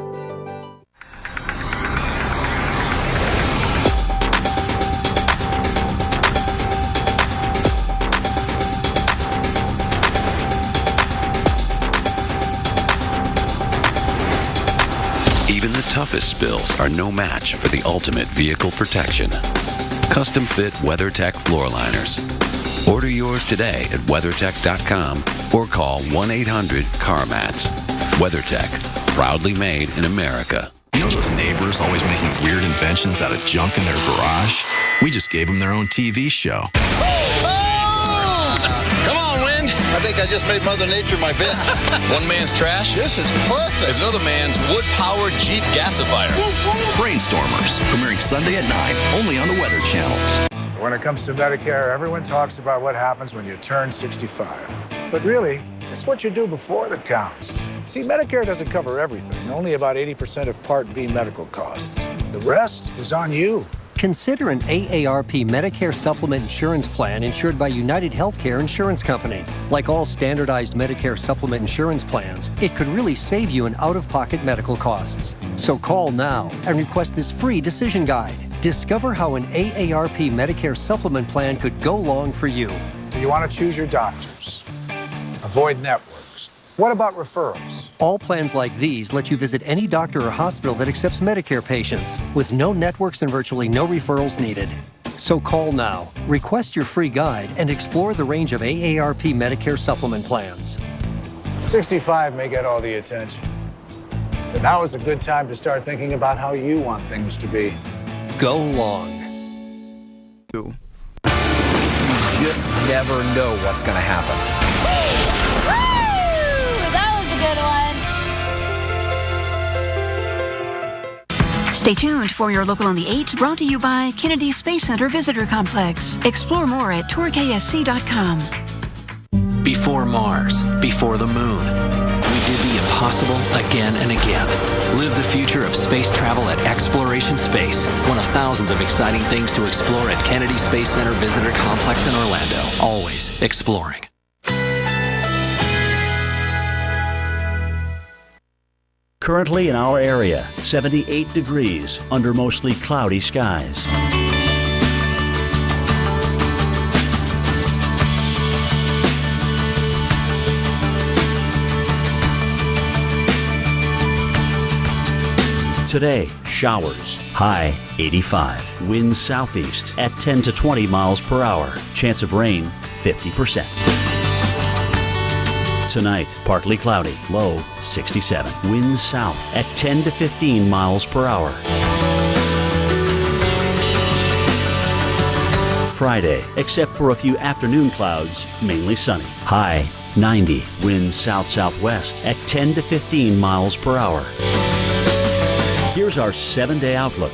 toughest spills are no match for the ultimate vehicle protection. Custom fit WeatherTech floor liners. Order yours today at WeatherTech.com or call 1-800-CarMats. WeatherTech, proudly made in America. You know those neighbors always making weird inventions out of junk in their garage? We just gave them their own TV show. Come on, Wind. I think I just made Mother Nature my bed. One man's trash This is perfect. is another man's wood-powered Jeep gasifier. Brainstormers, premiering Sunday at 9, only on the Weather Channel. When it comes to Medicare, everyone talks about what happens when you turn 65. But really, it's what you do before that counts. See, Medicare doesn't cover everything, only about 80% of Part B medical costs. The rest is on you. Consider an AARP Medicare Supplement Insurance Plan insured by United Healthcare Insurance Company. Like all standardized Medicare Supplement Insurance plans, it could really save you in out-of-pocket medical costs. So call now and request this free decision guide. Discover how an AARP Medicare Supplement plan could go long for you. You want to choose your doctors. Avoid networks. What about referrals? All plans like these let you visit any doctor or hospital that accepts Medicare patients, with no networks and virtually no referrals needed. So call now, request your free guide, and explore the range of AARP Medicare supplement plans. 65 may get all the attention. But now is a good time to start thinking about how you want things to be. Go long. You just never know what's going to happen. Stay tuned for your Local on the 8s, brought to you by Kennedy Space Center Visitor Complex. Explore more at tourksc.com. Before Mars, before the moon, we did the impossible again and again. Live the future of space travel at Exploration Space, one of thousands of exciting things to explore at Kennedy Space Center Visitor Complex in Orlando. Always exploring. Currently in our area, 78 degrees under mostly cloudy skies. Today, showers, high 85. Winds southeast at 10 to 20 miles per hour. Chance of rain, 50%. Tonight, partly cloudy, low 67. Winds south at 10 to 15 miles per hour. Friday, except for a few afternoon clouds, mainly sunny. High 90. Winds south-southwest at 10 to 15 miles per hour. Here's our 7-day outlook.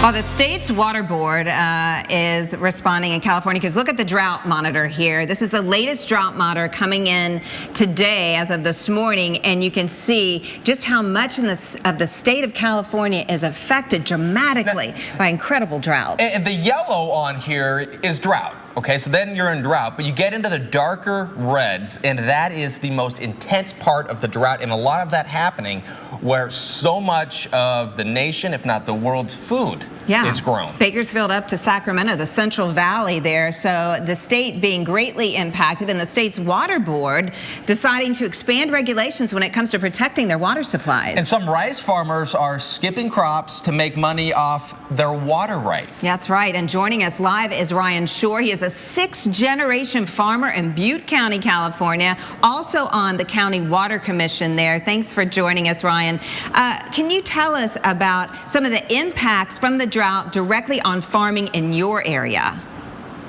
Well, the state's water board is responding in California because look at the drought monitor here. This is the latest drought monitor coming in today as of this morning, and you can see just how much of the state of California is affected dramatically by incredible drought. And the yellow on here is drought. Okay, so then you're in drought, but you get into the darker reds, and that is the most intense part of the drought, and a lot of that happening where so much of the nation, if not the world's food, is grown. Bakersfield up to Sacramento, the Central Valley there. So the state being greatly impacted, and the state's water board deciding to expand regulations when it comes to protecting their water supplies. And some rice farmers are skipping crops to make money off their water rights. That's right. And joining us live is Ryan Shore. He is a 6th-generation farmer in Butte County, California, also on the County Water Commission there. Thanks for joining us, Ryan. Can you tell us about some of the impacts from the drought directly on farming in your area?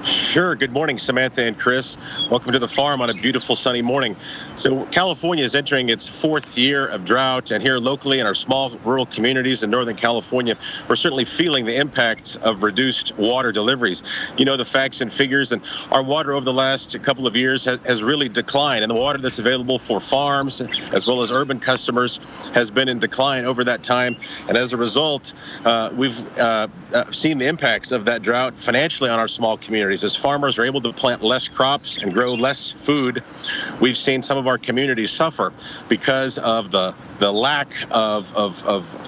Sure. Good morning, Samantha and Chris. Welcome to the farm on a beautiful sunny morning. So California is entering its 4th year of drought, and here locally in our small rural communities in Northern California, we're certainly feeling the impact of reduced water deliveries. You know the facts and figures, and our water over the last couple of years has really declined, and the water that's available for farms as well as urban customers has been in decline over that time. And as a result, we've seen the impacts of that drought financially on our small communities as farmers are able to plant less crops and grow less food, we've seen some of our communities suffer because of the lack of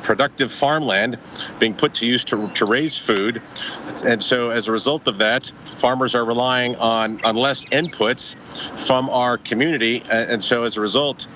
productive farmland being put to use to raise food. And so as a result of that, farmers are relying on less inputs from our community. And so as a result,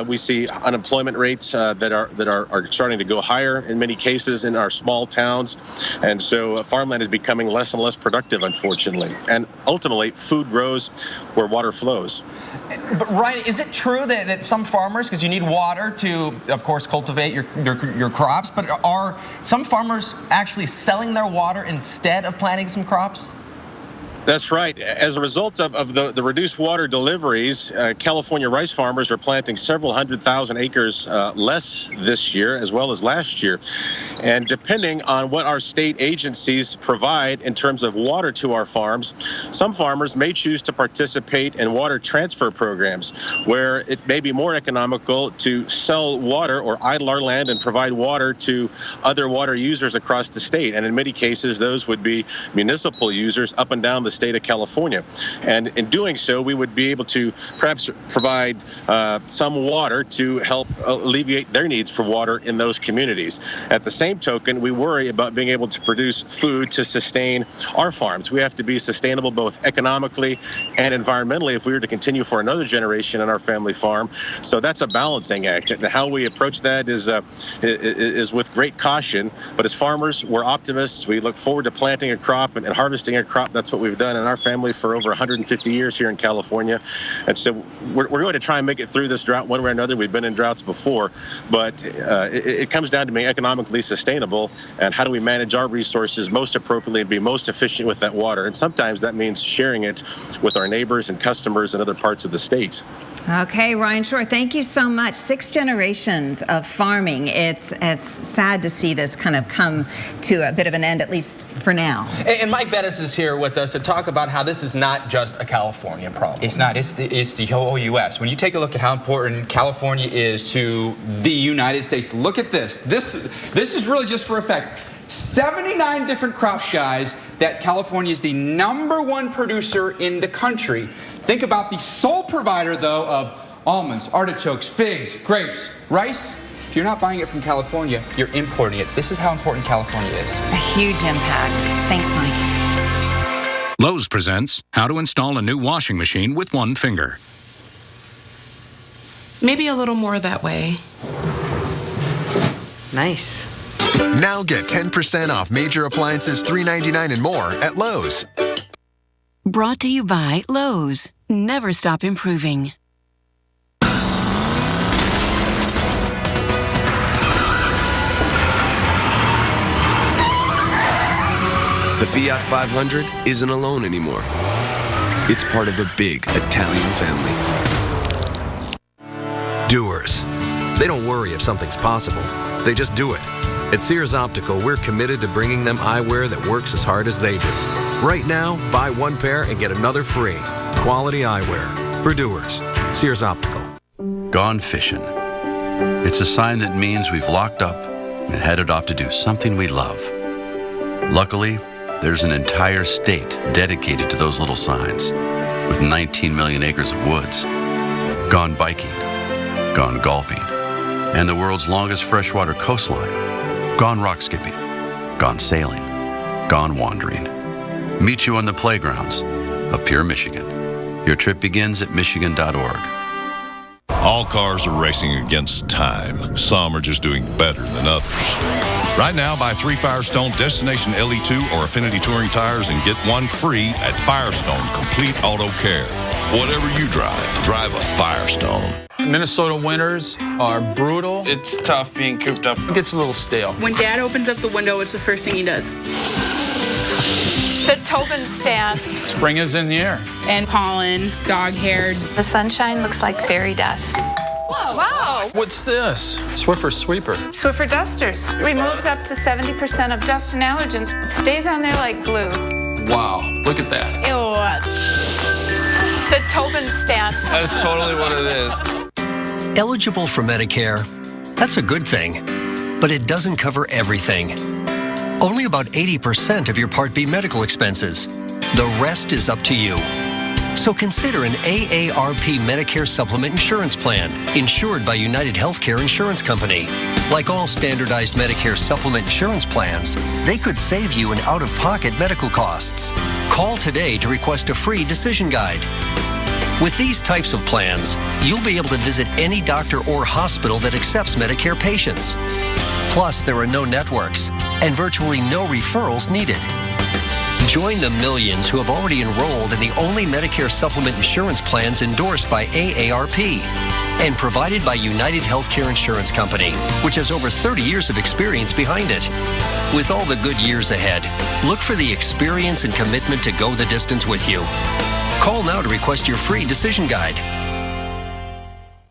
we see unemployment rates that are starting to go higher in many cases in our small towns. And so farmland is becoming less and less productive, unfortunately. And ultimately, food grows where water flows. But Ryan, is it true that some farmers, because you need water to, of course, cultivate your crops, but are some farmers actually selling their water instead of planting some crops? That's right. As a result of the reduced water deliveries, California rice farmers are planting several 100,000 acres less this year as well as last year. And depending on what our state agencies provide in terms of water to our farms, some farmers may choose to participate in water transfer programs where it may be more economical to sell water or idle our land and provide water to other water users across the state. And in many cases, those would be municipal users up and down the state of California. And in doing so, we would be able to perhaps provide some water to help alleviate their needs for water in those communities. At the same token, we worry about being able to produce food to sustain our farms. We have to be sustainable both economically and environmentally if we were to continue for another generation on our family farm. So that's a balancing act. And how we approach that is with great caution. But as farmers, we're optimists. We look forward to planting a crop and harvesting a crop. That's what we've done in our family for over 150 years here in California. And so we're going to try and make it through this drought one way or another. We've been in droughts before, but it comes down to being economically sustainable and how do we manage our resources most appropriately and be most efficient with that water. And sometimes that means sharing it with our neighbors and customers in other parts of the state. Okay, Ryan Shore, thank you so much. 6 generations of farming. It's sad to see this kind of come to a bit of an end, at least for now. And Mike Bettis is here with us to talk about how this is not just a California problem. It's not. It's the whole U.S. When you take a look at how important California is to the United States, look at this. This is really just for effect. 79 different crops, guys, that California is the #1 producer in the country. Think about the sole provider, though, of almonds, artichokes, figs, grapes, rice. If you're not buying it from California, you're importing it. This is how important California is. A huge impact. Thanks, Mike. Lowe's presents how to install a new washing machine with one finger. Maybe a little more that way. Nice. Now get 10% off major appliances $3.99 and more at Lowe's. Brought to you by Lowe's. Never stop improving. The Fiat 500 isn't alone anymore. It's part of a big Italian family. Doers. They don't worry if something's possible. They just do it. At Sears Optical, we're committed to bringing them eyewear that works as hard as they do. Right now, buy one pair and get another free. Quality eyewear for doers. Sears Optical. Gone fishing. It's a sign that means we've locked up and headed off to do something we love. Luckily, there's an entire state dedicated to those little signs, with 19 million acres of woods. Gone biking, gone golfing, and the world's longest freshwater coastline. Gone rock skipping, gone sailing, gone wandering. Meet you on the playgrounds of Pure Michigan. Your trip begins at michigan.org. All cars are racing against time. Some are just doing better than others. Right now, buy 3 Firestone Destination LE2 or Affinity Touring tires and get one free at Firestone Complete Auto Care. Whatever you drive a Firestone. Minnesota winters are brutal. It's tough being cooped up. It gets a little stale. When Dad opens up the window, it's the first thing he does. The Tobin stance. Spring is in the air. And pollen, dog-haired. The sunshine looks like fairy dust. Whoa, wow. What's this? Swiffer Sweeper. Swiffer Dusters. Removes up to 70% of dust and allergens. Stays on there like glue. Wow, look at that. Ew. The Tobin stance. That's totally what it is. Eligible for Medicare, that's a good thing, but it doesn't cover everything. Only about 80% of your Part B medical expenses. The rest is up to you. So consider an AARP Medicare Supplement Insurance Plan, insured by United Healthcare Insurance Company. Like all standardized Medicare Supplement Insurance plans, they could save you in out-of-pocket medical costs. Call today to request a free decision guide. With these types of plans, you'll be able to visit any doctor or hospital that accepts Medicare patients. Plus, there are no networks and virtually no referrals needed. Join the millions who have already enrolled in the only Medicare supplement insurance plans endorsed by AARP and provided by United Healthcare Insurance Company, which has over 30 years of experience behind it. With all the good years ahead, look for the experience and commitment to go the distance with you. Call now to request your free decision guide.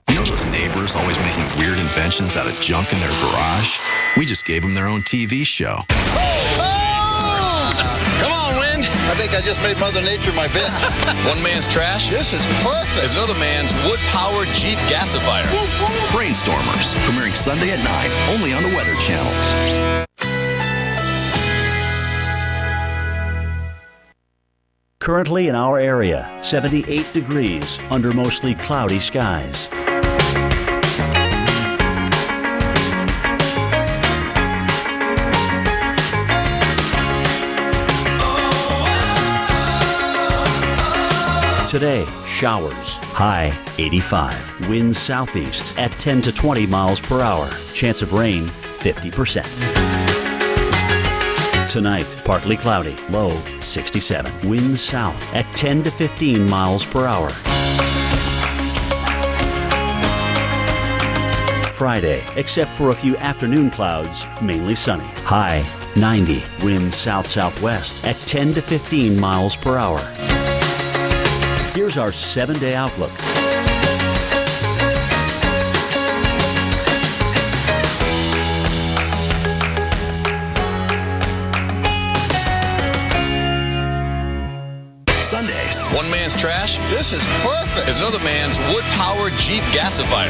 You know those neighbors always making weird inventions out of junk in their garage? We just gave them their own TV show. Come on, Wind. I think I just made Mother Nature my bitch. One man's trash. This is perfect. Is another man's wood-powered Jeep gasifier. Brainstormers, premiering Sunday at 9, only on the Weather Channel. Currently in our area, 78 degrees under mostly cloudy skies. Today, showers, high 85. Winds southeast at 10 to 20 miles per hour. Chance of rain, 50%. Tonight, partly cloudy, low 67. Winds south at 10 to 15 miles per hour. Friday, except for a few afternoon clouds, mainly sunny. High 90. Winds south-southwest at 10 to 15 miles per hour. Here's our 7-day outlook. Sundays. One man's trash. This is perfect. Is another man's wood-powered Jeep gasifier.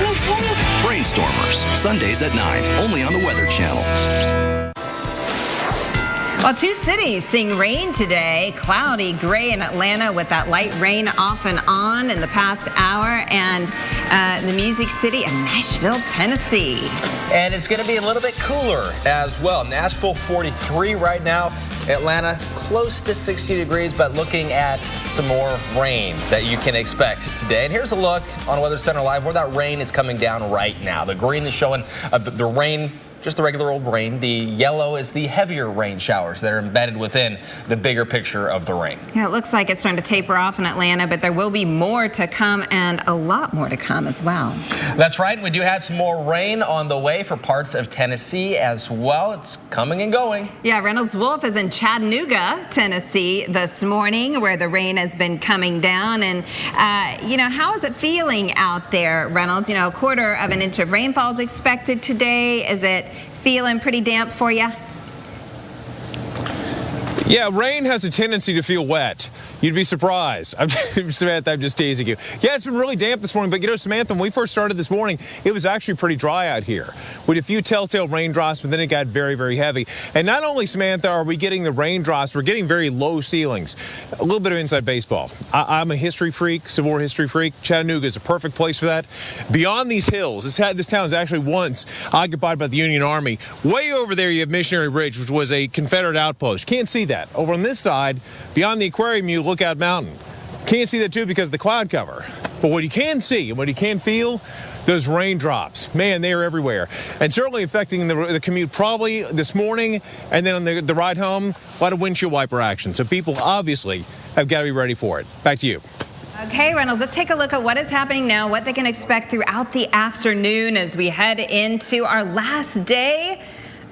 Brainstormers, Sundays at 9, only on the Weather Channel. Well, 2 cities seeing rain today. Cloudy, gray in Atlanta with that light rain off and on in the past hour. And the Music City of Nashville, Tennessee. And it's going to be a little bit cooler as well. Nashville 43 right now. Atlanta close to 60 degrees, but looking at some more rain that you can expect today. And here's a look on Weather Center Live where that rain is coming down right now. The green is showing the rain, just the regular old rain. The yellow is the heavier rain showers that are embedded within the bigger picture of the rain. Yeah, it looks like it's starting to taper off in Atlanta, but there will be more to come and a lot more to come as well. That's right. We do have some more rain on the way for parts of Tennessee as well. It's coming and going. Yeah, Reynolds Wolf is in Chattanooga, Tennessee this morning where the rain has been coming down. And, you know, how is it feeling out there, Reynolds? You know, 1/4 of an inch of rainfall is expected today. Is it feeling pretty damp for you? Yeah, rain has a tendency to feel wet. You'd be surprised. Samantha, I'm just teasing you. Yeah, it's been really damp this morning, but you know, Samantha, when we first started this morning, it was actually pretty dry out here with a few telltale raindrops, but then it got very, very heavy. And not only, Samantha, are we getting the raindrops, we're getting very low ceilings. A little bit of inside baseball. I'm a history freak, Civil War history freak. Chattanooga is a perfect place for that. Beyond these hills, this town was actually once occupied by the Union Army. Way over there, you have Missionary Ridge, which was a Confederate outpost. Can't see that. Over on this side, beyond the aquarium, you look Lookout Mountain. Can't see that too because of the cloud cover. But what you can see and what you can feel, those raindrops, man, they are everywhere. And certainly affecting the commute probably this morning and then on the ride home, a lot of windshield wiper action. So people obviously have got to be ready for it. Back to you. Okay, Reynolds, let's take a look at what is happening now, what they can expect throughout the afternoon as we head into our last day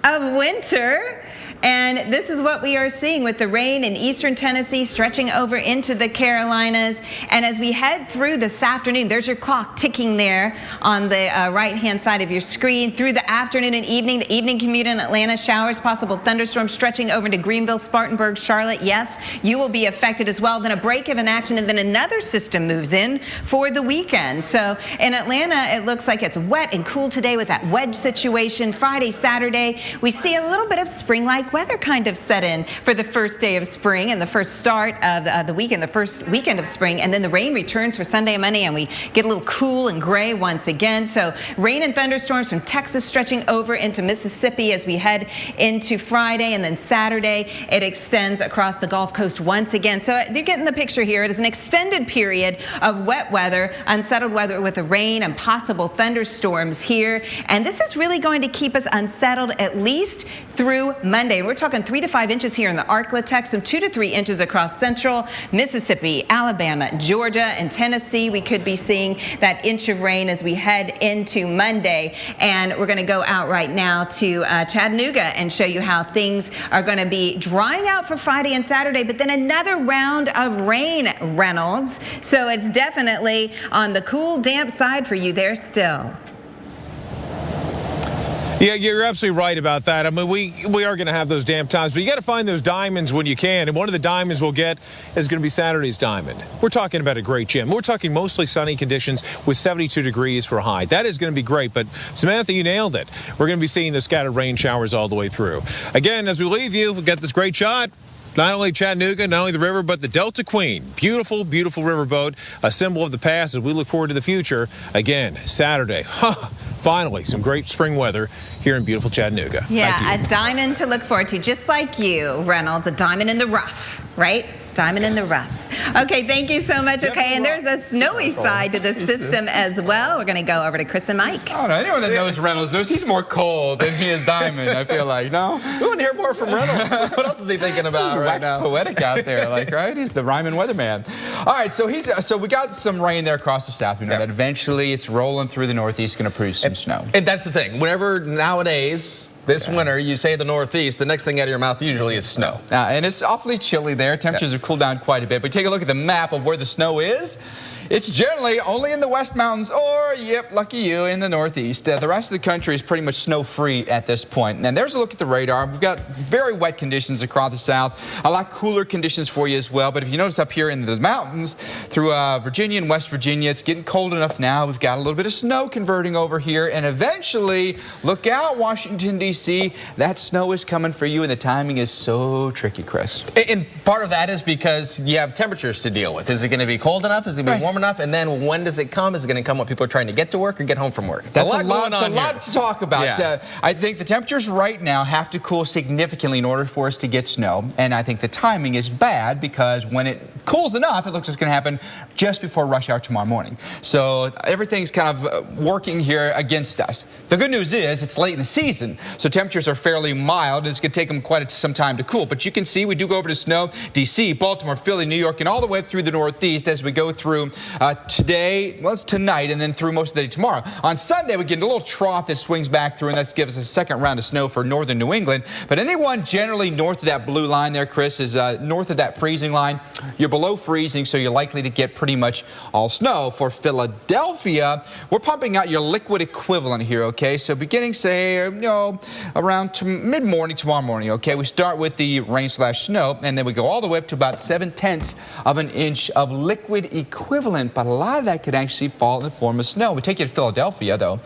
of winter. And this is what we are seeing with the rain in eastern Tennessee stretching over into the Carolinas. And as we head through this afternoon, there's your clock ticking there on the right-hand side of your screen. Through the afternoon and evening, the evening commute in Atlanta, showers, possible thunderstorms stretching over to Greenville, Spartanburg, Charlotte. Yes, you will be affected as well. Then a break of an action, and then another system moves in for the weekend. So in Atlanta, it looks like it's wet and cool today with that wedge situation. Friday, Saturday, we see a little bit of spring-like spring-like weather kind of set in for the first day of spring and the first start of the weekend, the first weekend of spring. And then the rain returns for Sunday and Monday, and we get a little cool and gray once again. So rain and thunderstorms from Texas stretching over into Mississippi as we head into Friday, and then Saturday it extends across the Gulf Coast once again. So you're getting the picture here. It is an extended period of wet weather, unsettled weather with the rain and possible thunderstorms here. And this is really going to keep us unsettled at least through Monday. We're talking 3 to 5 inches here in the Arklatex, some 2 to 3 inches across central Mississippi, Alabama, Georgia, and Tennessee. We could be seeing that inch of rain as we head into Monday. And we're going to go out right now to Chattanooga and show you how things are going to be drying out for Friday and Saturday, but then another round of rain, Reynolds. So it's definitely on the cool, damp side for you there still. Yeah, you're absolutely right about that. I mean, we are going to have those damp times, but you got to find those diamonds when you can. And one of the diamonds we'll get is going to be Saturday's diamond. We're talking about a great gym. We're talking mostly sunny conditions with 72 degrees for a high. That is going to be great. But Samantha, you nailed it. We're going to be seeing the scattered rain showers all the way through. Again, as we leave you, we've got this great shot. Not only Chattanooga, not only the river, but the Delta Queen. Beautiful, beautiful riverboat, a symbol of the past as we look forward to the future. Again, Saturday. Finally, some great spring weather here in beautiful Chattanooga. Yeah, a diamond to look forward to, just like you, Reynolds, a diamond in the rough, right? Diamond in the rough. Okay, thank you so much. Okay, and there's a snowy side to the system as well. We're going to go over to Chris and Mike. I don't know. Anyone that knows Reynolds knows he's more cold than he is diamond, I feel like. No? We want to hear more from Reynolds. What else is he thinking about right now? He's poetic out there, like, right? He's the rhyming weatherman. All right, so we got some rain there across the south. We know that eventually it's rolling through the northeast, going to produce some snow. And that's the thing. Whenever nowadays, this winter, you say the northeast, the next thing out of your mouth usually is snow. And it's awfully chilly there. Temperatures have cooled down quite a bit. But take a look at the map of where the snow is. It's generally only in the West Mountains or, yep, lucky you, in the Northeast. The rest of the country is pretty much snow-free at this point. And there's a look at the radar. We've got very wet conditions across the south. A lot cooler conditions for you as well. But if you notice up here in the mountains through Virginia and West Virginia, it's getting cold enough now. We've got a little bit of snow converting over here. And eventually, look out, Washington, D.C. That snow is coming for you, and the timing is so tricky, Chris. And part of that is because you have temperatures to deal with. Is it going to be cold enough? Is it going to be warm enough? And then when does it come? Is it going to come when people are trying to get to work or get home from work? That's a lot to talk about. Yeah. I think the temperatures right now have to cool significantly in order for us to get snow. And I think the timing is bad because when it cools enough, it looks like it's going to happen just before rush hour tomorrow morning. So everything's kind of working here against us. The good news is it's late in the season, so temperatures are fairly mild. It's going to take them quite some time to cool. But you can see we do go over to snow, D.C., Baltimore, Philly, New York, and all the way through the Northeast as we go through today, well, it's tonight, and then through most of the day tomorrow. On Sunday, we get a little trough that swings back through, and that gives us a second round of snow for northern New England. But anyone generally north of that blue line there, Chris, is north of that freezing line. You're below freezing, so you're likely to get pretty much all snow. For Philadelphia, we're pumping out your liquid equivalent here, okay? So beginning, say, around mid-morning tomorrow morning, okay? We start with the rain/snow, and then we go all the way up to about 7/10 of an inch of liquid equivalent. But a lot of that could actually fall in the form of snow. We take you to Philadelphia, though.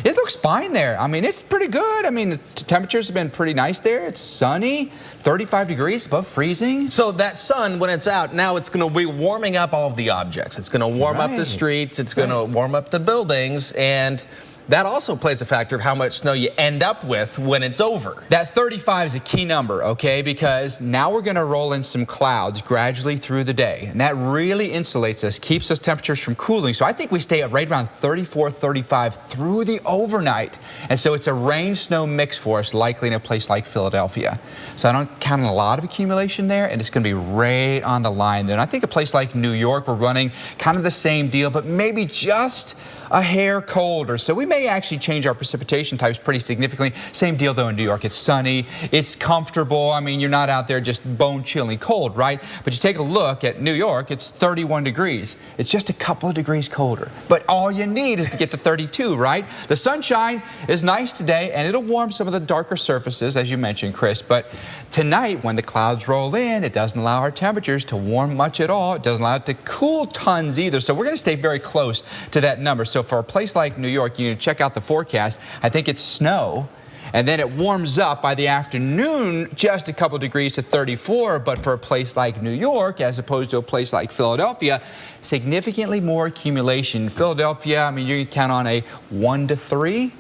It looks fine there. I mean, it's pretty good. I mean, the temperatures have been pretty nice there. It's sunny, 35 degrees above freezing. So that sun, when it's out, now it's going to be warming up all of the objects. It's going to warm up the streets. It's going to warm up the buildings. And that also plays a factor of how much snow you end up with when it's over. That 35 is a key number, okay? Because now we're going to roll in some clouds gradually through the day. And that really insulates us, keeps us temperatures from cooling. So I think we stay at right around 34, 35 through the overnight. And so it's a rain-snow mix for us, likely in a place like Philadelphia. So I don't count on a lot of accumulation there, and it's going to be right on the line there. And I think a place like New York, we're running kind of the same deal, but maybe just a hair colder. So we may actually change our precipitation types pretty significantly. Same deal though in New York. It's sunny, it's comfortable. I mean, you're not out there just bone chilling cold, right? But you take a look at New York, it's 31 degrees. It's just a couple of degrees colder. But all you need is to get to 32, right? The sunshine is nice today, and it'll warm some of the darker surfaces, as you mentioned, Chris. But tonight, when the clouds roll in, it doesn't allow our temperatures to warm much at all. It doesn't allow it to cool tons either. So we're going to stay very close to that number. So for a place like New York, you can check out the forecast. I think it's snow And then it warms up by the afternoon, just a couple degrees to 34. But for a place like New York, as opposed to a place like Philadelphia, significantly more accumulation. Philadelphia, I mean, you can count on a 1 to 3.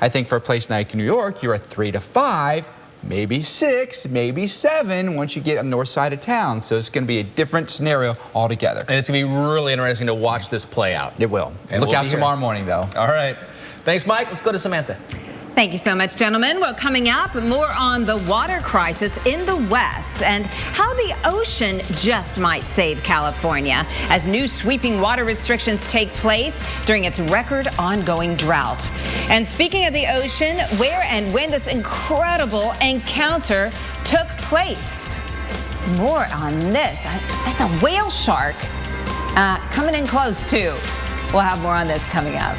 I think for a place like New York, you're a 3 to 5. Maybe 6, maybe 7 once you get on the north side of town. So it's going to be a different scenario altogether. And it's going to be really interesting to watch this play out. It will. And look out tomorrow morning, though. All right. Thanks, Mike. Let's go to Samantha. Thank you so much, gentlemen. Well, coming up, more on the water crisis in the West and how the ocean just might save California as new sweeping water restrictions take place during its record ongoing drought. And speaking of the ocean, where and when this incredible encounter took place. More on this. That's a whale shark coming in close, too. We'll have more on this coming up.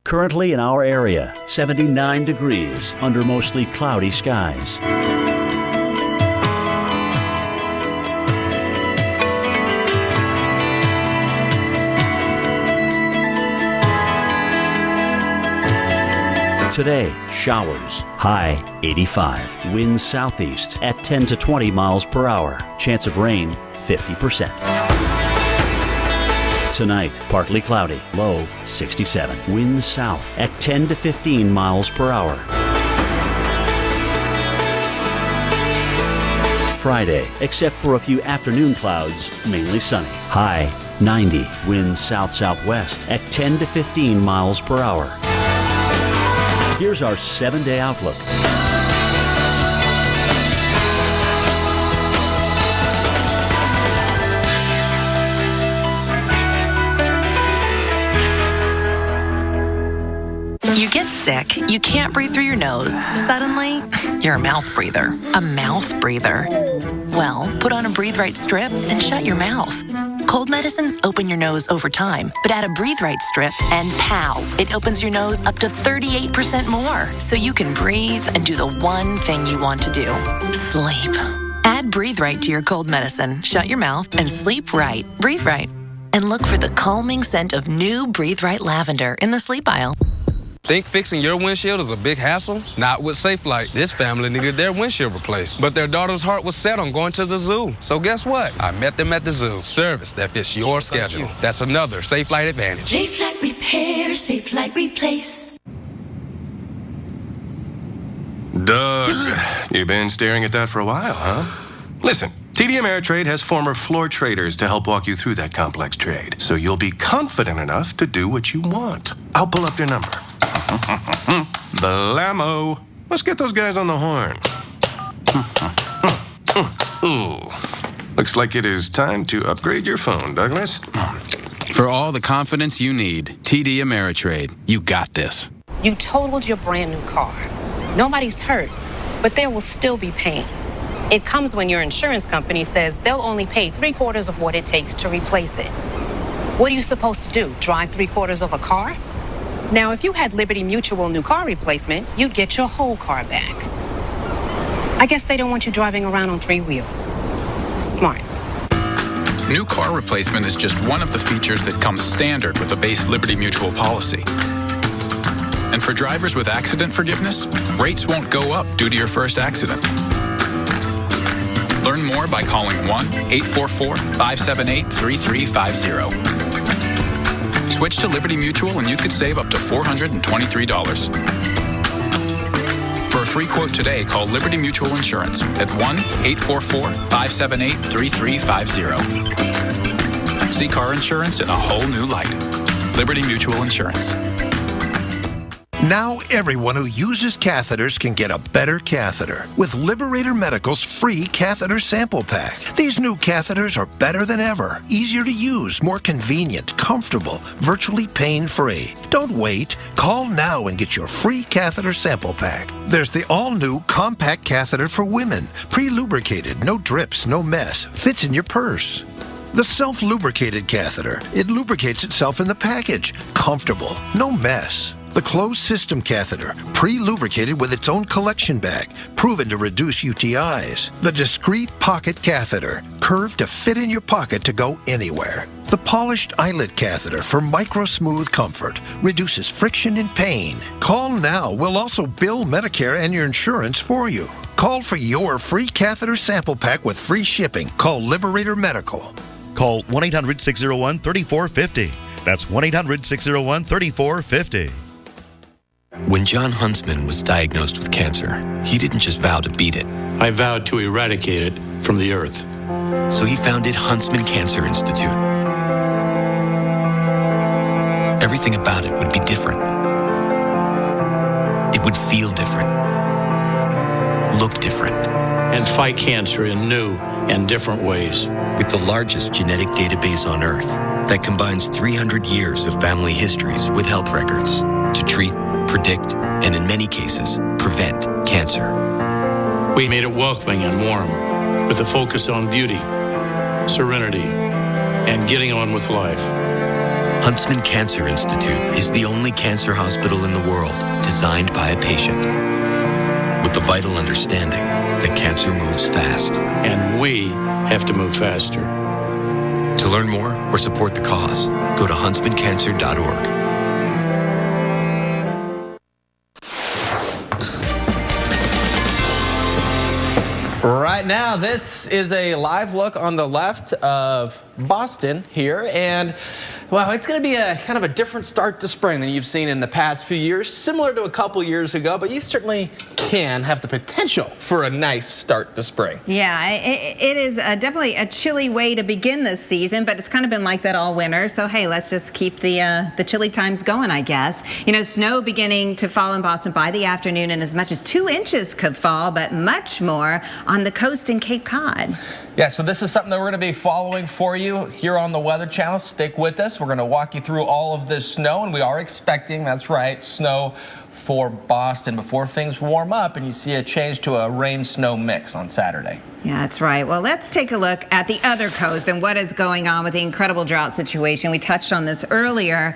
Currently in our area, 79 degrees under mostly cloudy skies. Today, showers, high 85. Winds southeast at 10 to 20 miles per hour. Chance of rain, 50%. Tonight, partly cloudy, low 67. Winds south at 10 to 15 miles per hour. Friday, except for a few afternoon clouds, mainly sunny. High 90. Winds south-southwest at 10 to 15 miles per hour. Here's our 7-day outlook. You get sick, you can't breathe through your nose. Suddenly, you're a mouth breather. A mouth breather. Well, put on a Breathe Right strip and shut your mouth. Cold medicines open your nose over time, but add a Breathe Right strip and pow, it opens your nose up to 38% more. So you can breathe and do the one thing you want to do. Sleep. Add Breathe Right to your cold medicine, shut your mouth, and sleep right. Breathe Right. And look for the calming scent of new Breathe Right lavender in the sleep aisle. Think fixing your windshield is a big hassle? Not with SafeLight. This family needed their windshield replaced, but their daughter's heart was set on going to the zoo. So guess what? I met them at the zoo. Service that fits your schedule. That's another SafeLight advantage. SafeLight repair, SafeLight replace. Doug, you've been staring at that for a while, huh? Listen, TD Ameritrade has former floor traders to help walk you through that complex trade, so you'll be confident enough to do what you want. I'll pull up your number. Blammo. Let's get those guys on the horn. Ooh. Looks like it is time to upgrade your phone, Douglas. For all the confidence you need, TD Ameritrade. You got this. You totaled your brand new car. Nobody's hurt, but there will still be pain. It comes when your insurance company says they'll only pay 3/4 of what it takes to replace it. What are you supposed to do? Drive 3/4 of a car? Now, if you had Liberty Mutual new car replacement, you'd get your whole car back. I guess they don't want you driving around on 3 wheels. Smart. New car replacement is just one of the features that comes standard with a base Liberty Mutual policy. And for drivers with accident forgiveness, rates won't go up due to your first accident. Learn more by calling 1-844-578-3350. Switch to Liberty Mutual and you could save up to $423. For a free quote today, call Liberty Mutual Insurance at 1-844-578-3350. See car insurance in a whole new light. Liberty Mutual Insurance. Now everyone who uses catheters can get a better catheter with Liberator Medical's free catheter sample pack. These new catheters are better than ever, easier to use, more convenient, comfortable, virtually pain-free. Don't wait. Call now and get your free catheter sample pack. There's the all-new compact catheter for women, pre-lubricated, no drips, no mess, fits in your purse. The self-lubricated catheter, it lubricates itself in the package, comfortable, no mess. The closed system catheter, pre-lubricated with its own collection bag, proven to reduce UTIs. The discreet pocket catheter, curved to fit in your pocket to go anywhere. The polished eyelet catheter for micro-smooth comfort, reduces friction and pain. Call now. We'll also bill Medicare and your insurance for you. Call for your free catheter sample pack with free shipping. Call Liberator Medical. Call 1-800-601-3450. That's 1-800-601-3450. When John Huntsman was diagnosed with cancer, he didn't just vow to beat it. I vowed to eradicate it from the earth. So he founded Huntsman Cancer Institute. Everything about it would be different. It would feel different. Look different. And fight cancer in new and different ways. With the largest genetic database on Earth that combines 300 years of family histories with health records to treat, predict, and in many cases, prevent cancer. We made it welcoming and warm, with a focus on beauty, serenity, and getting on with life. Huntsman Cancer Institute is the only cancer hospital in the world designed by a patient, with the vital understanding that cancer moves fast. And we have to move faster. To learn more or support the cause, go to huntsmancancer.org. Right now, this is a live look on the left of Boston here, and well, it's going to be a kind of a different start to spring than you've seen in the past few years, similar to a couple years ago, but you certainly can have the potential for a nice start to spring. Yeah, it is definitely a chilly way to begin this season, but it's kind of been like that all winter. So hey, let's just keep the chilly times going, I guess. You know, snow beginning to fall in Boston by the afternoon, and as much as 2 inches could fall, but much more on the coast in Cape Cod. Yeah, so this is something that we're going to be following for you here on the Weather Channel. Stick with us. We're going to walk you through all of this snow, and we are expecting, that's right, snow for Boston before things warm up and you see a change to a rain-snow mix on Saturday. Yeah, that's right. Well, let's take a look at the other coast and what is going on with the incredible drought situation. We touched on this earlier.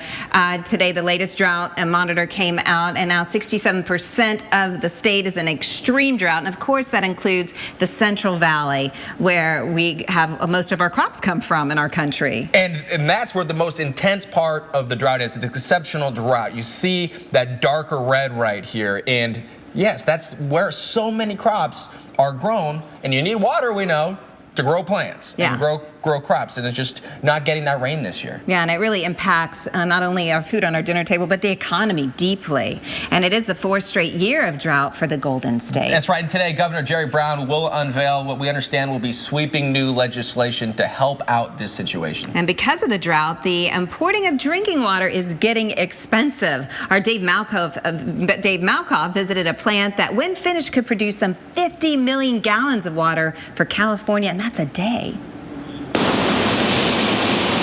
Today, the latest drought monitor came out, and now 67% of the state is in extreme drought. And of course, that includes the Central Valley, where we have most of our crops come from in our country. And that's where the most intense part of the drought is. It's exceptional drought. You see that darker red right here. And yes, that's where so many crops are grown, and you need water, we know, to grow plants and grow crops, and it's just not getting that rain this year. Yeah, and it really impacts not only our food on our dinner table, but the economy deeply. And it is the 4th straight year of drought for the Golden State. That's right, and today Governor Jerry Brown will unveil what we understand will be sweeping new legislation to help out this situation. And because of the drought, the importing of drinking water is getting expensive. Our Dave Malkoff visited a plant that, when finished, could produce some 50 million gallons of water for California, and that's a day.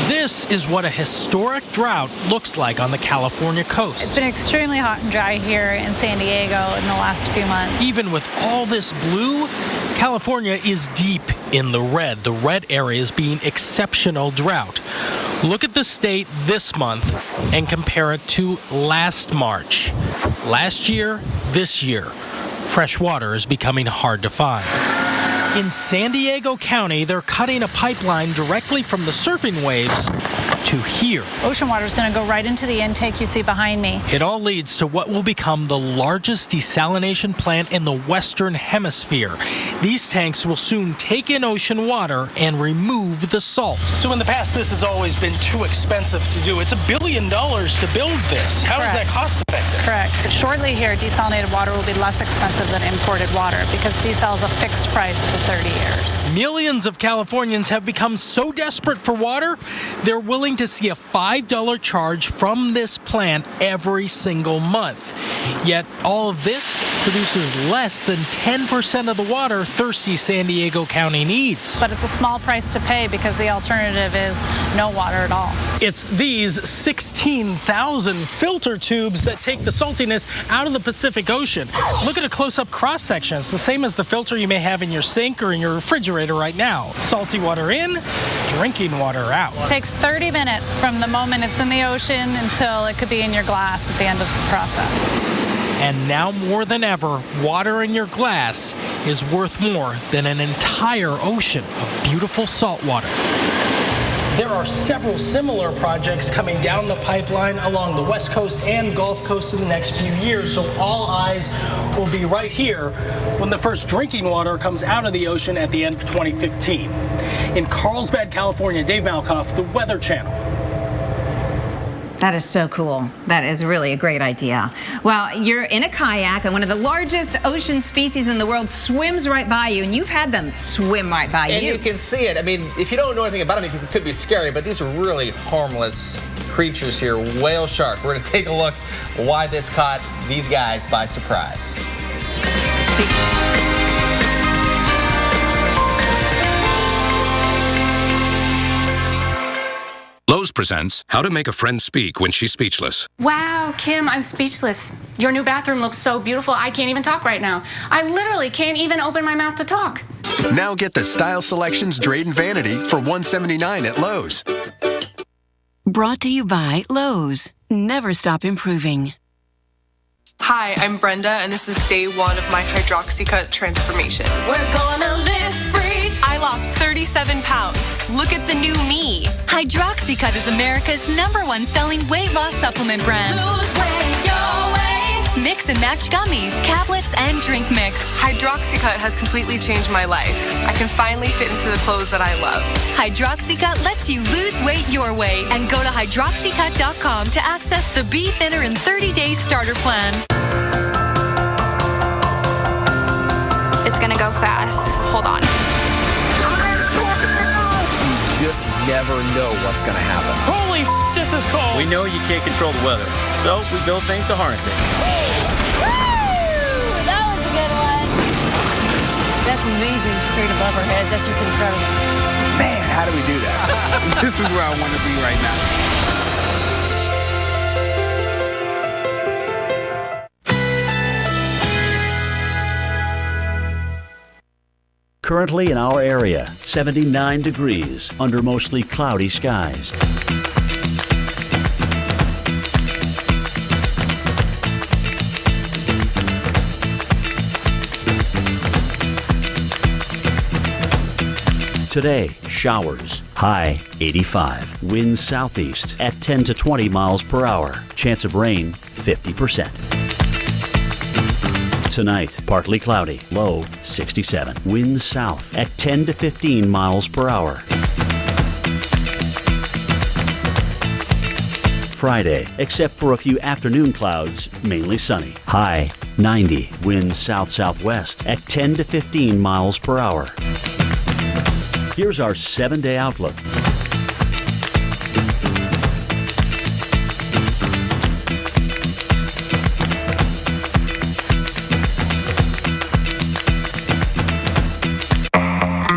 This is what a historic drought looks like on the California coast. It's been extremely hot and dry here in San Diego in the last few months. Even with all this blue, California is deep in the red. The red areas being exceptional drought. Look at the state this month and compare it to last March. Last year, this year, fresh water is becoming hard to find. In San Diego County, they're cutting a pipeline directly from the surfing waves to here. Ocean water is going to go right into the intake you see behind me. It all leads to what will become the largest desalination plant in the Western Hemisphere. These tanks will soon take in ocean water and remove the salt. So in the past, this has always been too expensive to do. It's $1 billion to build this. How is that cost effective? Correct. Shortly here, desalinated water will be less expensive than imported water because desal is a fixed price for 30 years. Millions of Californians have become so desperate for water, they're willing going to see a $5 charge from this plant every single month. Yet all of this produces less than 10% of the water thirsty San Diego County needs. But it's a small price to pay because the alternative is no water at all. It's these 16,000 filter tubes that take the saltiness out of the Pacific Ocean. Look at a close-up cross-section. It's the same as the filter you may have in your sink or in your refrigerator right now. Salty water in, drinking water out. It takes 30 minutes from the moment it's in the ocean until it could be in your glass at the end of the process. And now more than ever, water in your glass is worth more than an entire ocean of beautiful salt water. There are several similar projects coming down the pipeline along the West Coast and Gulf Coast in the next few years, so all eyes will be right here when the first drinking water comes out of the ocean at the end of 2015. In Carlsbad, California, Dave Malkoff, The Weather Channel. That is so cool. That is really a great idea. Well, you're in a kayak and one of the largest ocean species in the world swims right by you, and you've had them swim right by you. And you can see it. I mean, if you don't know anything about them, it could be scary, but these are really harmless creatures here. Whale shark. We're going to take a look why this caught these guys by surprise. Lowe's presents How to Make a Friend Speak When She's Speechless. Wow, Kim, I'm speechless. Your new bathroom looks so beautiful, I can't even talk right now. I literally can't even open my mouth to talk. Now get the Style Selections Drayton Vanity for $179 at Lowe's. Brought to you by Lowe's. Never stop improving. Hi, I'm Brenda, and this is day one of my Hydroxycut transformation. We're gonna live free. I lost 37 pounds. Look at the new me. Hydroxycut is America's #1 selling weight loss supplement brand. Lose weight your way. Mix and match gummies, tablets, and drink mix. Hydroxycut has completely changed my life. I can finally fit into the clothes that I love. Hydroxycut lets you lose weight your way. And go to hydroxycut.com to access the Be Thinner in 30-day starter plan. It's gonna go fast. Hold on. You just never know what's going to happen. Holy this is cold. We know you can't control the weather, so we build things to harness it. Woo! That was a good one. That's amazing. Straight above our heads. That's just incredible. Man, how do we do that? This is where I want to be right now. Currently in our area, 79 degrees under mostly cloudy skies. Today, showers. High 85. Winds southeast at 10 to 20 miles per hour. Chance of rain 50%. Tonight, partly cloudy, low 67. Winds south at 10 to 15 miles per hour. Friday, except for a few afternoon clouds, mainly sunny. High 90. Winds south-southwest at 10 to 15 miles per hour. Here's our 7-day outlook.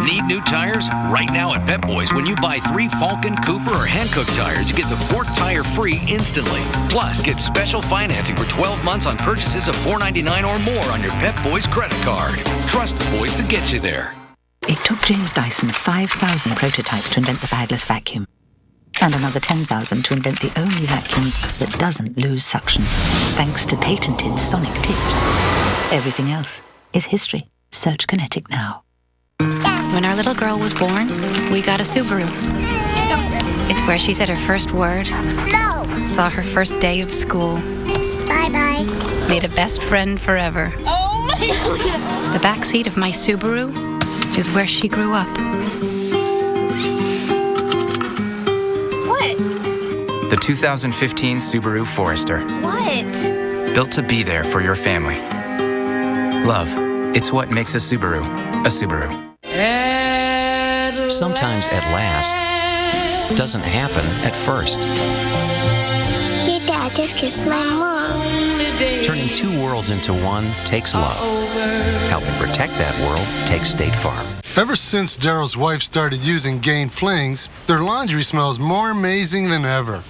Need new tires? Right now at Pep Boys, when you buy 3 Falcon, Cooper, or Hankook tires, you get the 4th tire free instantly. Plus, get special financing for 12 months on purchases of $4.99 or more on your Pep Boys credit card. Trust the boys to get you there. It took James Dyson 5,000 prototypes to invent the bagless vacuum, and another 10,000 to invent the only vacuum that doesn't lose suction, thanks to patented sonic tips. Everything else is history. Search Kinetic now. When our little girl was born, we got a Subaru. It's where she said her first word, saw her first day of school, Bye-bye. made a best friend forever. Oh my God. The back seat of my Subaru is where she grew up. What? The 2015 Subaru Forester. What? Built to be there for your family. Love, it's what makes a Subaru a Subaru. Sometimes at last, doesn't happen at first. Your dad just kissed my mom. Turning two worlds into one takes love. Helping protect that world takes State Farm. Ever since Daryl's wife started using Gain Flings, their laundry smells more amazing than ever.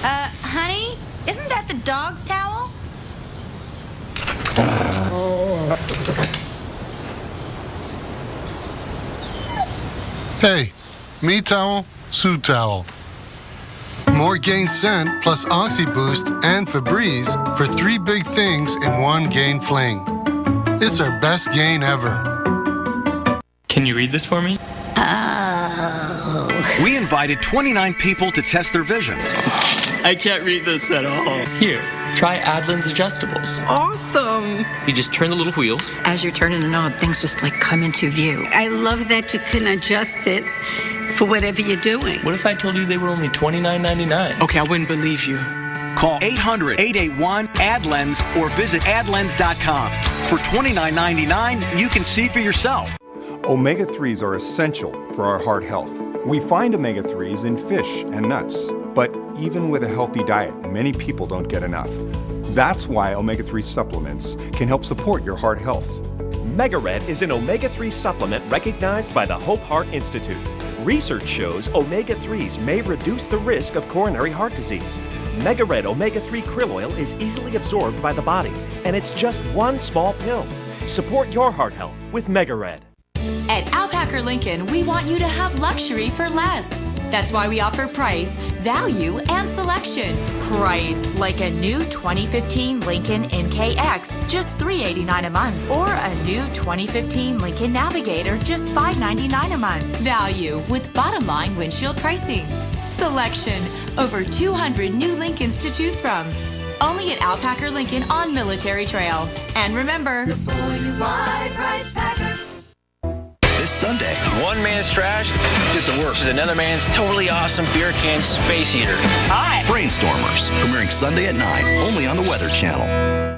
Honey, isn't that the dog's towel? Hey, me towel, Sue towel. More Gain Scent plus Oxy Boost and Febreze for 3 big things in one Gain Fling. It's our best gain ever. Can you read this for me? We invited 29 people to test their vision. I can't read this at all. Here, try Adlin's Adjustables. Awesome. You just turn the little wheels. As you're turning the knob, things just like come into view. I love that you can adjust it for whatever you're doing. What if I told you they were only $29.99? Okay, I wouldn't believe you. Call 800-881-ADLENS or visit adlens.com. For $29.99, you can see for yourself. Omega-3s are essential for our heart health. We find omega-3s in fish and nuts, but even with a healthy diet, many people don't get enough. That's why omega-3 supplements can help support your heart health. MegaRed is an omega-3 supplement recognized by the Hope Heart Institute. Research shows omega-3s may reduce the risk of coronary heart disease. MegaRed Omega-3 Krill Oil is easily absorbed by the body, and it's just one small pill. Support your heart health with MegaRed. At Alpacker Lincoln, we want you to have luxury for less. That's why we offer price, value, and selection. Price, like a new 2015 Lincoln MKX, just $389 a month. Or a new 2015 Lincoln Navigator, just $599 a month. Value, with bottom line windshield pricing. Selection, over 200 new Lincolns to choose from. Only at Alpacker Lincoln on Military Trail. And remember, before you buy, Price Packer. This Sunday, one man's trash get to work. is another man's totally awesome beer can space heater. Hi. Brainstormers, premiering Sunday at 9, only on the Weather Channel.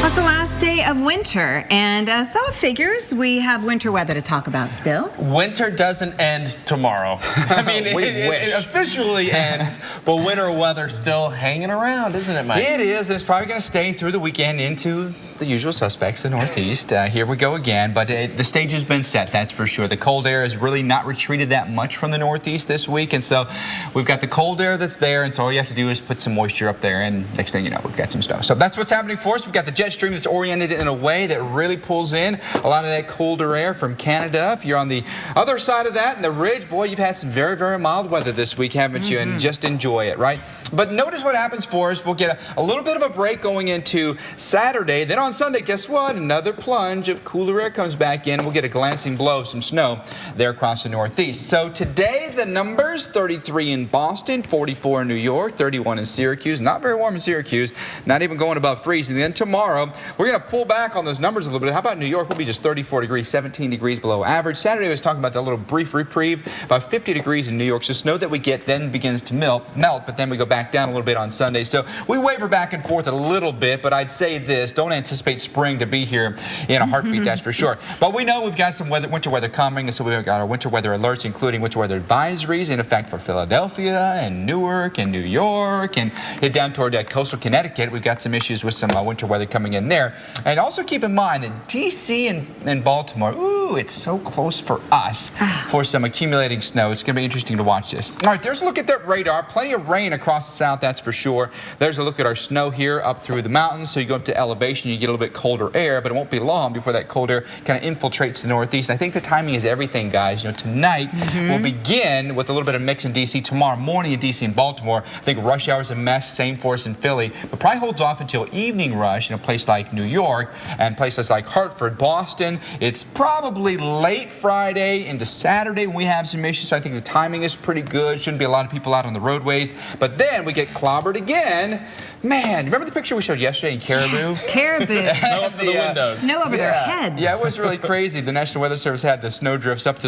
It's the last day of winter, and so it figures we have winter weather to talk about still. Winter doesn't end tomorrow. I mean, it officially ends, but winter weather still hanging around, isn't it, Mike? It is, and it's probably going to stay through the weekend into the usual suspects, the Northeast. Here we go again, but the stage has been set, that's for sure. The cold air has really not retreated that much from the Northeast this week, and so we've got the cold air that's there, and so all you have to do is put some moisture up there, and next thing you know, we've got some snow. So that's what's happening for us. We've got the jet stream that's oriented in a way that really pulls in a lot of that colder air from Canada. If you're on the other side of that, in the ridge, boy, you've had some very, very mild weather this week, haven't you? And just enjoy it, right? But notice what happens for us. We'll get a little bit of a break going into Saturday. Then on Sunday, guess what? Another plunge of cooler air comes back in. We'll get a glancing blow of some snow there across the Northeast. So today, the numbers, 33 in Boston, 44 in New York, 31 in Syracuse. Not very warm in Syracuse, not even going above freezing. Then tomorrow, we're going to pull back on those numbers a little bit. How about New York? We'll be just 34 degrees, 17 degrees below average. Saturday, I was talking about that little brief reprieve, about 50 degrees in New York. So snow that we get then begins to melt, but then we go back down a little bit on Sunday. So we waver back and forth a little bit, but I'd say this, don't anticipate spring to be here in a heartbeat, that's for sure. But we know we've got some winter weather coming, and so we've got our winter weather alerts, including winter weather advisories in effect for Philadelphia and Newark and New York, and head down toward coastal Connecticut. We've got some issues with some winter weather coming in there. And also keep in mind that D.C. and Baltimore, ooh, it's so close for us for some accumulating snow. It's going to be interesting to watch this. All right, there's a look at that radar. Plenty of rain across the south, that's for sure. There's a look at our snow here up through the mountains. So you go up to elevation, you get a little bit colder air, but it won't be long before that cold air kind of infiltrates the Northeast. I think the timing is everything, guys. You know, tonight we'll begin with a little bit of mix in D.C. Tomorrow morning in D.C. and Baltimore, I think rush hour's a mess. Same for us in Philly, but probably holds off until evening rush in a place like New York and places like Hartford, Boston. It's probably late Friday into Saturday when we have some issues, so I think the timing is pretty good. Shouldn't be a lot of people out on the roadways. But then then we get clobbered again. Man, remember the picture we showed yesterday in Caribou? Yes, Caribou. Snow up to the windows. Snow over their heads. Yeah, it was really crazy. The National Weather Service had the snow drifts up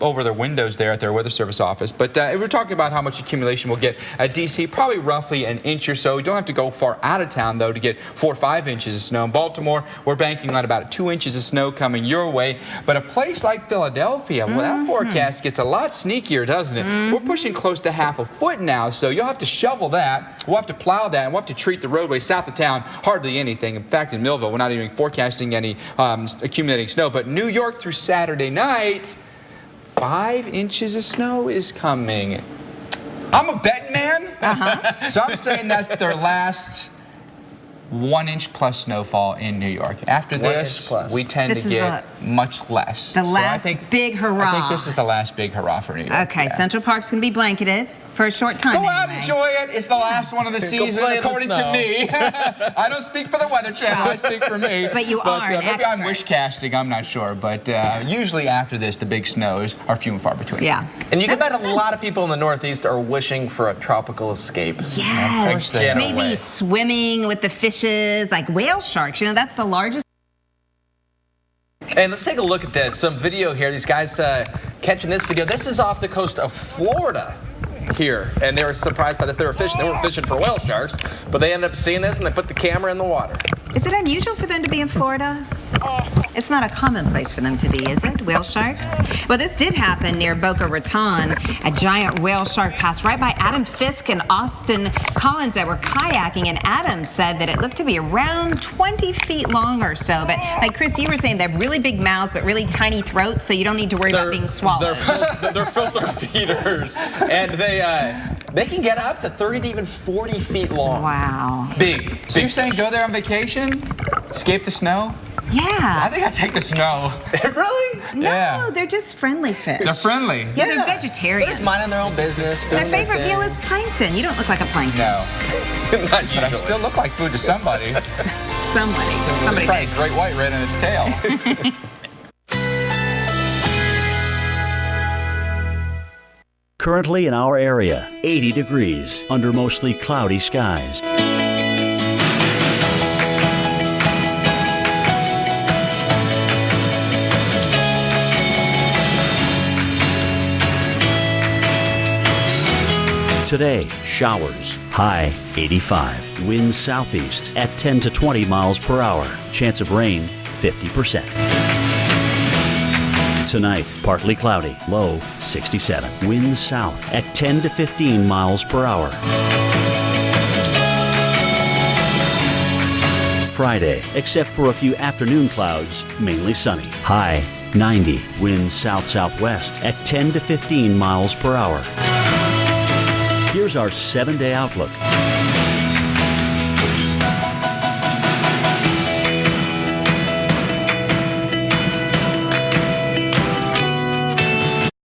over their windows there at their Weather Service office. But we're talking about how much accumulation we'll get at D.C., probably roughly an inch or so. We don't have to go far out of town, though, to get 4 or 5 inches of snow. In Baltimore, we're banking on about 2 inches of snow coming your way. But a place like Philadelphia, well, that forecast gets a lot sneakier, doesn't it? We're pushing close to half a foot now, so you'll have to shovel that. We'll have to plow that, and we'll have to treat the roadway south of town hardly anything. In fact, in Millville, we're not even forecasting any accumulating snow. But New York through Saturday night, 5 inches of snow is coming. I'm a betting man, so I'm saying that's their last 1 inch plus snowfall in New York. After this, we tend to get much less. The last big hurrah. I think this is the last big hurrah for New York. Okay, Central Park's going to be blanketed for a short time. Go out, enjoy it. It's the last one of the season, according to me. I don't speak for the Weather Channel. I speak for me. But you are an maybe I'm wish casting. I'm not sure. But usually after this, the big snows are few and far between. Yeah. And you can bet a lot of people in the Northeast are wishing for a tropical escape. Yes. Maybe swimming with the fishes, like whale sharks. You know, that's the largest. And let's take a look at this. Some video here. These guys catching this video. This is off the coast of Florida here. And they were surprised by this. They were fishing. They weren't fishing for whale sharks. But they ended up seeing this, and they put the camera in the water. Is it unusual for them to be in Florida? It's not a common place for them to be, is it? Whale sharks? Well, this did happen near Boca Raton. A giant whale shark passed right by Adam Fisk and Austin Collins that were kayaking, and Adam said that it looked to be around 20 feet long or so. But like Chris, you were saying, they have really big mouths but really tiny throats, so you don't need to worry about being swallowed. They're filter feeders, and they can get up to 30 to even 40 feet long. Wow. Big. So you're saying go there on vacation? Escape the snow? Yeah. I think I'd take the snow. Really? No, they're just friendly fish. They're friendly. Yeah, they're vegetarian. They're just minding their own business. Their favorite meal is plankton. You don't look like a plankton. No. Not but I still look like food to somebody. Somebody. Probably a great white right in its tail. Currently in our area, 80 degrees under mostly cloudy skies. Today, showers, high 85. Winds southeast at 10 to 20 miles per hour. Chance of rain, 50%. Tonight, partly cloudy, low 67. Winds south at 10 to 15 miles per hour. Friday, except for a few afternoon clouds, mainly sunny. High 90. Winds south-southwest at 10 to 15 miles per hour. Here's our 7-day outlook.